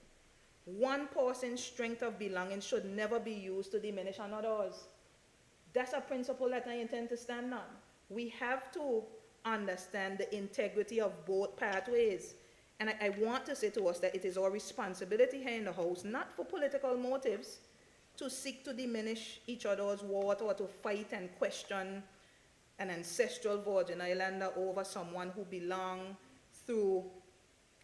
Speaker 3: One person's strength of belonging should never be used to diminish another's. That's a principle that I intend to stand on. We have to understand the integrity of both pathways. And I want to say to us that it is our responsibility here in the house, not for political motives, to seek to diminish each other's worth or to fight and question an ancestral Virgin Islander over someone who belongs through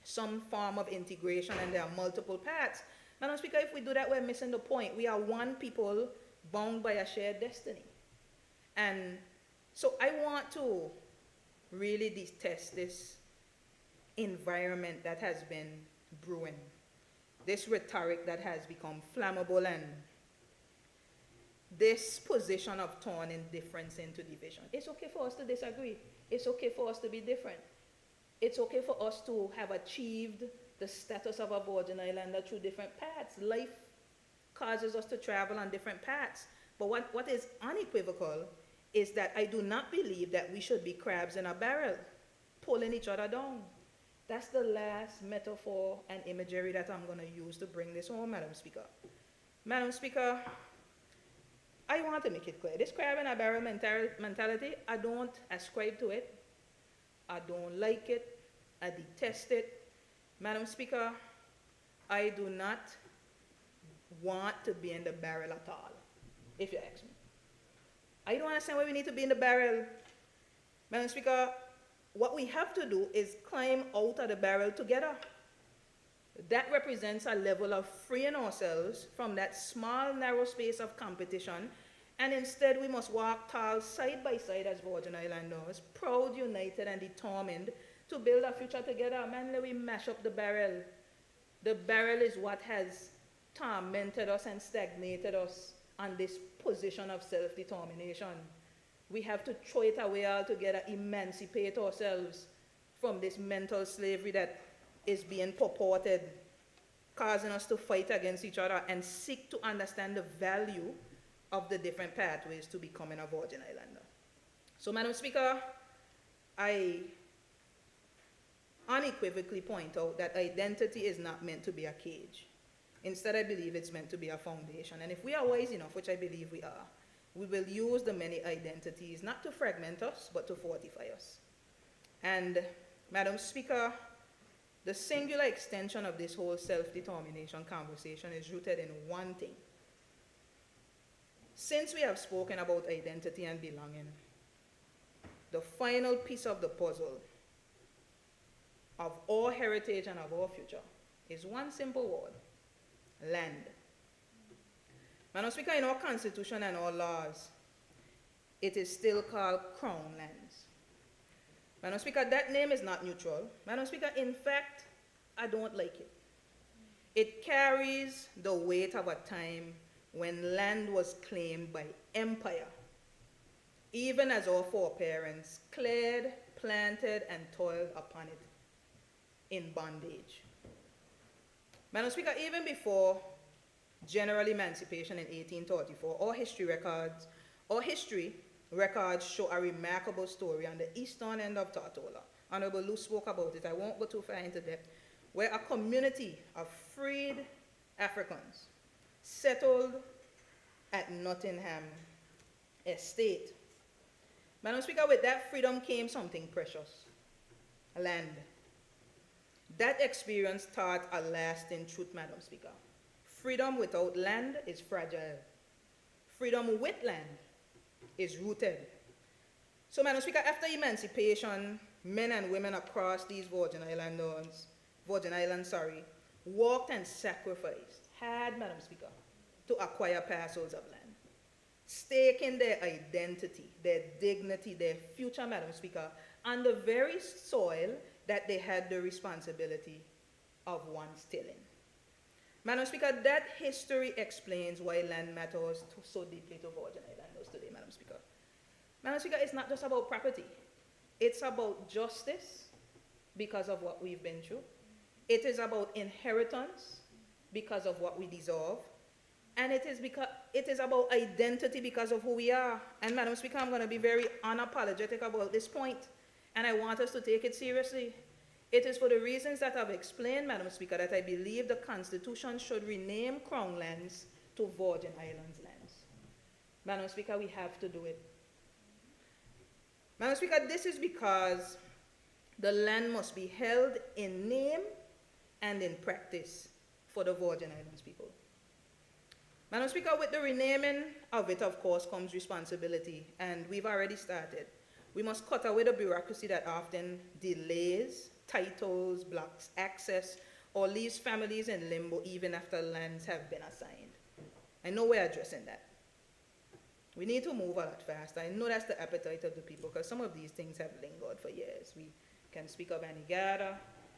Speaker 3: some form of integration, and there are multiple paths. Madam Speaker, if we do that, we're missing the point. We are one people bound by a shared destiny. And so I want to really detest this environment that has been brewing, this rhetoric that has become flammable, and this position of turning difference into division. It's okay for us to disagree. It's okay for us to be different. It's okay for us to have achieved the status of a Virgin Islander through different paths. Life causes us to travel on different paths. But what is unequivocal is that I do not believe that we should be crabs in a barrel, pulling each other down. That's the last metaphor and imagery that I'm going to use to bring this home, Madam Speaker. Madam Speaker, I want to make it clear. This crab in a barrel mentality, I don't ascribe to it. I don't like it. I detest it. Madam Speaker, I do not want to be in the barrel at all, if you ask me. I don't understand why we need to be in the barrel. Madam Speaker, what we have to do is climb out of the barrel together. That represents a level of freeing ourselves from that small, narrow space of competition, and instead we must walk tall side by side as Virgin Islanders, proud, united, and determined to build a future together. Man, let we mash up the barrel. The barrel is what has tormented us and stagnated us on this position of self-determination. We have to throw it away altogether, emancipate ourselves from this mental slavery that is being purported, causing us to fight against each other, and seek to understand the value of the different pathways to becoming a Virgin Islander. So, Madam Speaker, I unequivocally point out that identity is not meant to be a cage. Instead, I believe it's meant to be a foundation. And if we are wise enough, which I believe we are, we will use the many identities not to fragment us, but to fortify us. And, Madam Speaker, the singular extension of this whole self-determination conversation is rooted in one thing. Since we have spoken about identity and belonging, the final piece of the puzzle of our heritage and of our future is one simple word: land. Madam Speaker, in our Constitution and our laws, it is still called Crown lands. Madam Speaker, that name is not neutral. Madam Speaker, in fact, I don't like it. It carries the weight of a time when land was claimed by empire, even as our foreparents cleared, planted, and toiled upon it in bondage. Madam Speaker, even before general emancipation in 1834, our history records show a remarkable story on the eastern end of Tortola. Honorable Lou spoke about it. I won't go too far into depth, where a community of freed Africans settled at Nottingham Estate. Madam Speaker, with that freedom came something precious: land. That experience taught a lasting truth, Madam Speaker. Freedom without land is fragile. Freedom with land is rooted. So, Madam Speaker, after emancipation, men and women across these Virgin Islands, walked and sacrificed hard, Madam Speaker, to acquire parcels of land, staking their identity, their dignity, their future, Madam Speaker, on the very soil that they had the responsibility of once tilling. Madam Speaker, that history explains why land matters so deeply to Virgin Islanders today, Madam Speaker. Madam Speaker, it's not just about property. It's about justice because of what we've been through. It is about inheritance because of what we deserve. And it is about identity because of who we are. And Madam Speaker, I'm going to be very unapologetic about this point, and I want us to take it seriously. It is for the reasons that I've explained, Madam Speaker, that I believe the Constitution should rename Crown lands to Virgin Islands lands. Madam Speaker, we have to do it. Madam Speaker, this is because the land must be held in name and in practice for the Virgin Islands people. Madam Speaker, with the renaming of it, of course, comes responsibility, and we've already started. We must cut away the bureaucracy that often delays titles, blocks access, or leaves families in limbo even after lands have been assigned. I know we're addressing that. We need to move a lot faster. I know that's the appetite of the people, because some of these things have lingered for years. We can speak of Anegada,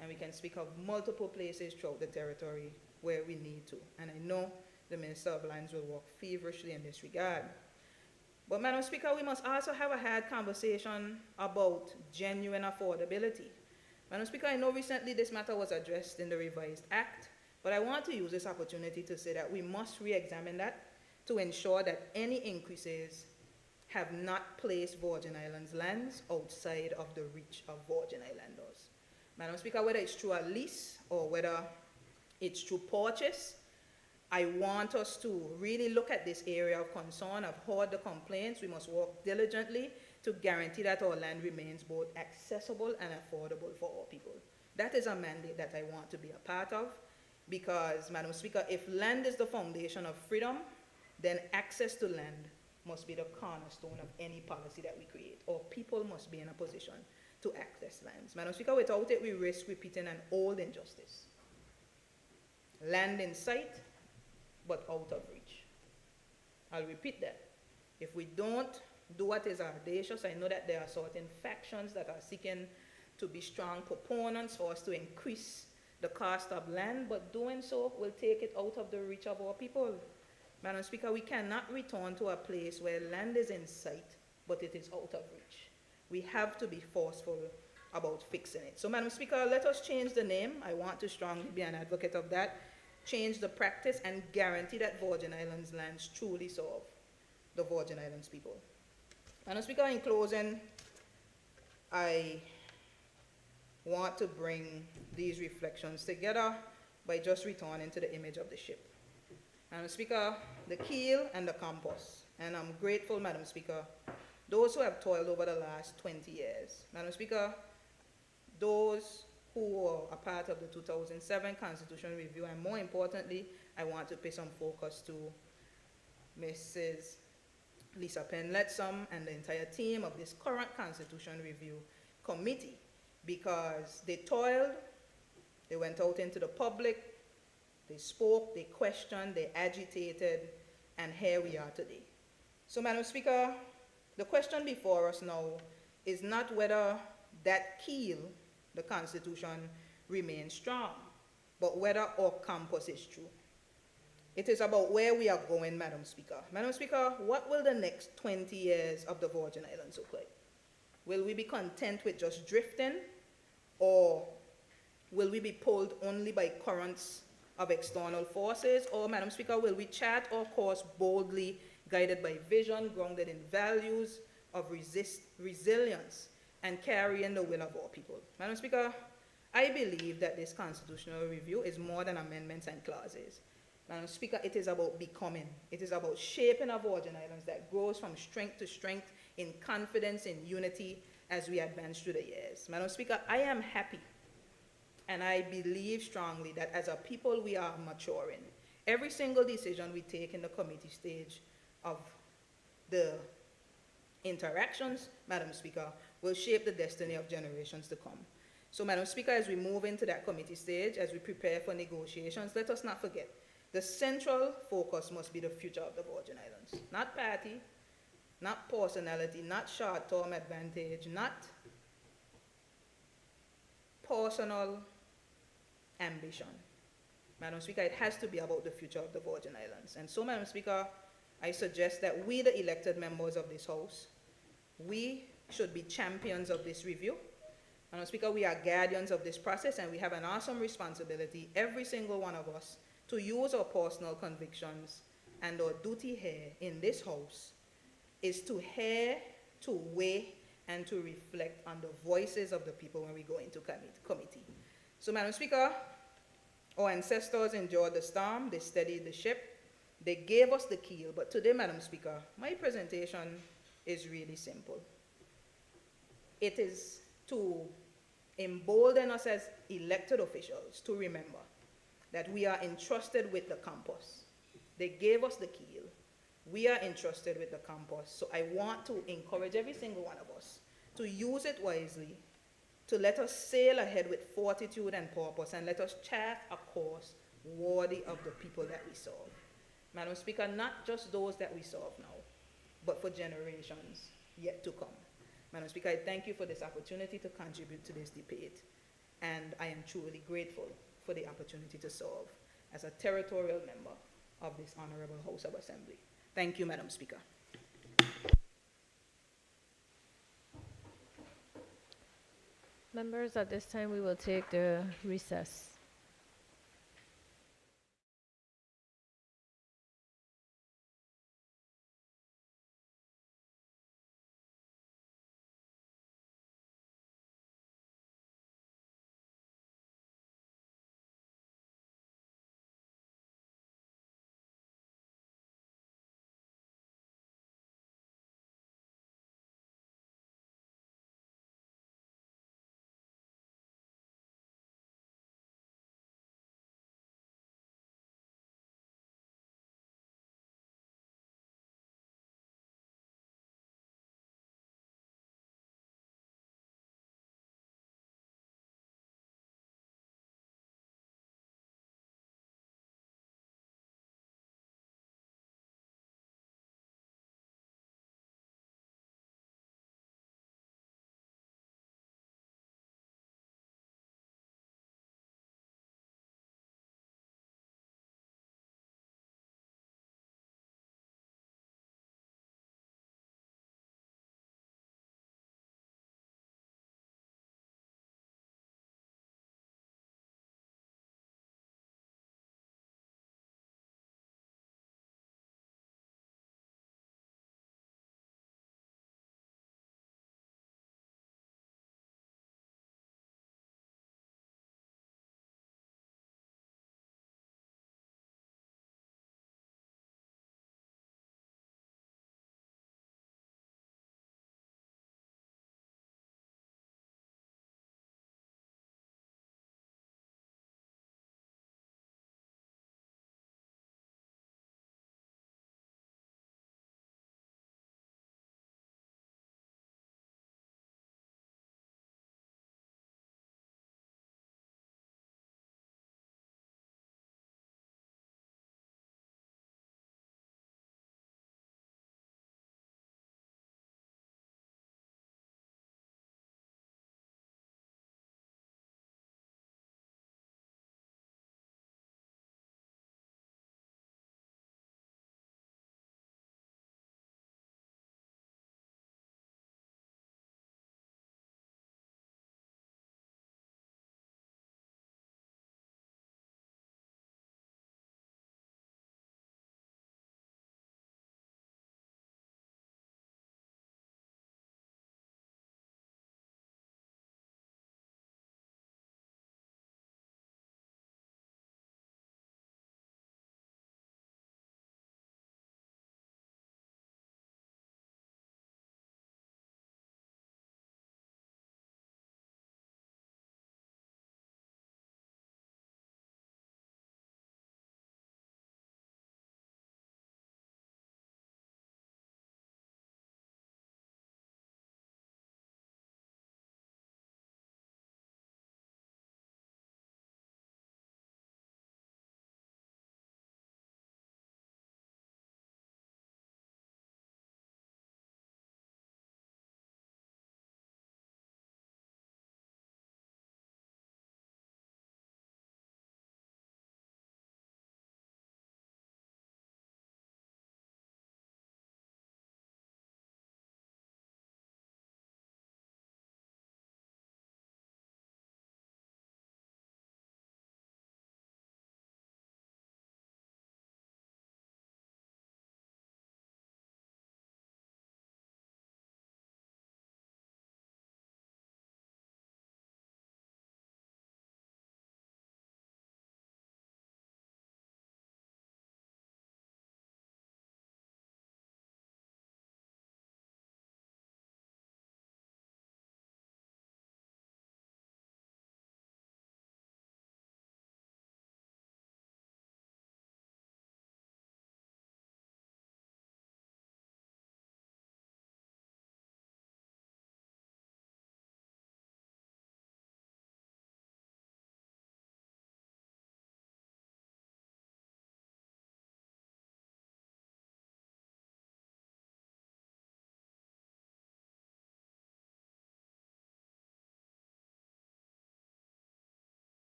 Speaker 3: and we can speak of multiple places throughout the territory where we need to. And I know the Minister of Lands will work feverishly in this regard. But, Madam Speaker, we must also have a hard conversation about genuine affordability. Madam Speaker, I know recently this matter was addressed in the revised act, but I want to use this opportunity to say that we must re-examine that to ensure that any increases have not placed Virgin Islands lands outside of the reach of Virgin Islanders. Madam Speaker, whether it's through a lease or whether it's through purchase, I want us to really look at this area of concern. I've heard the complaints. We must work diligently to guarantee that our land remains both accessible and affordable for all people. That is a mandate that I want to be a part of, because, Madam Speaker, if land is the foundation of freedom, then access to land must be the cornerstone of any policy that we create, or people must be in a position to access lands. Madam Speaker, without it, we risk repeating an old injustice. Land in sight, but out of reach. I'll repeat that. If we don't do what is audacious, I know that there are certain factions that are seeking to be strong proponents for us to increase the cost of land, but doing so will take it out of the reach of our people. Madam Speaker, we cannot return to a place where land is in sight, but it is out of reach. We have to be forceful about fixing it. So, Madam Speaker, let us change the name. I want to strongly be an advocate of that. Change the practice and guarantee that Virgin Islands lands truly serve the Virgin Islands people. Madam Speaker, in closing, I want to bring these reflections together by just returning to the image of the ship. Madam Speaker, the keel and the compass. And I'm grateful, Madam Speaker, those who have toiled over the last 20 years. Madam Speaker, those who were a part of the 2007 Constitution Review, and more importantly, I want to pay some focus to Mrs. Lisa Penletsom and the entire team of this current Constitution Review Committee, because they toiled, they went out into the public, they spoke, they questioned, they agitated, and here we are today. So, Madam Speaker, the question before us now is not whether that keel, the Constitution, remains strong, but whether our compass is true. It is about where we are going, Madam Speaker. Madam Speaker, what will the next 20 years of the Virgin Islands look like? Will we be content with just drifting, or will we be pulled only by currents of external forces? Or, Madam Speaker, will we chart our course boldly, guided by vision, grounded in values of resilience, and carrying the will of our people? Madam Speaker, I believe that this constitutional review is more than amendments and clauses. Madam Speaker, it is about becoming. It is about shaping a Virgin Islands that grows from strength to strength in confidence, in unity, as we advance through the years. Madam Speaker, I am happy, and I believe strongly that as a people we are maturing. Every single decision we take in the committee stage of the interactions, Madam Speaker, will shape the destiny of generations to come. So, Madam Speaker, as we move into that committee stage, as we prepare for negotiations, let us not forget, the central focus must be the future of the Virgin Islands. Not party, not personality, not short-term advantage, not personal ambition. Madam Speaker, it has to be about the future of the Virgin Islands. And so, Madam Speaker, I suggest that we, the elected members of this House, we should be champions of this review. Madam Speaker, we are guardians of this process, and we have an awesome responsibility, every single one of us, to use our personal convictions, and our duty here in this House is to hear, to weigh, and to reflect on the voices of the people when we go into committee. So, Madam Speaker, our ancestors endured the storm, they steadied the ship, they gave us the keel, but today, Madam Speaker, my presentation is really simple. It is to embolden us as elected officials to remember that we are entrusted with the compass. They gave us the keel. We are entrusted with the compass. So I want to encourage every single one of us to use it wisely, to let us sail ahead with fortitude and purpose, and let us chart a course worthy of the people that we serve. Madam Speaker, not just those that we serve now, but for generations yet to come. Madam Speaker, I thank you for this opportunity to contribute to this debate, and I am truly grateful for the opportunity to serve as a territorial member of this Honorable House of Assembly. Thank you, Madam Speaker.
Speaker 1: Members, at this time we will take the recess.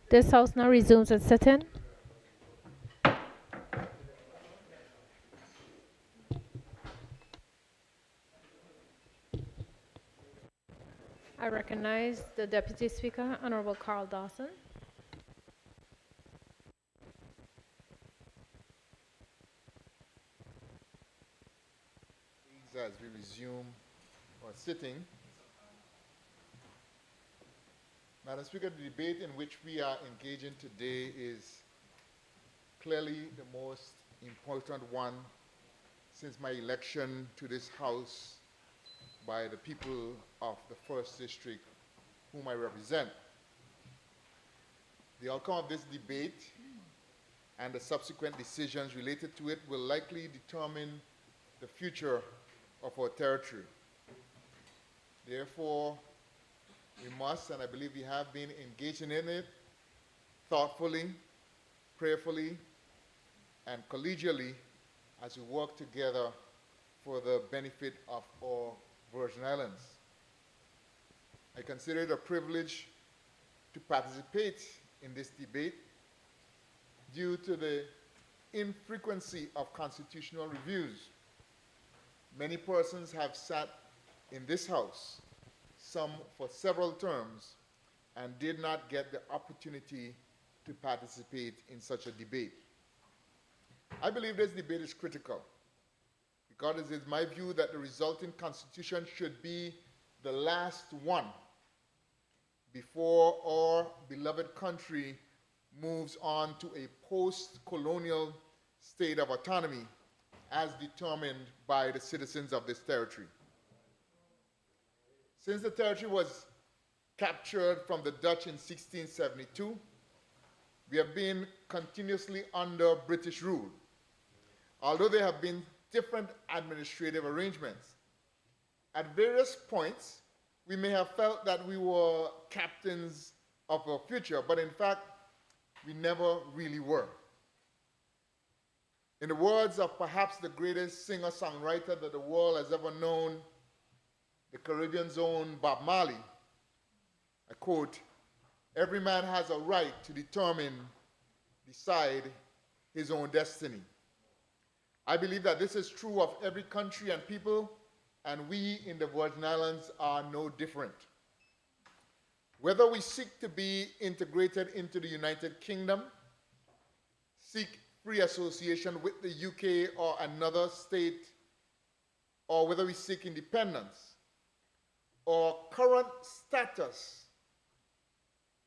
Speaker 1: This House now resumes its sitting. I recognize the Deputy Speaker, Honorable Carl Dawson.
Speaker 4: As we resume our sitting, Madam Speaker, the debate in which we are engaging today is clearly the most important one since my election to this House by the people of the First District whom I represent. The outcome of this debate and the subsequent decisions related to it will likely determine the future of our territory. Therefore, we must, and I believe we have been engaging in it thoughtfully, prayerfully, and collegially as we work together for the benefit of our Virgin Islands. I consider it a privilege to participate in this debate due to the infrequency of constitutional reviews. Many persons have sat in this House, some for several terms, and did not get the opportunity to participate in such a debate. I believe this debate is critical because it is my view that the resulting constitution should be the last one before our beloved country moves on to a post-colonial state of autonomy as determined by the citizens of this territory. Since the territory was captured from the Dutch in 1672, we have been continuously under British rule. Although there have been different administrative arrangements, at various points, we may have felt that we were captains of our future, but in fact, we never really were. In the words of perhaps the greatest singer-songwriter that the world has ever known, the Caribbean's own Bob Marley, I quote, "Every man has a right to decide his own destiny." I believe that this is true of every country and people, and we in the Virgin Islands are no different. Whether we seek to be integrated into the United Kingdom, seek free association with the UK or another state, or whether we seek independence, or current status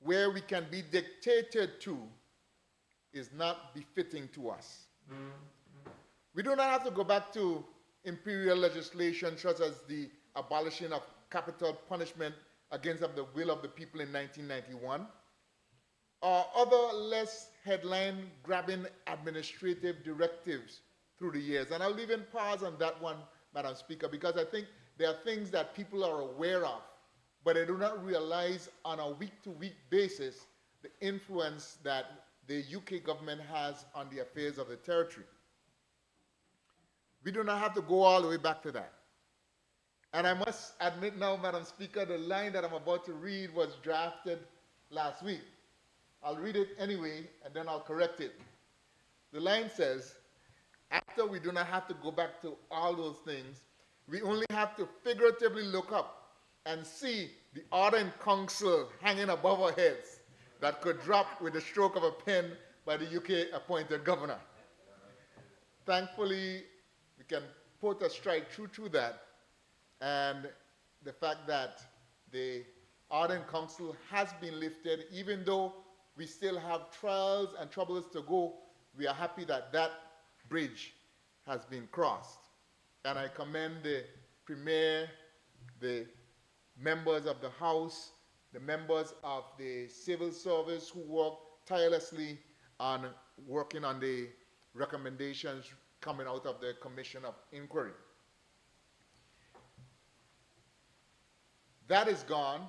Speaker 4: where we can be dictated to, is not befitting to us. We do not have to go back to imperial legislation such as the abolishing of capital punishment against the will of the people in 1991, or other less headline-grabbing administrative directives through the years. And I'll even pause on that one, Madam Speaker, because I think there are things that people are aware of, but they do not realize on a week-to-week basis the influence that the UK government has on the affairs of the territory. We do not have to go all the way back to that. And I must admit now, Madam Speaker, the line that I'm about to read was drafted last week. I'll read it anyway, and then I'll correct it. The line says, after we do not have to go back to all those things, we only have to figuratively look up and see the order in council hanging above our heads that could drop with the stroke of a pen by the UK appointed governor. Thankfully, we can put a strike through that, and the fact that the order in council has been lifted, even though we still have trials and troubles to go, we are happy that that bridge has been crossed. And I commend the Premier, the members of the House, the members of the civil service who work tirelessly on working on the recommendations coming out of the Commission of Inquiry. That is gone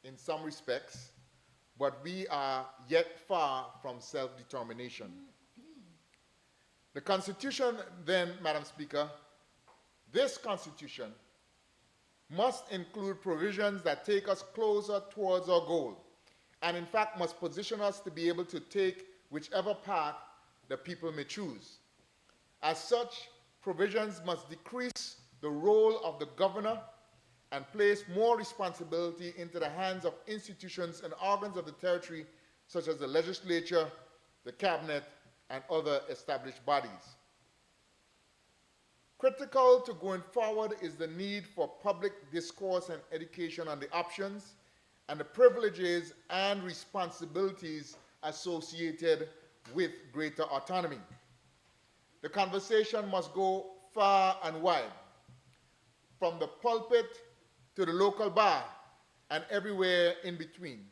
Speaker 4: in some respects, but we are yet far from self-determination. The Constitution then, Madam Speaker, this Constitution must include provisions that take us closer towards our goal and in fact must position us to be able to take whichever path the people may choose. As such, provisions must decrease the role of the governor and place more responsibility into the hands of institutions and organs of the territory, such as the legislature, the cabinet, and other established bodies. Critical to going forward is the need for public discourse and education on the options and the privileges and responsibilities associated with greater autonomy. The conversation must go far and wide, from the pulpit to the local bar and everywhere in between.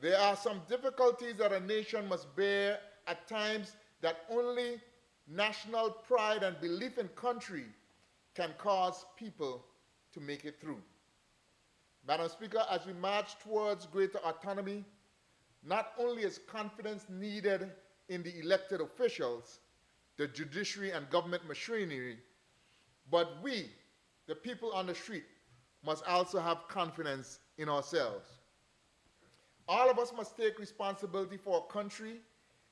Speaker 4: There are some difficulties that a nation must bear at times that only national pride and belief in country can cause people to make it through. Madam Speaker, as we march towards greater autonomy, not only is confidence needed in the elected officials, the judiciary and government machinery, but we, the people on the street, must also have confidence in ourselves. All of us must take responsibility for our country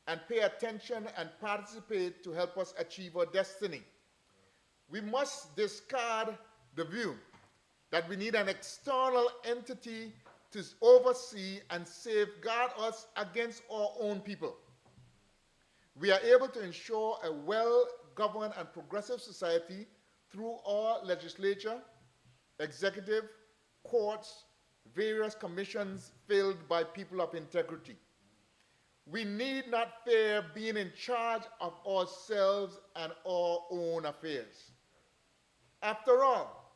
Speaker 4: and pay attention and participate to help us achieve our destiny. We must discard the view that we need an external entity to oversee and safeguard us against our own people. We are able to ensure a well-governed and progressive society through our legislature, executive, courts, various commissions filled by people of integrity. We need not fear being in charge of ourselves and our own affairs. After all,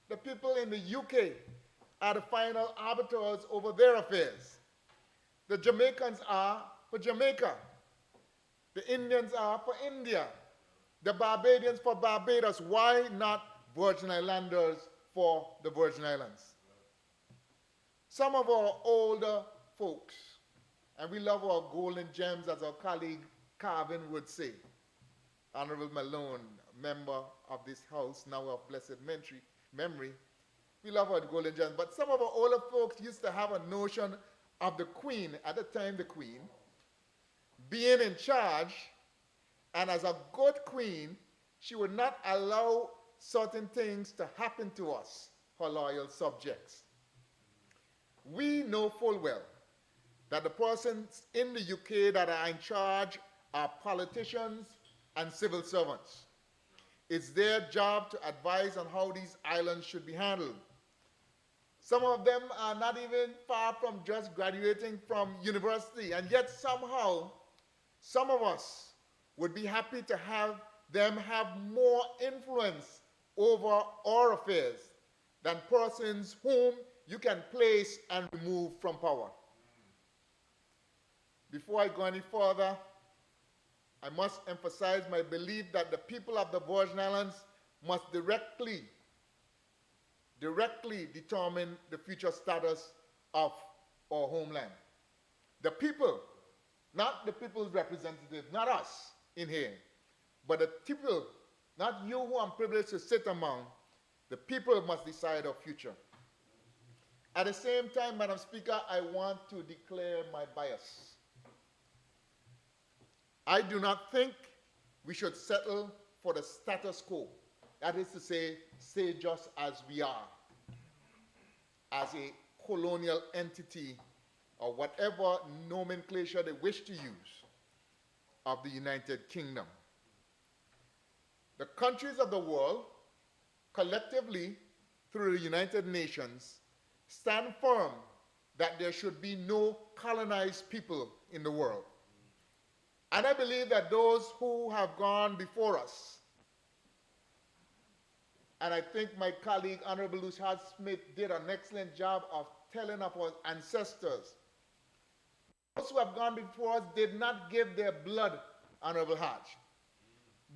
Speaker 4: the people in the UK are the final arbiters over their affairs. The Jamaicans are for Jamaica. The Indians are for India. The Barbadians for Barbados. Why not Virgin Islanders for the Virgin Islands? Some of our older folks, and we love our golden gems, as our colleague Carvin would say. Honorable Malone, member of this house, now of blessed memory, we love our golden gems. But some of our older folks used to have a notion of the Queen, at the time the Queen, being in charge, and as a good queen, she would not allow certain things to happen to us, her loyal subjects. We know full well that the persons in the UK that are in charge are politicians and civil servants. It's their job to advise on how these islands should be handled. Some of them are not even far from just graduating from university, and yet somehow, some of us would be happy to have them have more influence over our affairs than persons whom you can place and remove from power. Before I go any further, I must emphasize my belief that the people of the Virgin Islands must directly determine the future status of our homeland. The people, not the people's representative, not us in here, but the people, not you who I'm privileged to sit among, the people must decide our future. At the same time, Madam Speaker, I want to declare my bias. I do not think we should settle for the status quo. That is to say, stay just as we are, as a colonial entity or whatever nomenclature they wish to use of the United Kingdom. The countries of the world, collectively through the United Nations, stand firm that there should be no colonized people in the world. And I believe that those who have gone before us, and I think my colleague, Honorable Luce Hart-Smith, did an excellent job of telling of our ancestors. Those who have gone before us did not give their blood, Honorable Hart.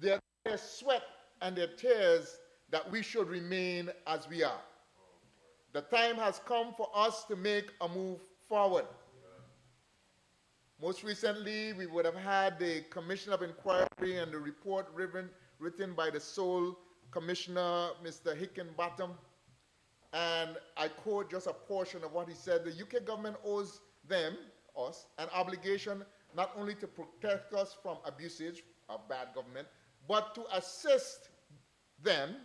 Speaker 4: Their sweat and their tears that we should remain as we are. The time has come for us to make a move forward. Most recently, we would have had the Commission of Inquiry and the report written by the sole Commissioner, Mr. Hickenbottom, and I quote just a portion of what he said. The UK government owes them, us, an obligation not only to protect us from abuses of bad government, but to assist them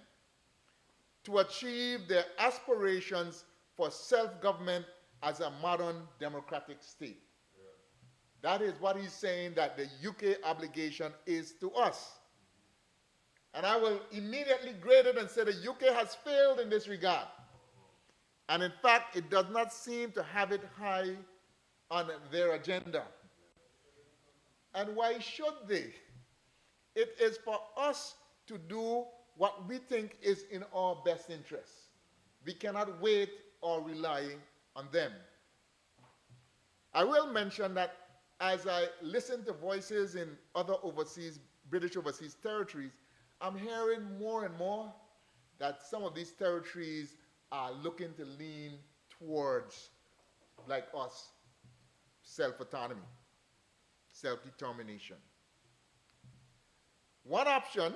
Speaker 4: to achieve their aspirations for self-government as a modern democratic state. That is what he's saying that the UK obligation is to us. And I will immediately grade it and say the UK has failed in this regard. And in fact, it does not seem to have it high on their agenda. And why should they? It is for us to do what we think is in our best interest. We cannot wait or rely on them. I will mention that as I listen to voices in other overseas, British overseas territories, I'm hearing more and more that some of these territories are looking to lean towards, like us, self-autonomy, self-determination. One option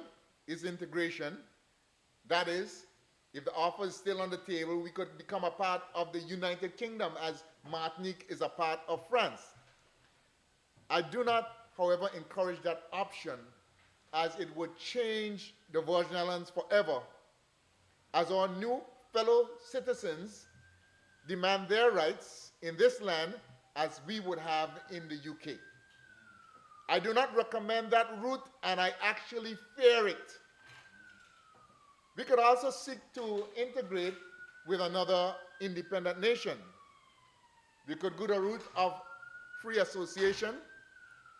Speaker 4: is integration. That is, if the offer is still on the table, we could become a part of the United Kingdom as Martinique is a part of France. I do not, however, encourage that option as it would change the Virgin Islands forever, as our new fellow citizens demand their rights in this land as we would have in the UK. I do not recommend that route, and I actually fear it. We could also seek to integrate with another independent nation. We could go the route of free association,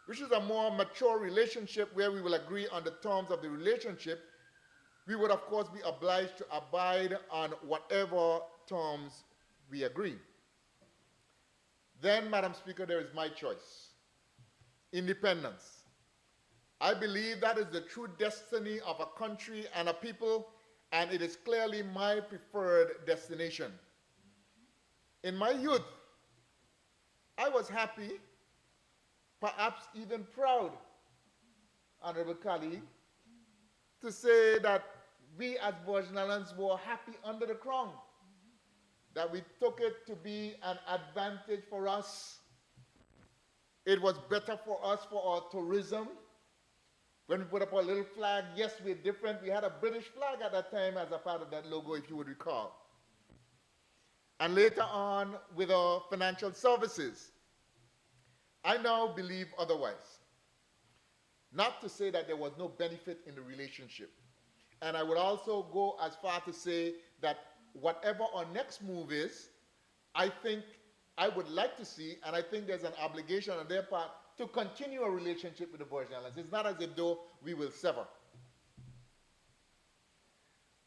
Speaker 4: which is a more mature relationship where we will agree on the terms of the relationship. We would, of course, be obliged to abide on whatever terms we agree. Then, Madam Speaker, there is my choice. Independence. I believe that is the true destiny of a country and a people, and it is clearly my preferred destination. In my youth, I was happy, perhaps even proud, honorable colleague, to say that we as Virgin Islands were happy under the crown, that we took it to be an advantage for us. It was better for us for our tourism. When we put up our little flag, yes, we're different. We had a British flag at that time as a part of that logo, if you would recall. And later on, with our financial services, I now believe otherwise. Not to say that there was no benefit in the relationship. And I would also go as far to say that whatever our next move is, I think I would like to see, and I think there's an obligation on their part to continue a relationship with the Virgin Islands. It's not as if though we will sever.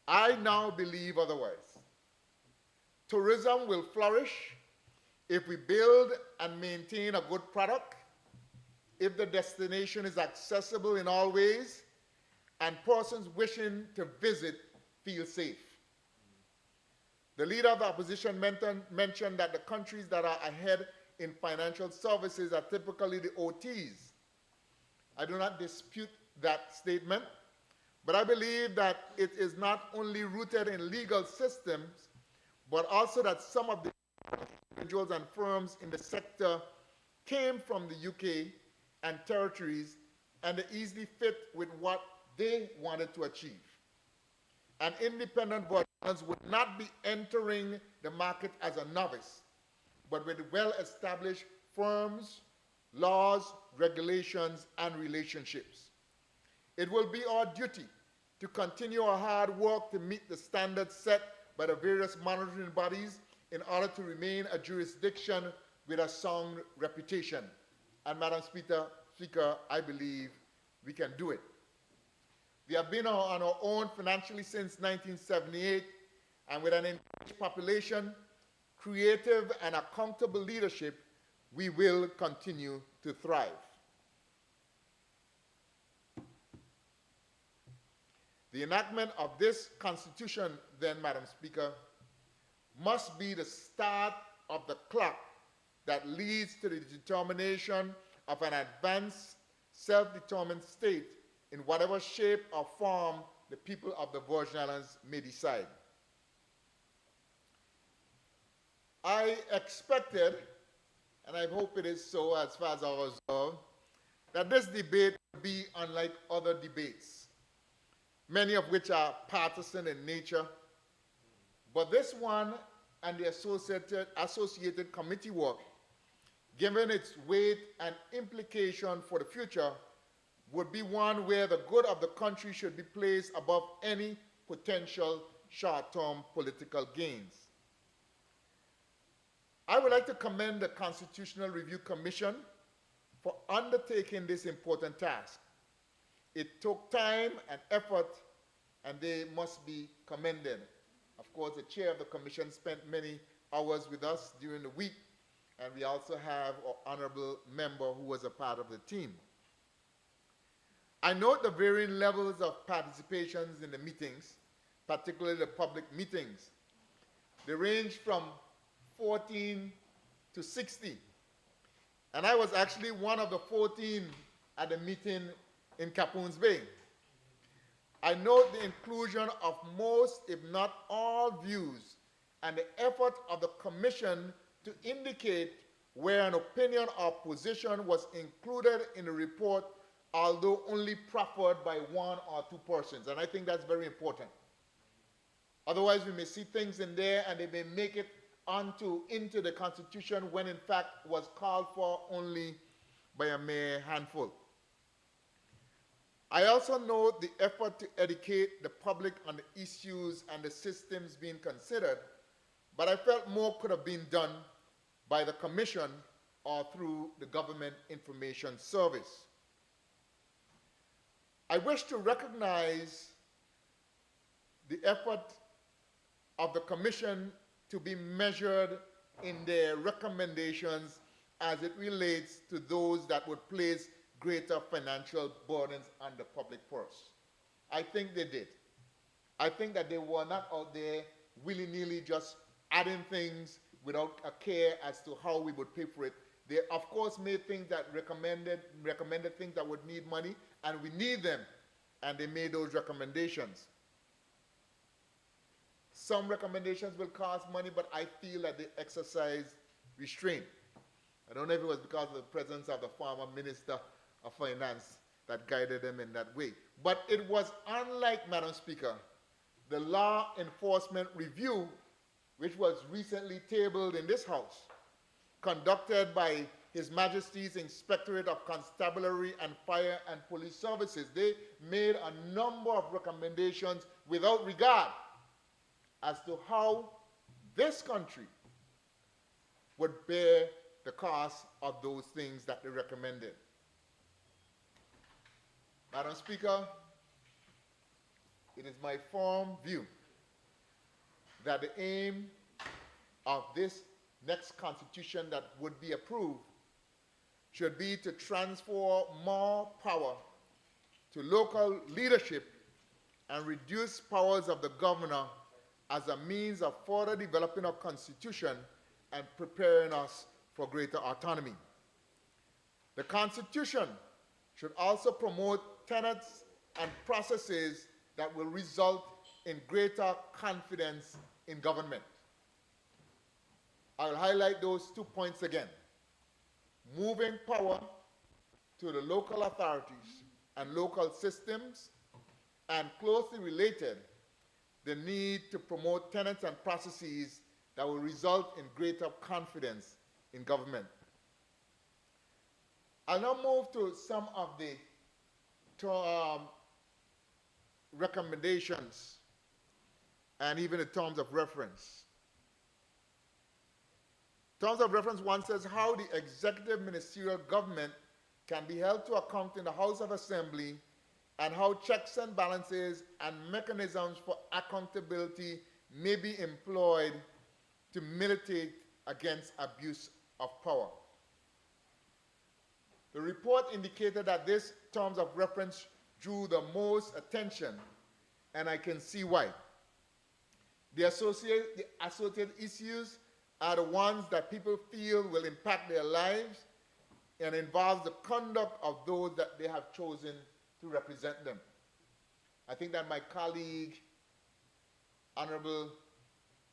Speaker 4: I now believe otherwise. Tourism will flourish if we build and maintain a good product, if the destination is accessible in all ways, and persons wishing to visit feel safe. The leader of the opposition mentioned that the countries that are ahead in financial services are typically the OTs. I do not dispute that statement, but I believe that it is not only rooted in legal systems, but also that some of the individuals and firms in the sector came from the UK and territories, and they easily fit with what they wanted to achieve. An independent Virgin Islands would not be entering the market as a novice, but with well-established firms, laws, regulations, and relationships. It will be our duty to continue our hard work to meet the standards set by the various monitoring bodies in order to remain a jurisdiction with a sound reputation. And Madam Speaker, I believe we can do it. We have been on our own financially since 1978, and with an engaged population, creative and accountable leadership, we will continue to thrive. The enactment of this Constitution, then, Madam Speaker, must be the start of the clock that leads to the determination of an advanced, self-determined state in whatever shape or form the people of the Virgin Islands may decide. I expected and I hope it is so as far as I observe, that this debate will be unlike other debates, many of which are partisan in nature, but this one and the associated committee work, given its weight and implication for the future, would be one where the good of the country should be placed above any potential short-term political gains. I would like to commend the Constitutional Review Commission for undertaking this important task. It took time and effort, and they must be commended. Of course, the chair of the commission spent many hours with us during the week, and we also have an honorable member who was a part of the team. I note the varying levels of participations in the meetings, particularly the public meetings. They range from 14 to 60. And I was actually one of the 14 at the meeting in Capoons Bay. I note the inclusion of most, if not all, views and the effort of the commission to indicate where an opinion or position was included in the report, although only proffered by one or two persons. And I think that's very important. Otherwise, we may see things in there and they may make it into the Constitution when in fact was called for only by a mere handful. I also note the effort to educate the public on the issues and the systems being considered, but I felt more could have been done by the Commission or through the Government Information Service. I wish to recognize the effort of the Commission to be measured in their recommendations as it relates to those that would place greater financial burdens on the public purse. I think they did. I think that they were not out there willy-nilly just adding things without a care as to how we would pay for it. They, of course, made things that recommended things that would need money, and we need them, and they made those recommendations. Some recommendations will cost money, but I feel that they exercise restraint. I don't know if it was because of the presence of the former Minister of Finance that guided them in that way. But it was unlike, Madam Speaker, the Law Enforcement Review, which was recently tabled in this House, conducted by His Majesty's Inspectorate of Constabulary and Fire and Police Services. They made a number of recommendations without regard as to how this country would bear the cost of those things that they recommended. Madam Speaker, it is my firm view that the aim of this next constitution that would be approved should be to transfer more power to local leadership and reduce powers of the governor as a means of further developing our constitution and preparing us for greater autonomy. The constitution should also promote tenets and processes that will result in greater confidence in government. I'll highlight those 2 points again. Moving power to the local authorities and local systems, and closely related, the need to promote tenets and processes that will result in greater confidence in government. I'll now move to some of the recommendations and even the terms of reference. Terms of reference 1 says how the executive ministerial government can be held to account in the House of Assembly and how checks and balances and mechanisms for accountability may be employed to militate against abuse of power. The report indicated that this terms of reference drew the most attention, and I can see why. The associated issues are the ones that people feel will impact their lives and involve the conduct of those that they have chosen to represent them. I think that my colleague, Honorable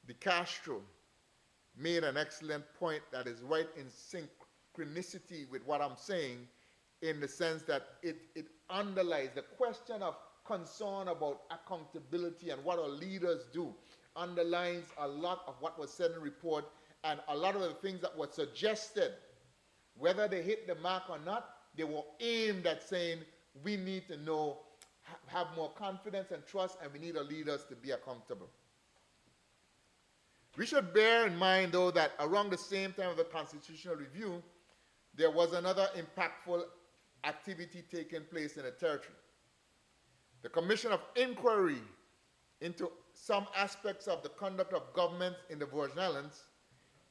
Speaker 4: De Castro, made an excellent point that is right in synchronicity with what I'm saying, in the sense that it underlies the question of concern about accountability and what our leaders do, underlines a lot of what was said in the report, and a lot of the things that were suggested, whether they hit the mark or not, they were aimed at saying we need to know, have more confidence and trust, and we need our leaders to be accountable. We should bear in mind, though, that around the same time of the constitutional review, there was another impactful activity taking place in the territory. The Commission of Inquiry into some aspects of the conduct of government in the Virgin Islands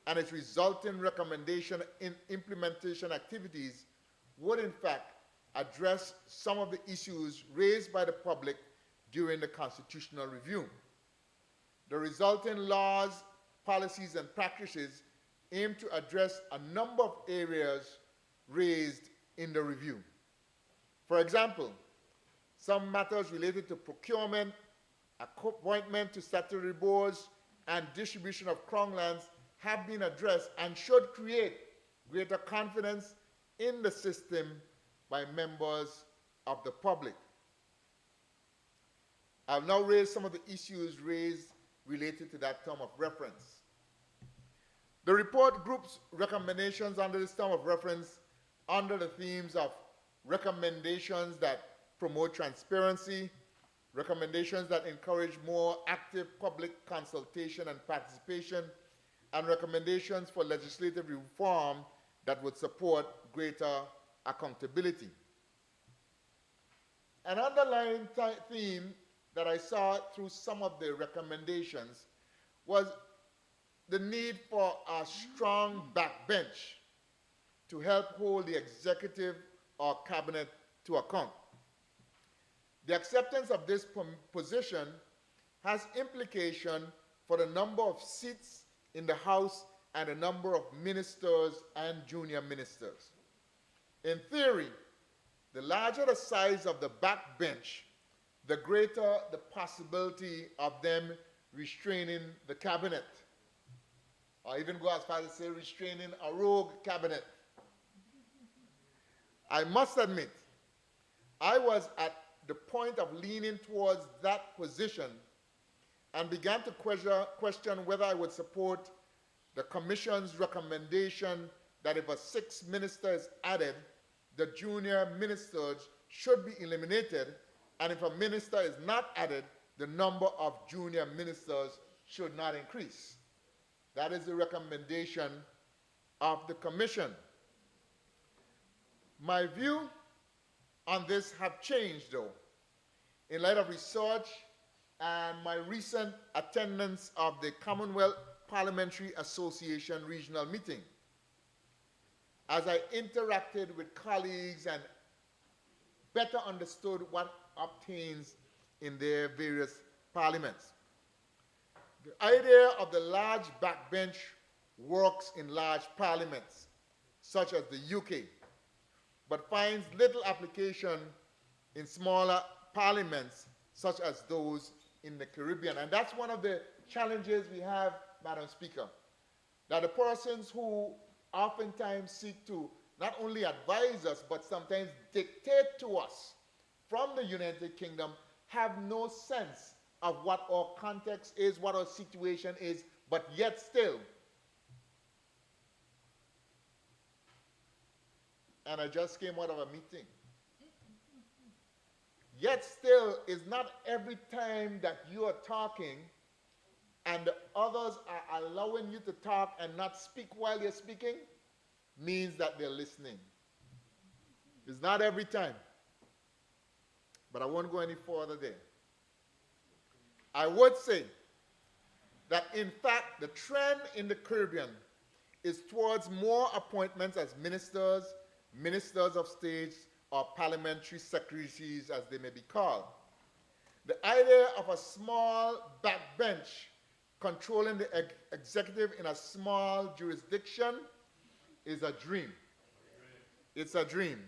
Speaker 4: and its resulting recommendation in implementation activities would in fact address some of the issues raised by the public during the constitutional review. The resulting laws, policies, and practices aim to address a number of areas raised in the review. For example, some matters related to procurement, appointment to statutory boards, and distribution of crown lands have been addressed and should create greater confidence in the system by members of the public. I've now raised some of the issues raised related to that term of reference. The report groups recommendations under this term of reference under the themes of recommendations that promote transparency, recommendations that encourage more active public consultation and participation, and recommendations for legislative reform that would support greater accountability. An underlying theme that I saw through some of the recommendations was the need for a strong backbench to help hold the executive or cabinet to account. The acceptance of this position has implication for the number of seats in the House and the number of ministers and junior ministers. In theory, the larger the size of the backbench, the greater the possibility of them restraining the cabinet, or even go as far as to say restraining a rogue cabinet. I must admit, I was at the point of leaning towards that position and began to question whether I would support the Commission's recommendation that if a sixth minister is added, the junior ministers should be eliminated, and if a minister is not added, the number of junior ministers should not increase. That is the recommendation of the Commission. My view on this have changed, though, in light of research and my recent attendance of the Commonwealth Parliamentary Association regional meeting, as I interacted with colleagues and better understood what obtains in their various parliaments. The idea of the large backbench works in large parliaments, such as the UK, but finds little application in smaller parliaments, such as those in the Caribbean. And that's one of the challenges we have, Madam Speaker, that the persons who oftentimes seek to not only advise us, but sometimes dictate to us from the United Kingdom have no sense of what our context is, what our situation is, but yet still, and I just came out of a meeting, yet still is not every time that you are talking and the others are allowing you to talk and not speak while you're speaking means that they're listening. It's not every time. But I won't go any further there. I would say that in fact the trend in the Caribbean is towards more appointments as ministers, ministers of state, or parliamentary secretaries as they may be called. The idea of a small backbench controlling the executive in a small jurisdiction is a dream. It's a dream.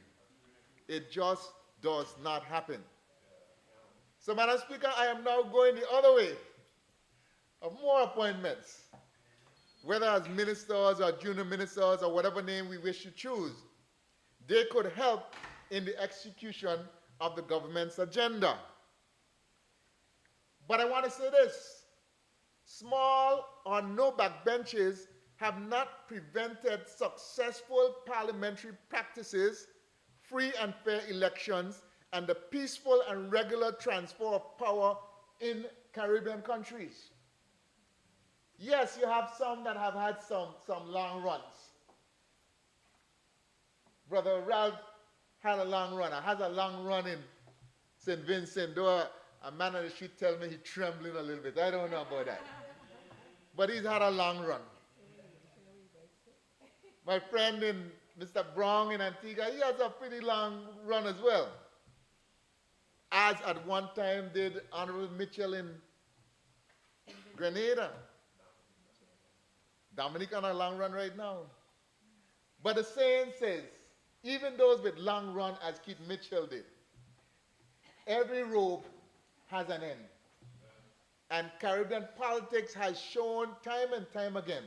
Speaker 4: It just does not happen. So, Madam Speaker, I am now going the other way of more appointments. whether as ministers or junior ministers or whatever name we wish to choose, they could help in the execution of the government's agenda. But I want to say this, small or no backbenches have not prevented successful parliamentary practices, free and fair elections, and the peaceful and regular transfer of power in Caribbean countries. Yes, you have some that have had some long runs. Brother Ralph had a long run. I had a long run in St. Vincent, though a man on the street tell me he's trembling a little bit. I don't know about that. But he's had a long run. My friend in Mr. Brown in Antigua, he has a pretty long run as well. As at one time did Honorable Mitchell in Grenada. Dominic on a long run right now. But the saying says, even those with long run, as Keith Mitchell did, every rope has an end. And Caribbean politics has shown time and time again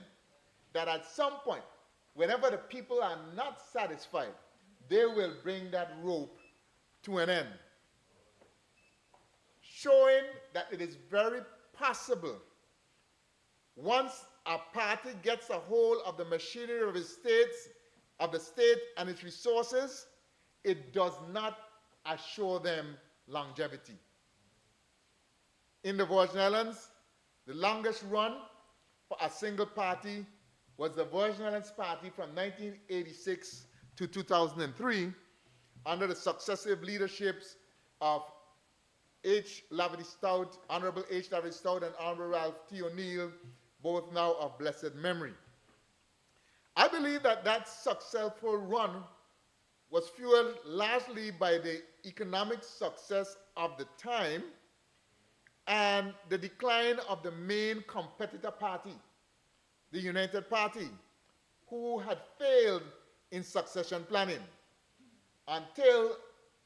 Speaker 4: that at some point, whenever the people are not satisfied, they will bring that rope to an end. Showing that it is very possible, once a party gets a hold of the machinery of the state and its resources, it does not assure them longevity. In the Virgin Islands, the longest run for a single party was the Virgin Islands Party from 1986 to 2003 under the successive leaderships of H. Lavity Stout, Honorable H. Lavity Stout and Honorable Ralph T. O'Neill, both now of blessed memory. I believe that that successful run was fueled largely by the economic success of the time and the decline of the main competitor party, the United Party, who had failed in succession planning until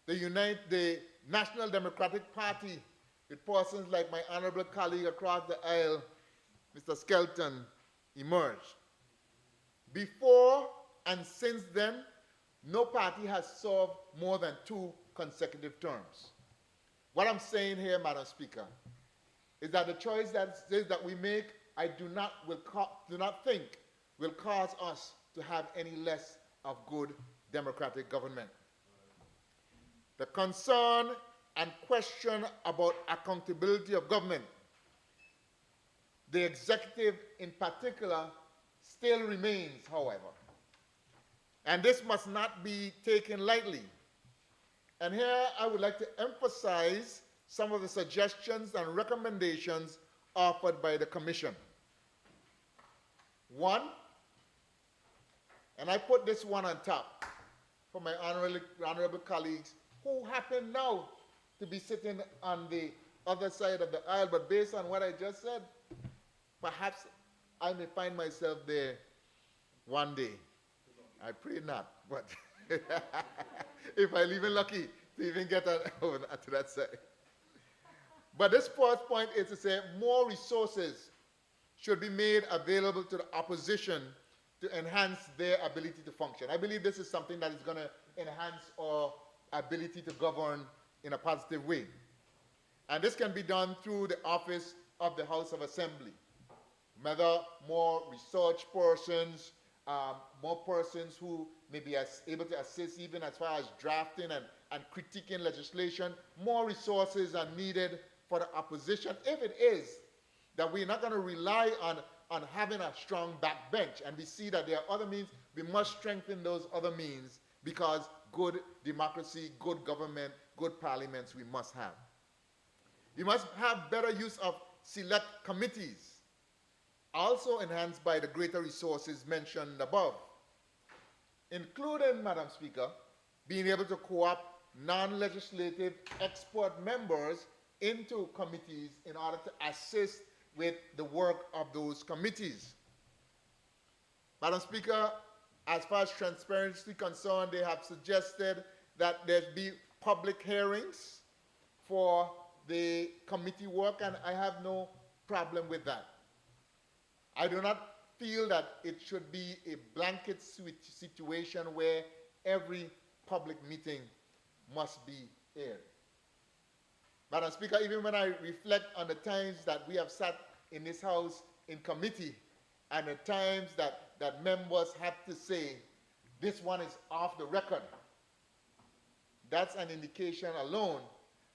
Speaker 4: the National Democratic Party, with persons like my honorable colleague across the aisle, Mr. Skelton, emerged. Before and since then, no party has served more than 2 consecutive terms. What I'm saying here, Madam Speaker, is that the choice that we make, I do not think will cause us to have any less of good democratic government. The concern and question about accountability of government, the executive in particular, still remains, however. And this must not be taken lightly. And here I would like to emphasize some of the suggestions and recommendations offered by the Commission. One, and I put this one on top for my honorable colleagues who happen now to be sitting on the other side of the aisle, but based on what I just said, perhaps I may find myself there one day. I pray not, but if I'm even lucky to even get over to that side. But this first point is to say more resources should be made available to the opposition to enhance their ability to function. I believe this is something that is going to enhance our ability to govern in a positive way. And this can be done through the office of the House of Assembly. Whether more research persons, more persons who may be able to assist even as far as drafting and critiquing legislation, more resources are needed for the opposition if it is that we're not going to rely on having a strong backbench. And we see that there are other means. We must strengthen those other means because good democracy, good government, good parliaments we must have. We must have better use of select committees, also enhanced by the greater resources mentioned above, including, Madam Speaker, being able to co-opt non-legislative expert members into committees in order to assist with the work of those committees. Madam Speaker, as far as transparency is concerned, they have suggested that there be public hearings for the committee work, and I have no problem with that. I do not feel that it should be a blanket situation where every public meeting must be aired. Madam Speaker, even when I reflect on the times that we have sat in this House in committee and the times that members have to say, this one is off the record, that's an indication alone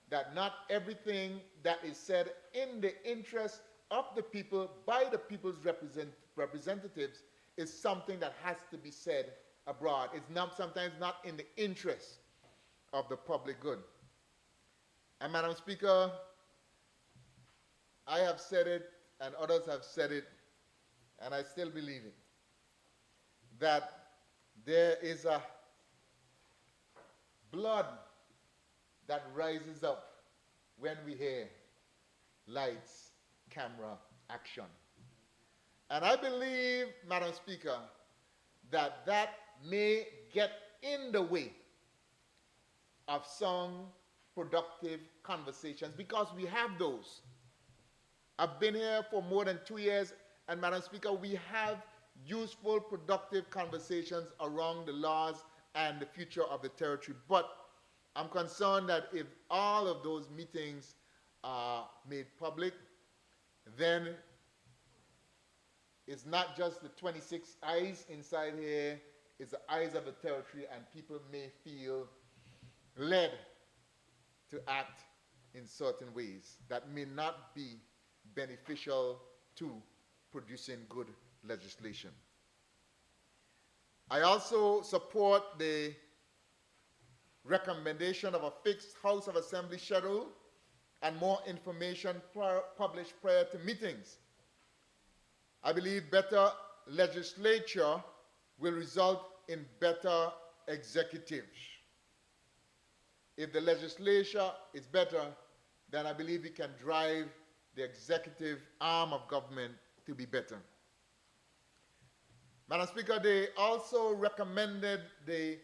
Speaker 4: that not everything that is said in the interest of the people by the people's representatives is something that has to be said abroad. It's not, sometimes not in the interest of the public good. And Madam Speaker, I have said it and others have said it, and I still believe it, that there is a blood that rises up when we hear lights, camera, action. And I believe, Madam Speaker, that that may get in the way of some productive conversations, because we have those. I've been here for more than 2 years, and Madam Speaker, we have useful, productive conversations around the laws and the future of the territory. But I'm concerned that if all of those meetings are made public, then it's not just the 26 eyes inside here, it's the eyes of the territory, and people may feel led to act in certain ways that may not be beneficial to producing good legislation. I also support the recommendation of a fixed House of Assembly schedule and more information published prior to meetings. I believe better legislature will result in better executives. If the legislature is better, then I believe we can drive the executive arm of government to be better. Madam Speaker, they also recommended the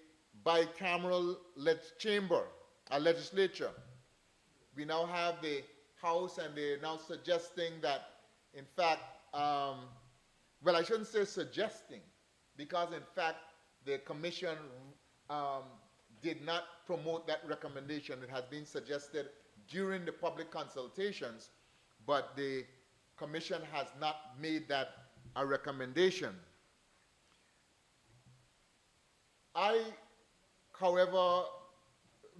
Speaker 4: bicameral legislature. We now have the House, and they're now suggesting that, in fact, well, I shouldn't say suggesting, because in fact, the Commission did not promote that recommendation. It has been suggested during the public consultations, but the Commission has not made that a recommendation. I, however,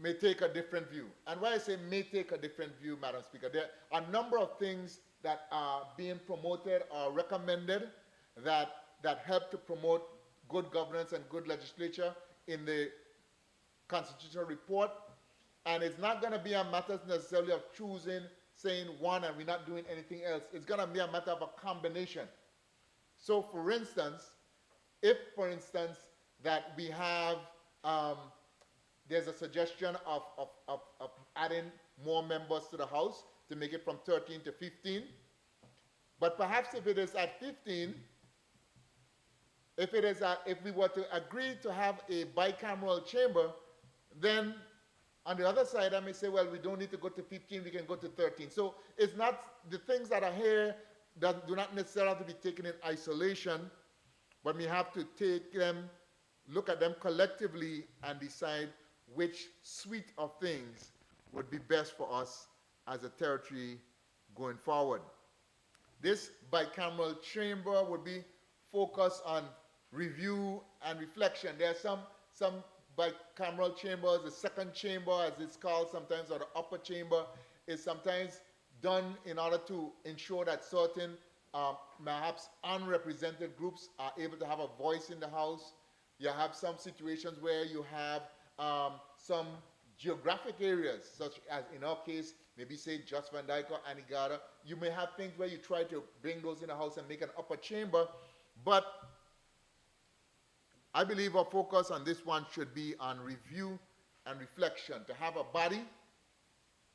Speaker 4: may take a different view. And why I say may take a different view, Madam Speaker, there are a number of things that are being promoted or recommended that help to promote good governance and good legislature in the constitutional report. And it's not going to be a matter necessarily of choosing, saying one and we're not doing anything else. It's going to be a matter of a combination. So for instance, if, for instance, that we have, there's a suggestion of adding more members to the House to make it from 13 to 15. But perhaps if it is at 15, if we were to agree to have a bicameral chamber, then on the other side, I may say, well, we don't need to go to 15, we can go to 13. So it's not, the things that are here that do not necessarily have to be taken in isolation, but we have to take them, look at them collectively, and decide which suite of things would be best for us as a territory going forward. This bicameral chamber would be focused on review and reflection. There are some bicameral chambers. The second chamber, as it's called sometimes, or the upper chamber, is sometimes done in order to ensure that certain perhaps unrepresented groups are able to have a voice in the House. You have some situations where you have some geographic areas, such as in our case, maybe say Just Van Dyke or Anegada. You may have things where you try to bring those in the House and make an upper chamber, but I believe our focus on this one should be on review and reflection, to have a body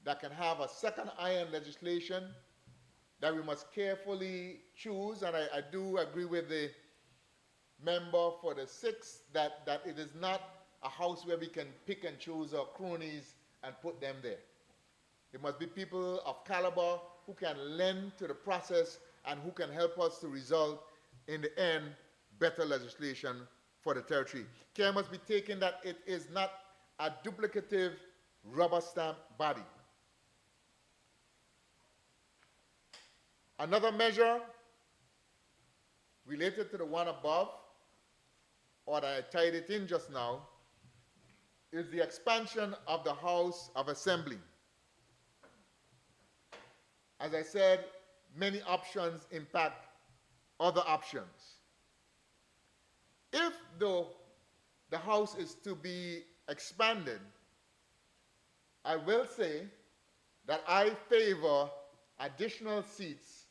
Speaker 4: that can have a second eye on legislation that we must carefully choose. And I do agree with the member for the 6th that it is not a House where we can pick and choose our cronies and put them there. It must be people of caliber who can lend to the process and who can help us to result in the end, better legislation for the territory. Care must be taken that it is not a duplicative rubber stamp body. Another measure related to the one above, or that I tied it in just now, is the expansion of the House of Assembly. As I said, many options impact other options. If, though, the House is to be expanded, I will say that I favor additional seats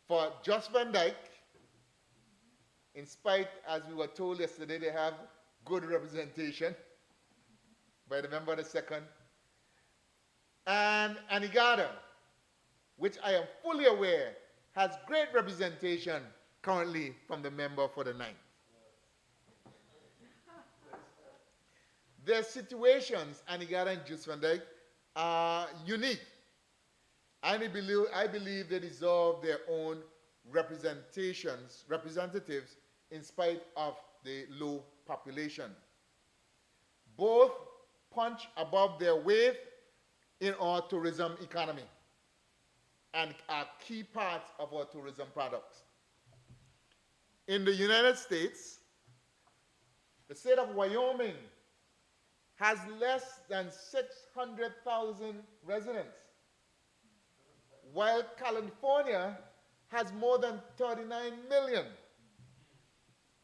Speaker 4: for Just Van Dyke, in spite, as we were told yesterday, they have good representation by the member of the second, and Anegada, which I am fully aware has great representation currently from the member for the ninth. Their situations, Anegada and Just Van Dyke, are unique. I believe they deserve their own representatives in spite of the low population. Both punch above their weight in our tourism economy and are key parts of our tourism products. In the United States, the state of Wyoming has less than 600,000 residents, while California has more than 39 million.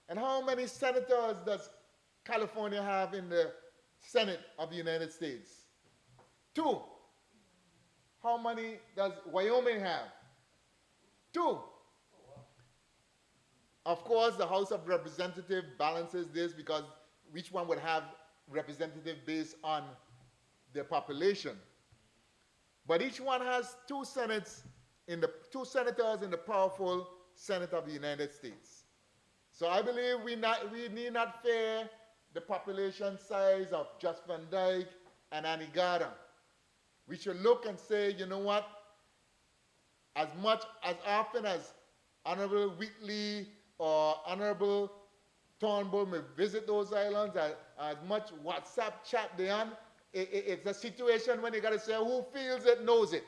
Speaker 4: And how many senators does California have in the Senate of the United States? 2. How many does Wyoming have? 2. Of course, the House of Representatives balances this because each one would have representative based on their population. But each one has two senators in the powerful Senate of the United States. So I believe we need not fear the population size of Just Van Dyke and Anegada. We should look and say, you know what, as often as Honorable Wheatley or Honorable Turnbull may visit those islands, as much WhatsApp chat they on, it's a situation when you got to say who feels it knows it.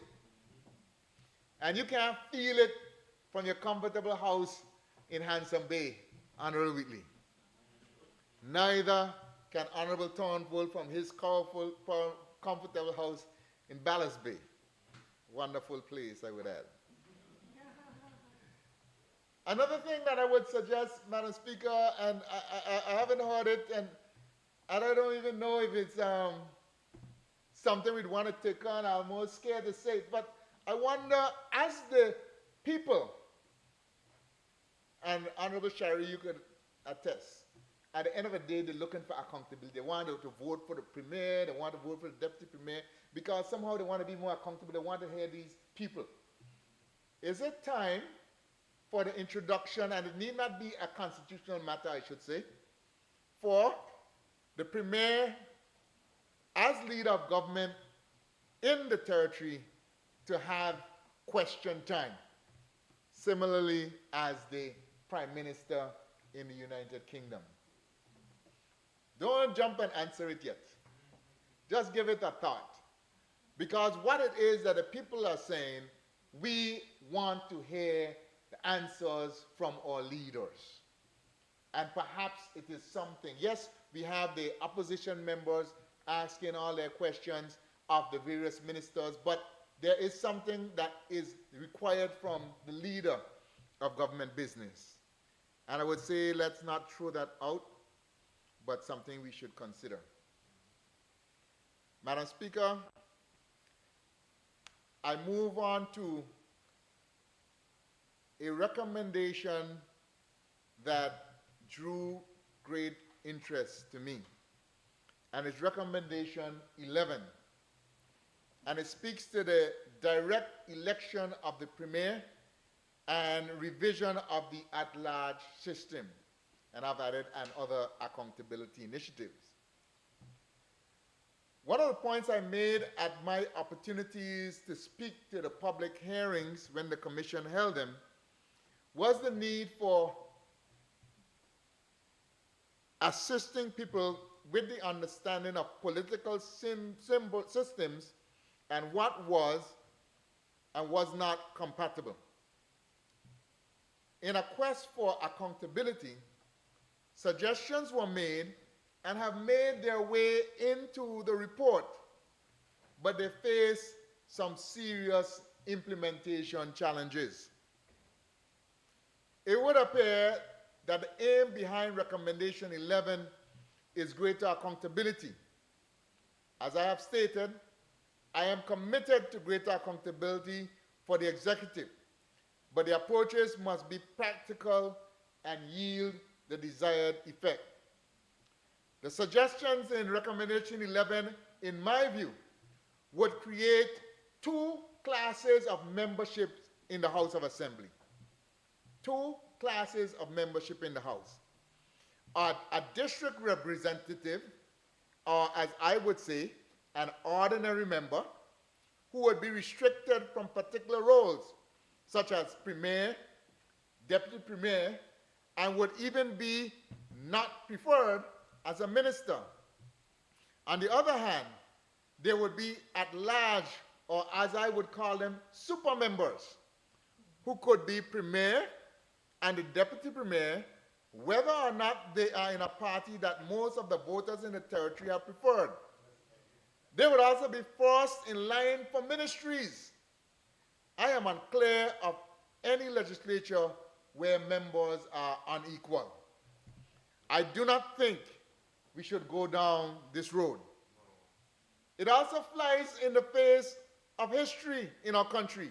Speaker 4: And you can't feel it from your comfortable house in Handsome Bay, Honorable Wheatley. Neither can Honorable Turnbull from his comfortable house in Ballast Bay. Wonderful place, I would add. Another thing that I would suggest, Madam Speaker, and I haven't heard it, and I don't even know if it's something we'd want to take on. I'm almost scared to say it, but I wonder, as the people, and Honorable Shari, you could attest, at the end of the day, they're looking for accountability. They want to vote for the premier, they want to vote for the deputy premier, because somehow they want to be more accountable. They want to hear these people. Is it time for the introduction, and it need not be a constitutional matter, I should say, for the premier, as leader of government in the territory, to have question time, similarly as the Prime Minister in the United Kingdom? Don't jump and answer it yet. Just give it a thought. Because what it is that the people are saying, we want to hear the answers from our leaders. And perhaps it is something. Yes, we have the opposition members asking all their questions of the various ministers, but there is something that is required from the leader of government business. And I would say let's not throw that out, but something we should consider. Madam Speaker, I move on to a recommendation that drew great interest to me, and it's recommendation 11. And it speaks to the direct election of the premier and revision of the at-large system. And I've added and other accountability initiatives. One of the points I made at my opportunities to speak to the public hearings when the commission held them was the need for assisting people with the understanding of political systems and what was and was not compatible. In a quest for accountability, suggestions were made and have made their way into the report, but they face some serious implementation challenges. It would appear that the aim behind recommendation 11 is greater accountability. As I have stated, I am committed to greater accountability for the executive, but the approaches must be practical and yield the desired effect. The suggestions in recommendation 11, in my view, would create two classes of membership in the House of Assembly. Two classes of membership in the House. A district representative, or as I would say, an ordinary member, who would be restricted from particular roles, such as premier, deputy premier, and would even be not preferred as a minister. On the other hand, there would be at large, or as I would call them, super members, who could be premier and the deputy premier, whether or not they are in a party that most of the voters in the territory have preferred. They would also be first in line for ministries. I am unclear of any legislature where members are unequal. I do not think we should go down this road. It also flies in the face of history in our country.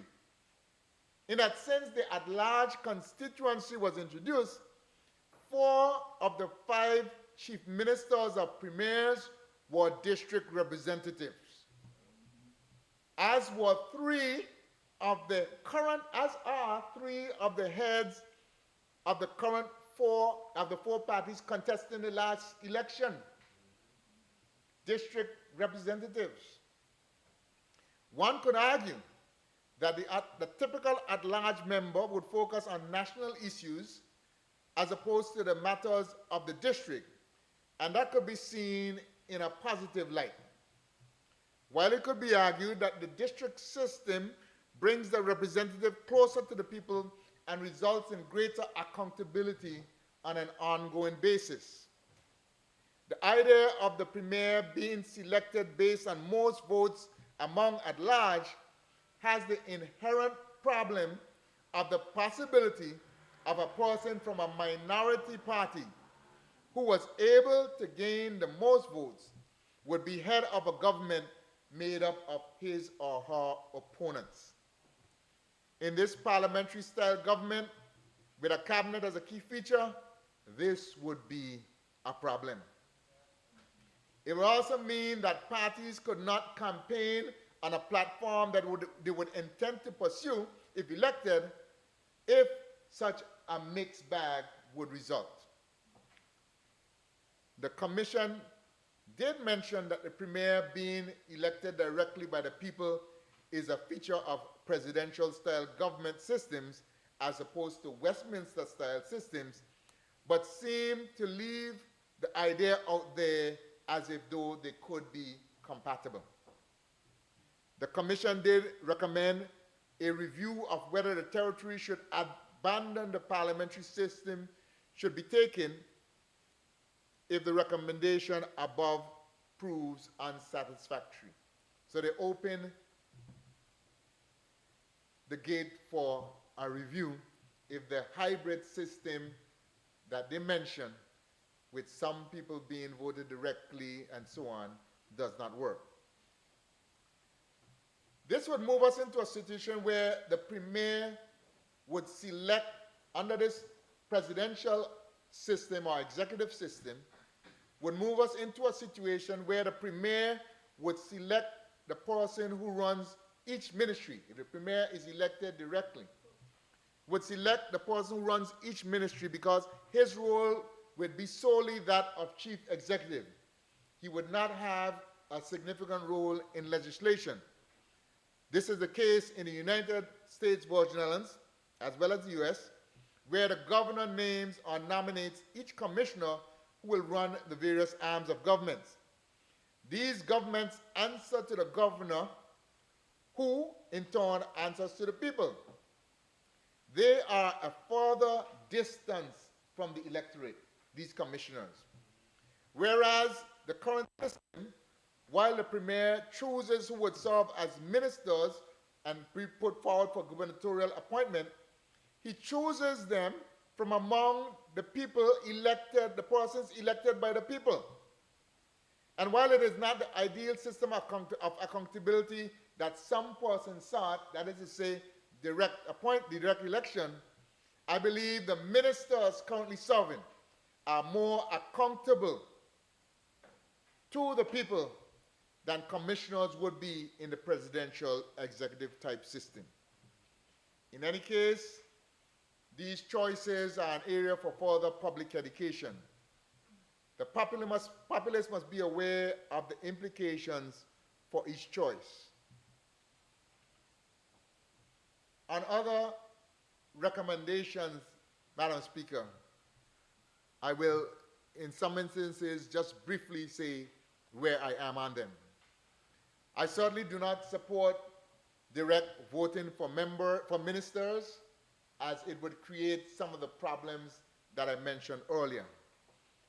Speaker 4: In that sense, the at-large constituency was introduced. 4 of the 5 chief ministers of premiers were district representatives, as were 3 of the current, as are 3 of the heads of the current 4 of the 4 parties contesting the last election, district representatives. One could argue that the typical at-large member would focus on national issues as opposed to the matters of the district, and that could be seen in a positive light. While it could be argued that the district system brings the representative closer to the people and results in greater accountability on an ongoing basis. The idea of the premier being selected based on most votes among at large has the inherent problem of the possibility of a person from a minority party who was able to gain the most votes would be head of a government made up of his or her opponents. In this parliamentary style government, with a cabinet as a key feature, this would be a problem. It would also mean that parties could not campaign on a platform that they would intend to pursue if elected, if such a mixed bag would result. The Commission did mention that the Premier being elected directly by the people is a feature of presidential-style government systems as opposed to Westminster-style systems, but seemed to leave the idea out there as if though they could be compatible. The Commission did recommend a review of whether the territory should abandon the parliamentary system should be taken if the recommendation above proves unsatisfactory. So they open the gate for a review if the hybrid system that they mention, with some people being voted directly and so on, does not work. This would move us into a situation where the Premier would select, under this presidential system or executive system, would move us into a situation where the Premier would select the person who runs each ministry. If the Premier is elected directly, would select the person who runs each ministry because his role would be solely that of chief executive. He would not have a significant role in legislation. This is the case in the United States Virgin Islands, as well as the US, where the governor names or nominates each commissioner who will run the various arms of governments. These governments answer to the governor, who in turn answers to the people. They are a further distance from the electorate, these commissioners. Whereas the current system, while the premier chooses who would serve as ministers and be put forward for gubernatorial appointment, he chooses them from among the people elected, the persons elected by the people. And while it is not the ideal system of accountability that some persons sought, that is to say, direct election, I believe the ministers currently serving are more accountable to the people than commissioners would be in the presidential executive type system. In any case, these choices are an area for further public education. The populace must be aware of the implications for each choice. On other recommendations, Madam Speaker, I will, in some instances, just briefly say where I am on them. I certainly do not support direct voting for ministers, as it would create some of the problems that I mentioned earlier.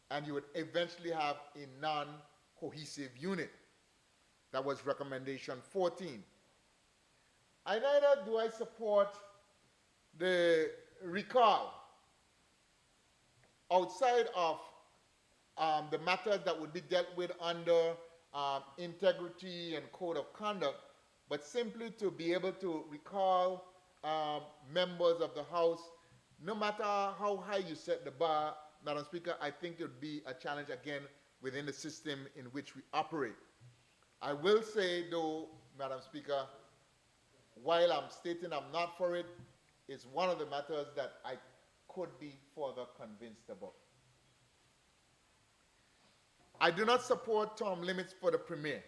Speaker 4: And you would eventually have a non-cohesive unit. That was recommendation 14. Neither do I support the recall outside of the matters that would be dealt with under integrity and code of conduct, but simply to be able to recall members of the House, no matter how high you set the bar, Madam Speaker, I think it would be a challenge again within the system in which we operate. I will say, though, Madam Speaker, while I'm stating I'm not for it, it's one of the matters that I could be further convinced about. I do not support term limits for the premier.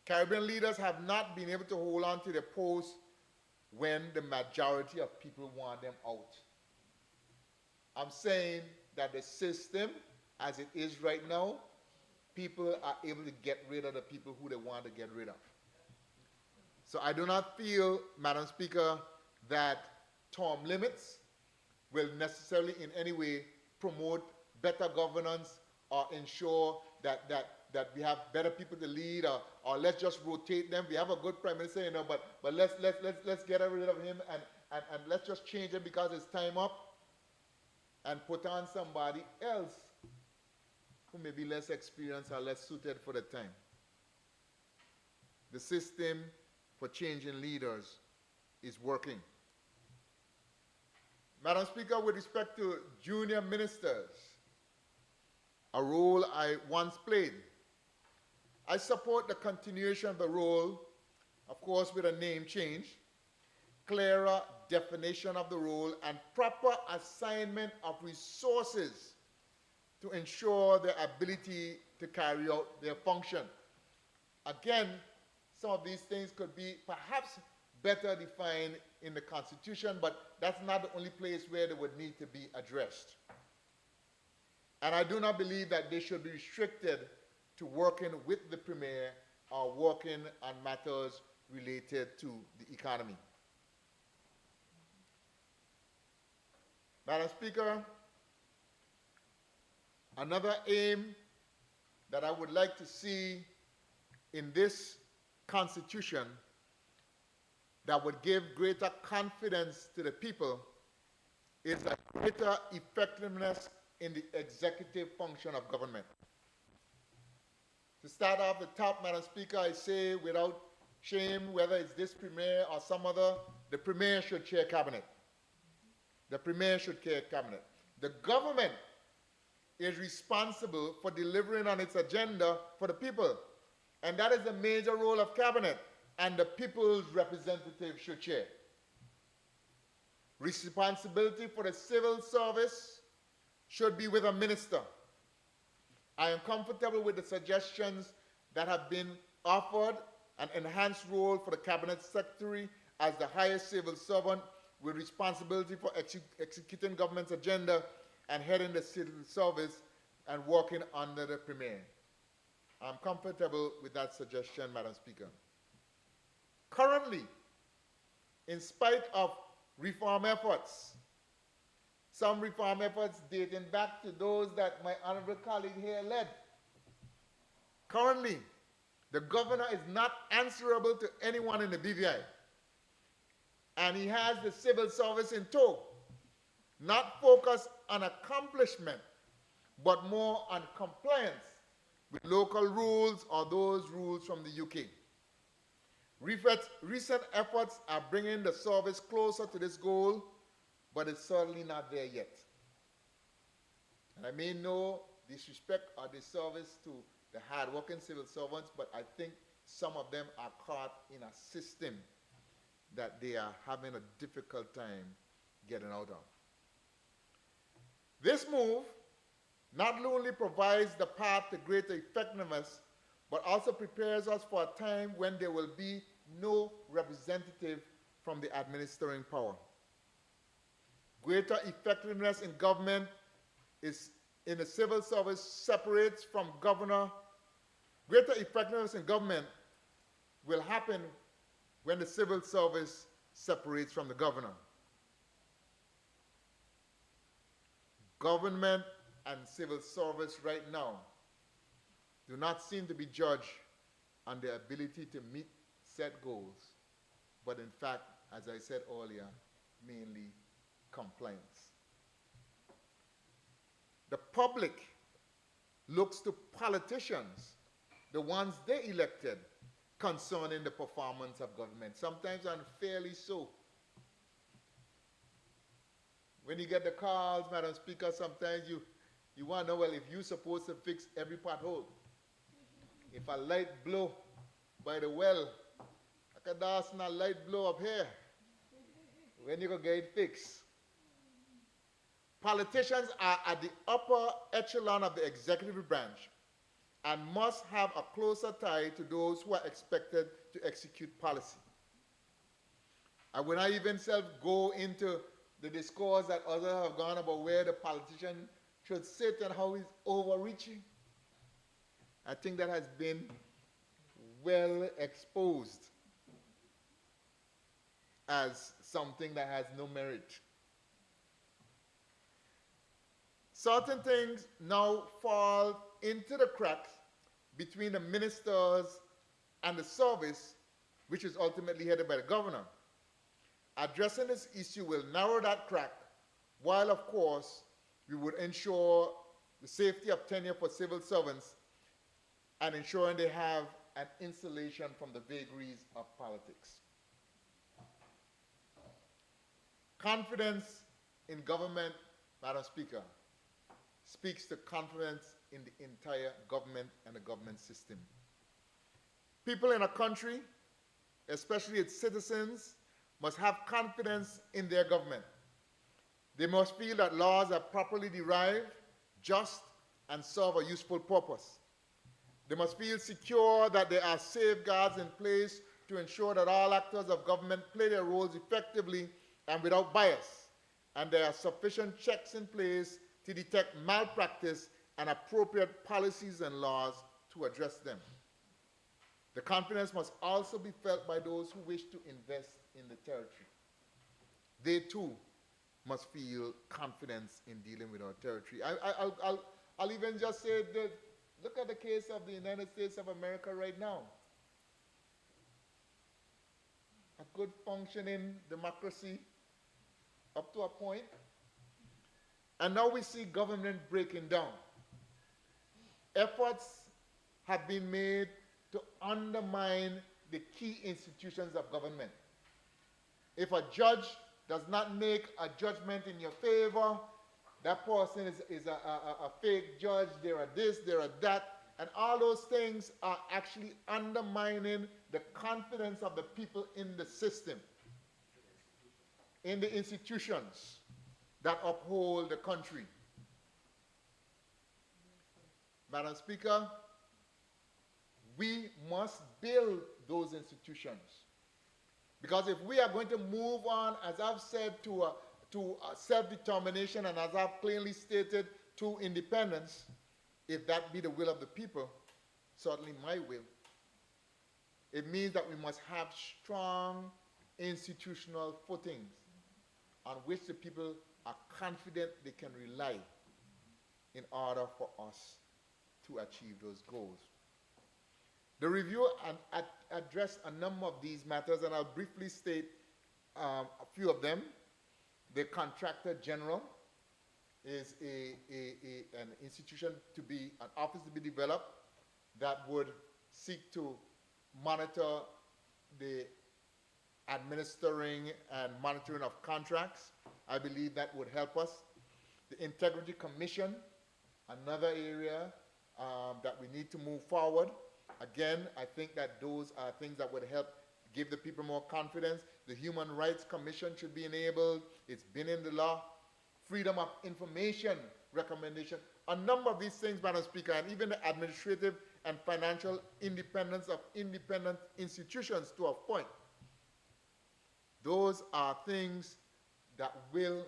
Speaker 4: Caribbean leaders have not been able to hold on to their posts when the majority of people want them out. I'm saying that the system, as it is right now, people are able to get rid of the people who they want to get rid of. So I do not feel, Madam Speaker, that term limits will necessarily in any way promote better governance or ensure that we have better people to lead, or let's just rotate them. We have a good prime minister, but let's get rid of him and let's just change him because it's time up and put on somebody else who may be less experienced or less suited for the time. The system for changing leaders is working. Madam Speaker, with respect to junior ministers, a role I once played, I support the continuation of the role, of course with a name change, clearer definition of the role, and proper assignment of resources to ensure their ability to carry out their function. Again, some of these things could be perhaps better defined in the Constitution, but that's not the only place where they would need to be addressed. And I do not believe that they should be restricted to working with the Premier or working on matters related to the economy. Madam Speaker, another aim that I would like to see in this Constitution that would give greater confidence to the people is a greater effectiveness in the executive function of government. To start off the top, Madam Speaker, I say without shame, whether it's this Premier or some other, the Premier should chair cabinet. The Premier should chair cabinet. The government is responsible for delivering on its agenda for the people. And that is the major role of cabinet, and the people's representative should chair. Responsibility for the civil service should be with a minister. I am comfortable with the suggestions that have been offered, an enhanced role for the cabinet secretary as the highest civil servant with responsibility for executing government's agenda and heading the civil service and working under the Premier. I'm comfortable with that suggestion, Madam Speaker. Currently, in spite of reform efforts, some reform efforts dating back to those that my honorable colleague here led, currently, the governor is not answerable to anyone in the BVI. And he has the civil service in tow, not focused on accomplishment, but more on compliance with local rules or those rules from the UK. Recent efforts are bringing the service closer to this goal, but it's certainly not there yet. And I mean no disrespect or disservice to the hard-working civil servants, but I think some of them are caught in a system that they are having a difficult time getting out of. This move not only provides the path to greater effectiveness, but also prepares us for a time when there will be no representative from the administering power. Greater effectiveness in government is in the civil service separates from governor. Greater effectiveness in government will happen when the civil service separates from the governor. Government and civil service right now do not seem to be judged on their ability to meet set goals, but in fact, as I said earlier, mainly compliance. The public looks to politicians, the ones they elected, concerning the performance of government, sometimes unfairly so. When you get the calls, Madam Speaker, sometimes you want to know, well, if you're supposed to fix every pothole, if a light blow by the well, I could ask a light blow up here, when you going to get it fixed? Politicians are at the upper echelon of the executive branch and must have a closer tie to those who are expected to execute policy. I will not even go into the discourse that others have gone about where the politician should sit and how he's overreaching. I think that has been well exposed as something that has no merit. Certain things now fall into the cracks between the ministers and the service, which is ultimately headed by the governor. Addressing this issue will narrow that crack, while of course we would ensure the safety of tenure for civil servants and ensuring they have an insulation from the vagaries of politics. Confidence in government, Madam Speaker, speaks to confidence in the entire government and the government system. People in a country, especially its citizens, must have confidence in their government. They must feel that laws are properly derived, just, and serve a useful purpose. They must feel secure that there are safeguards in place to ensure that all actors of government play their roles effectively and without bias, and there are sufficient checks in place to detect malpractice and appropriate policies and laws to address them. The confidence must also be felt by those who wish to invest in the territory. They too must feel confidence in dealing with our territory. I'll even just say that, look at the case of the United States of America right now. A good functioning democracy up to a point. And now we see government breaking down. Efforts have been made to undermine the key institutions of government. If a judge does not make a judgment in your favor, that person is a fake judge, there are this, there are that, and all those things are actually undermining the confidence of the people in the system, in the institutions that uphold the country. Madam Speaker, we must build those institutions. Because if we are going to move on, as I've said, to self-determination, and as I've plainly stated, to independence, if that be the will of the people, certainly my will, it means that we must have strong institutional footings on which the people are confident they can rely in order for us to achieve those goals. The review addressed a number of these matters, and I'll briefly state a few of them. The Contractor General is an institution to be, an office to be developed that would seek to monitor the administering and monitoring of contracts. I believe that would help us. The Integrity Commission, another area that we need to move forward. Again, I think that those are things that would help give the people more confidence. The Human Rights Commission should be enabled. It's been in the law. Freedom of information recommendation. A number of these things, Madam Speaker, and even the administrative and financial independence of independent institutions to a point. Those are things that will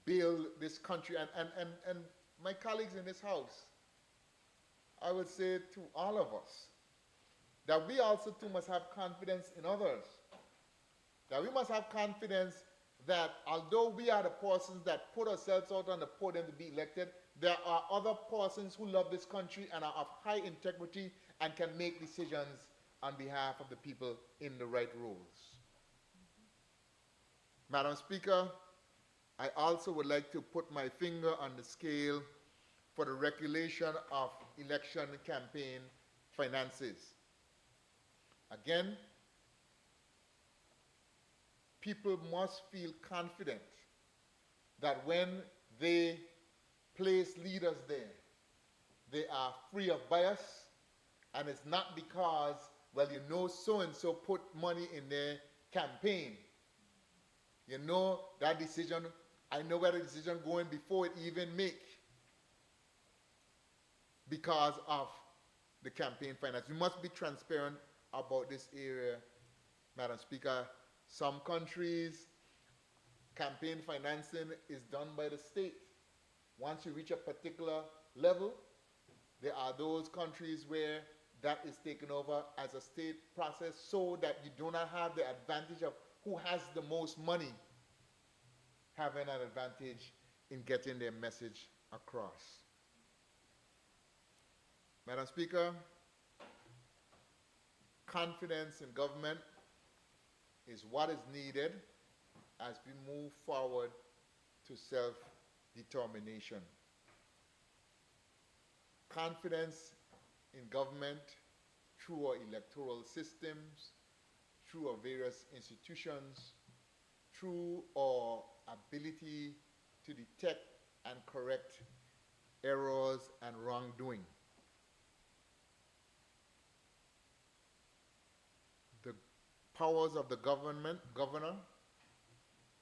Speaker 4: build this country. And my colleagues in this House, I would say to all of us, that we also too must have confidence in others. That we must have confidence that although we are the persons that put ourselves out on the podium to be elected, there are other persons who love this country and are of high integrity and can make decisions on behalf of the people in the right roles. Madam Speaker, I also would like to put my finger on the scale for the regulation of election campaign finances. Again, people must feel confident that when they place leaders there, they are free of bias, and it's not because, well, you know so-and-so put money in their campaign. You know that decision, I know where the decision going before it even make, because of the campaign finance. We must be transparent about this area, Madam Speaker. Some countries, campaign financing is done by the state. Once you reach a particular level, there are those countries where that is taken over as a state process so that you do not have the advantage of who has the most money having an advantage in getting their message across. Madam Speaker, confidence in government is what is needed as we move forward to self-determination. Confidence in government through our electoral systems, through our various institutions, through our ability to detect and correct errors and wrongdoing. The powers of the governor,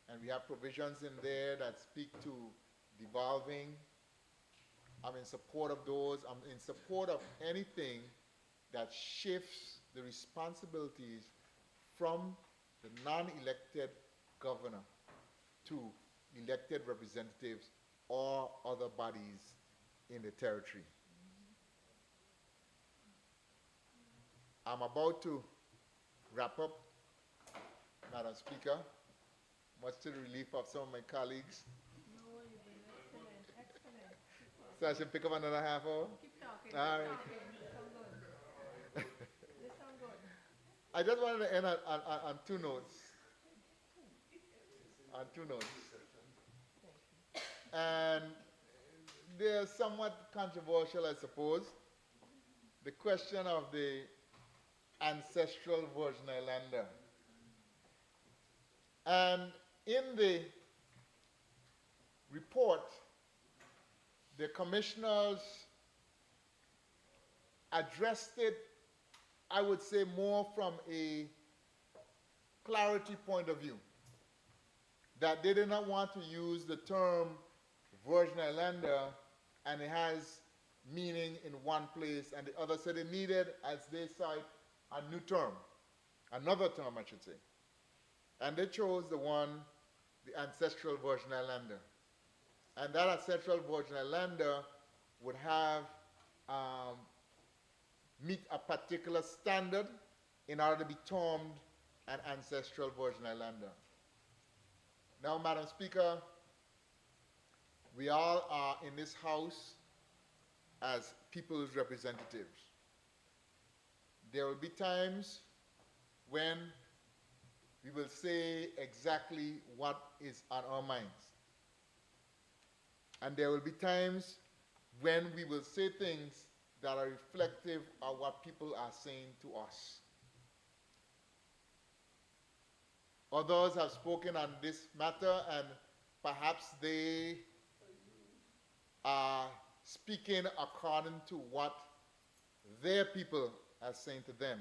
Speaker 4: and we have provisions in there that speak to devolving. I'm in support of those. I'm in support of anything that shifts the responsibilities from the non-elected governor to elected representatives or other bodies in the territory. I'm about to wrap up, Madam Speaker, much to the relief of some of my colleagues.
Speaker 1: No, you've been excellent, excellent.
Speaker 4: So I should pick up another half hour?
Speaker 1: Keep talking,
Speaker 4: All
Speaker 1: keep
Speaker 4: right.
Speaker 1: talking. You sound good. You sound good.
Speaker 4: I just wanted to end on two notes. On two notes. And they're somewhat controversial, I suppose. The question of the ancestral Virgin Islander. And in the report, the commissioners addressed it, I would say, more from a clarity point of view. That they did not want to use the term Virgin Islander and it has meaning in one place, and the other said they needed, as they saw it, a new term, another term, I should say. And they chose the ancestral Virgin Islander. And that ancestral Virgin Islander would have um, meet a particular standard in order to be termed an ancestral Virgin Islander. Now, Madam Speaker, we all are in this house as people's representatives. There will be times when we will say exactly what is on our minds. And there will be times when we will say things that are reflective of what people are saying to us. Others have spoken on this matter, and perhaps they are speaking according to what their people are saying to them.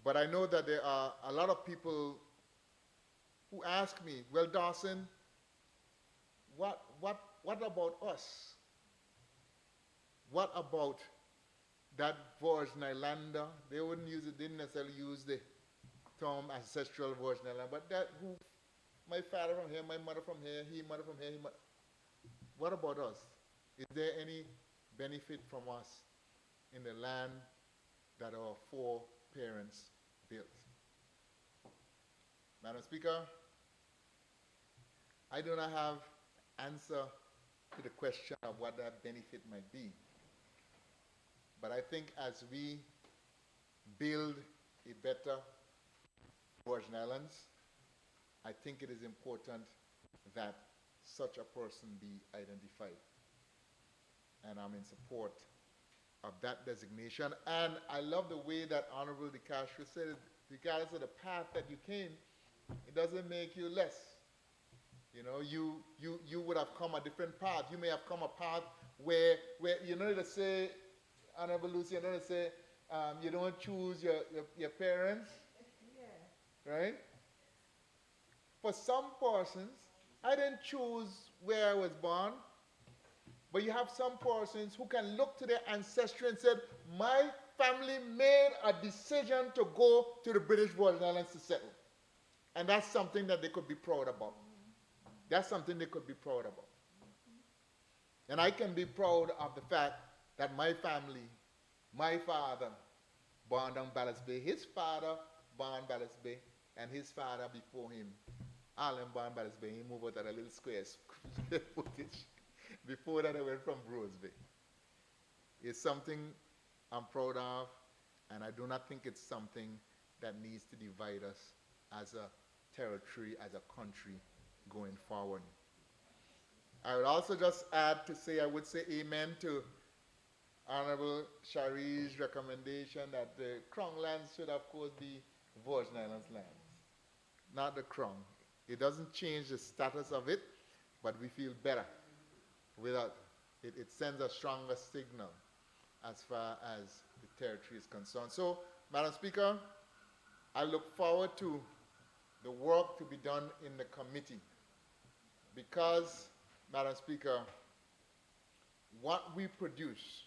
Speaker 4: But I know that there are a lot of people who ask me, well, Dawson, what about us? What about that Virgin Islander? They wouldn't use it, didn't necessarily use the term ancestral Virgin Islander, but that who, my father from here, my mother from here, he mother from here, he mother. What about us? Is there any benefit from us in the land that our foreparents built? Madam Speaker, I do not have answer to the question of what that benefit might be. But I think as we build a better Virgin Islands, I think it is important that such a person be identified. And I'm in support of that designation. And I love the way that Honorable DeCastro said, regardless of the path that you came, it doesn't make you less. You know, you would have come a different path. You may have come a path where you know, to say, Honorable Lucy, you know, to say, you don't choose your parents, right? For some persons, I didn't choose where I was born, but you have some persons who can look to their ancestry and said, my family made a decision to go to the British Virgin Islands to settle. And that's something that they could be proud about. That's something they could be proud about. And I can be proud of the fact that my family, my father, born on Ballast Bay, his father born Ballast Bay, and his father before him, Alan born Ballast Bay, he moved out at a little square footage. Before that, I went from Rose Bay. It's something I'm proud of, and I do not think it's something that needs to divide us as a territory, as a country going forward. I would also just add to say, I would say amen to Honorable Shari's recommendation that the Crown lands should of course be Virgin Islands lands, not the Crown. It doesn't change the status of it, but we feel better without it. It sends a stronger signal as far as the territory is concerned. So, Madam Speaker, I look forward to the work to be done in the committee because, Madam Speaker, what we produce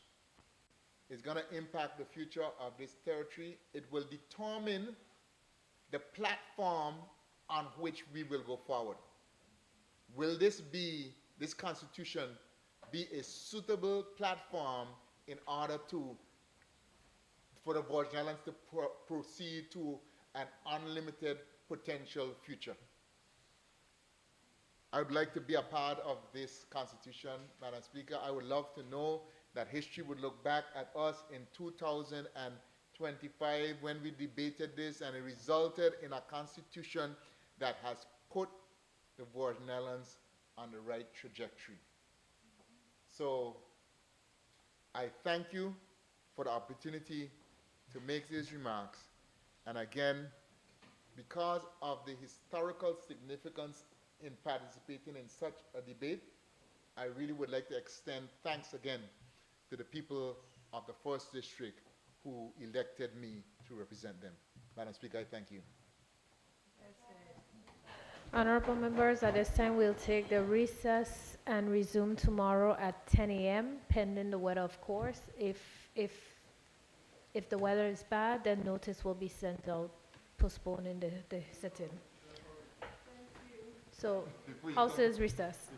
Speaker 4: is going to impact the future of this territory. It will determine the platform on which we will go forward. Will this constitution be a suitable platform in order for the Virgin Islands to proceed to an unlimited potential future? I would like to be a part of this constitution, Madam Speaker. I would love to know that history would look back at us in 2025 when we debated this and it resulted in a constitution that has put the Virgin Islands on the right trajectory. So I thank you for the opportunity to make these remarks. And again, because of the historical significance in participating in such a debate, I really would like to extend thanks again to the people of the 1st District who elected me to represent them. Madam Speaker, I thank you.
Speaker 1: Honorable members, at this time we'll take the recess and resume tomorrow at 10 a.m. pending the weather, of course. If If the weather is bad, then notice will be sent out postponing the sitting. So,
Speaker 4: Before you
Speaker 1: House
Speaker 4: go-
Speaker 1: is recessed.